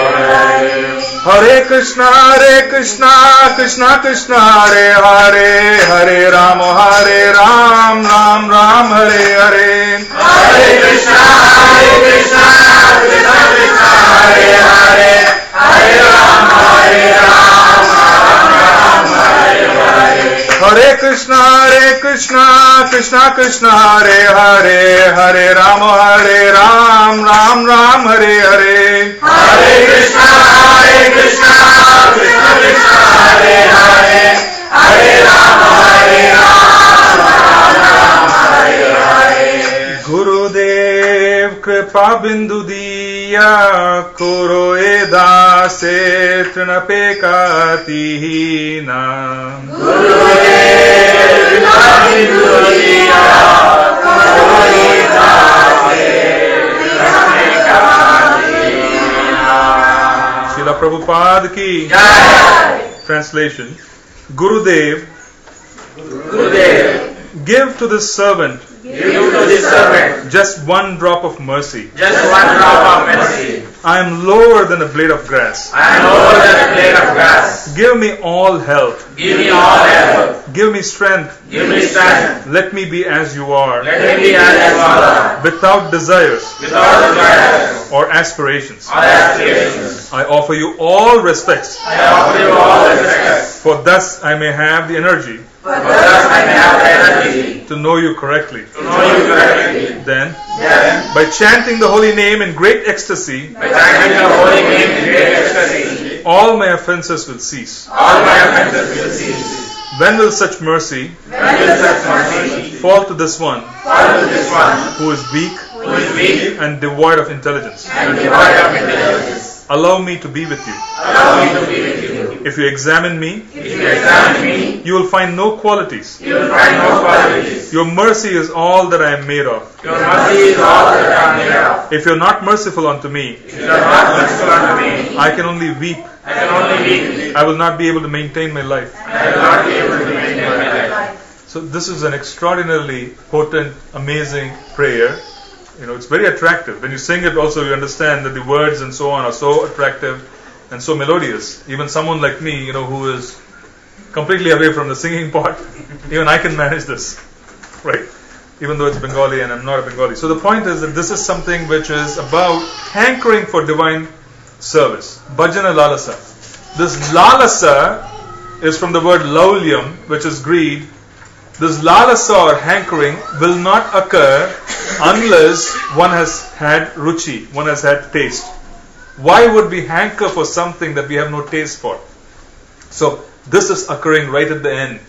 हरे कृष्णा कृष्णा कृष्णा हरे हरे हरे राम राम हरे हरे. हरे कृष्णा कृष्णा कृष्णा हरे हरे हरे राम हरे हरे. हरे कृष्णा कृष्णा कृष्णा हरे हरे हरे राम राम हरे हरे. हरे कृष्णा कृष्णा कृष्णा हरे हरे हरे राम हरे हरे. गुरुदेव कृपा बिंदु दिया कोरो एदा से तृणपे कतिहीना. गुरुदेव कृपा बिंदु दिया कोरो एदा से तृणपे कतिहीना. श्रीला प्रभुपाद की Translation. Gurudev, give to this servant just one drop of mercy. Just one drop of mercy. I am lower than a blade of grass. I am lower than a blade of grass. Give me all help. Give me all help. Give me strength. Give me strength. Let me be as you are. Let me be as you are. Without desires Without desires or aspirations. or aspirations. I offer you all respects. I offer you all respects. For thus I may have the energy For thus I may have the energy to know you correctly. to know you correctly. Then, Then, by chanting the holy name in great ecstasy, by chanting the holy name in great ecstasy, all my offenses will cease. all my offenses will cease. When will such mercy When will such mercy fall to this one fall to this one who is weak who is weak and devoid of intelligence? and devoid of intelligence? Allow me to be with you. Allow me to be with you. If you examine me, If you examine me, you will find no qualities. you will find no qualities. Your mercy is all that I am made of. Your mercy is all that I am made of. If you are not merciful unto me, If you are not merciful unto me, I can only weep. I can only weep. I will not be able to maintain my life. I will not be able to maintain my life. So this is an extraordinarily potent, amazing prayer. It's very attractive. When you sing it also, you understand that the words and so on are so attractive and so melodious. Even someone like me, who is completely away from the singing part, even I can manage this, right? Even though it's Bengali and I'm not a Bengali. So the point is that this is something which is about hankering for divine service. Bhajana lalasa. This lalasa is from the word laulyam, which is greed. This lalasa or hankering will not occur unless one has had ruchi, one has had taste. Why would we hanker for something that we have no taste for? So this is occurring right at the end.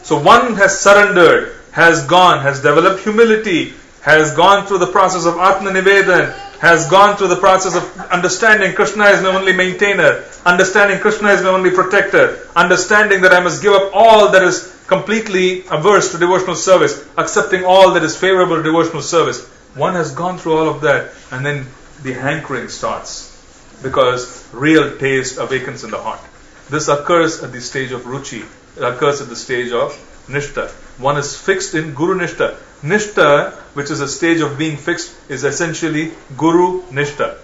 So one has surrendered, has gone, has developed humility, has gone through the process of Atma Nivedan, has gone through the process of understanding Krishna is my only maintainer, understanding Krishna is my only protector, understanding that I must give up all that is completely averse to devotional service, accepting all that is favorable to devotional service. One has gone through all of that, and then the hankering starts, because real taste awakens in the heart. This occurs at the stage of ruchi. It occurs at the stage of nishta. One is fixed in guru nishta. Nishta, which is a stage of being fixed, is essentially guru nishta.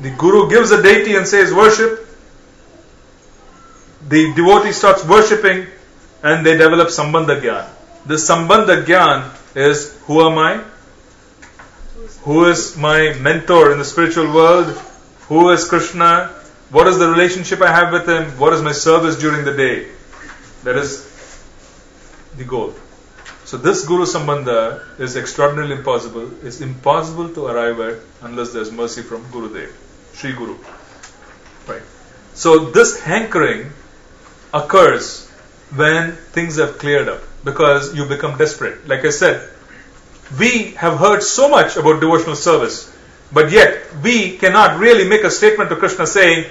The guru gives a deity and says worship. The devotee starts worshipping, and they develop sambandha gyan. This sambandha gyan is, who am I? Who is my mentor in the spiritual world? Who is Krishna? What is the relationship I have with him? What is my service during the day? That is the goal. So this Guru Sambandha is extraordinarily impossible. It's impossible to arrive at unless there's mercy from Gurudev, Sri Guru. Right. So this hankering occurs when things have cleared up, because you become desperate. Like I said, we have heard so much about devotional service, but yet we cannot really make a statement to Krishna saying,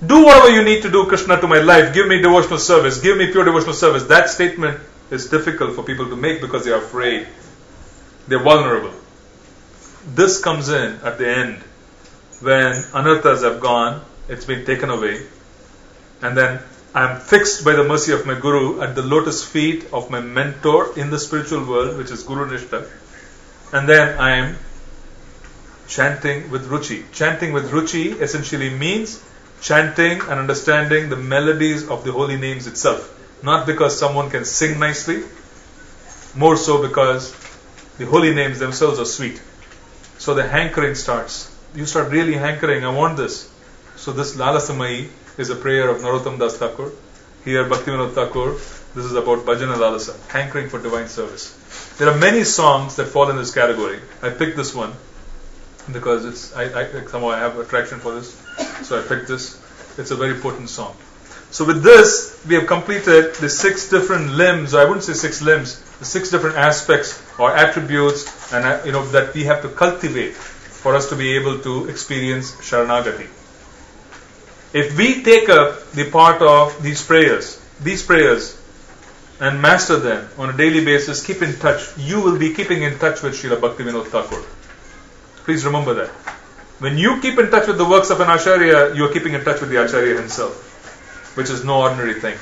do whatever you need to do, Krishna, to my life. Give me devotional service. Give me pure devotional service. That statement is difficult for people to make because they are afraid. They're vulnerable. This comes in at the end when anarthas have gone, it's been taken away, and then I am fixed by the mercy of my Guru at the lotus feet of my mentor in the spiritual world, which is Guru Nishta, and then I am chanting with ruchi. Chanting with ruchi essentially means chanting and understanding the melodies of the holy names itself. Not because someone can sing nicely, more so because the holy names themselves are sweet. So the hankering starts. You start really hankering, I want this. So this Lalasamai is a prayer of Narottam Das Thakur. Here Bhaktivinoda Thakur, this is about Bhajana Lalasa, hankering for divine service. There are many songs that fall in this category. I picked this one because I somehow I have attraction for this, so I picked this. It's a very potent song. So with this, we have completed the 6 different limbs, or I wouldn't say 6 limbs, the 6 different aspects or attributes, and that we have to cultivate for us to be able to experience Saranagati. If we take up the part of these prayers, and master them on a daily basis, keep in touch, you will be keeping in touch with Srila Bhaktivinoda Thakur. Please remember that. When you keep in touch with the works of an Acharya, you are keeping in touch with the Acharya himself, which is no ordinary thing.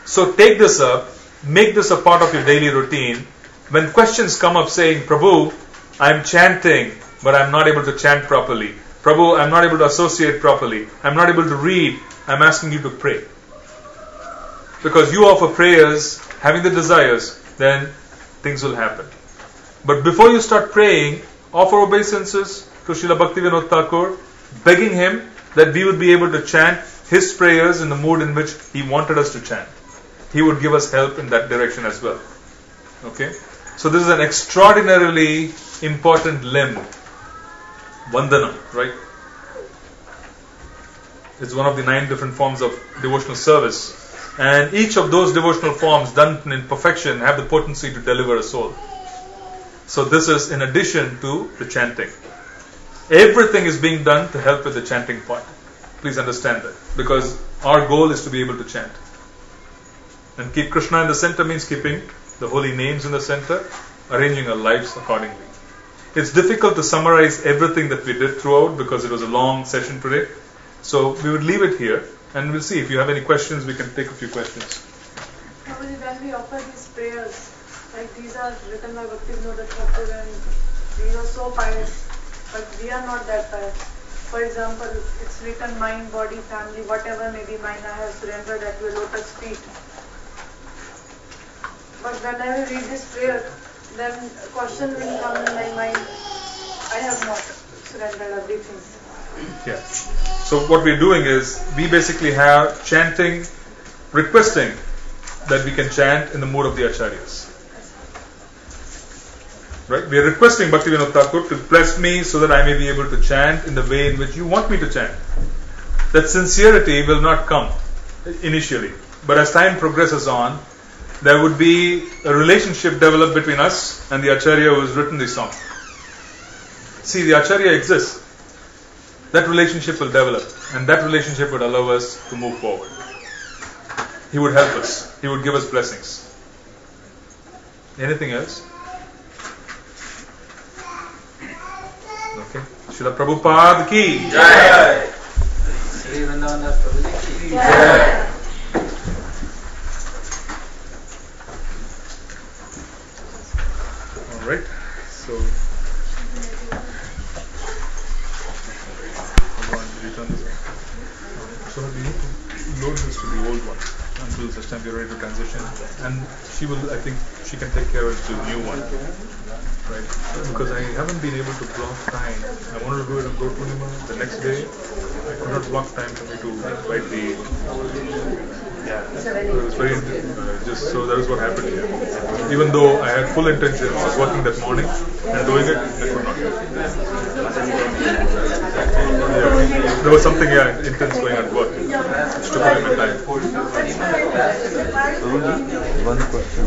So take this up, make this a part of your daily routine. When questions come up saying, Prabhu, I'm chanting, but I'm not able to chant properly. Prabhu, I'm not able to associate properly. I'm not able to read. I'm asking you to pray. Because you offer prayers, having the desires, then things will happen. But before you start praying, offer obeisances to Srila Bhaktivinoda Thakur, begging him that we would be able to chant his prayers in the mood in which he wanted us to chant. He would give us help in that direction as well. Okay? So this is an extraordinarily important limb. Vandana, right? It's one of the 9 different forms of devotional service. And each of those devotional forms done in perfection have the potency to deliver a soul. So this is in addition to the chanting. Everything is being done to help with the chanting part. Please understand that. Because our goal is to be able to chant. And keep Krishna in the center means keeping the holy names in the center, arranging our lives accordingly. It's difficult to summarize everything that we did throughout because it was a long session today. So we would leave it here and we'll see. If you have any questions, we can take a few questions. Normally when we offer these prayers, like these are written by Bhaktivinoda Thakur and these are so pious, but we are not that pious. For example, it's written mind, body, family, whatever may be mine, I have surrendered at your lotus feet. But when I will read this prayer, then a question will come in my mind, I have not surrendered everything. Yeah. So what we're doing is, we basically have chanting, requesting that we can chant in the mood of the Acharyas. Right? We are requesting Bhaktivinoda Thakur to bless me so that I may be able to chant in the way in which you want me to chant. That sincerity will not come initially. But as time progresses on, there would be a relationship developed between us and the Acharya who has written the song. See, the Acharya exists. That relationship will develop, and that relationship would allow us to move forward. He would help us. He would give us blessings. Anything else? Okay. Srila Prabhupada ki Jai. Sri Vrindavan Das Prabhuji ki Jai. All right. So, return this one. So we need to load this to the old one until such time we are ready to transition. And she will, I think, she can take care of the new one. Right? Because I haven't been able to block time. I wanted to do it on Guru Purnima the next day. I could not block time for me to write the. So it was very just so that is what happened here. Even though I had full intentions of working that morning and doing it, I could not. Yeah. There was something intense going on at work. Which took away my time. One question.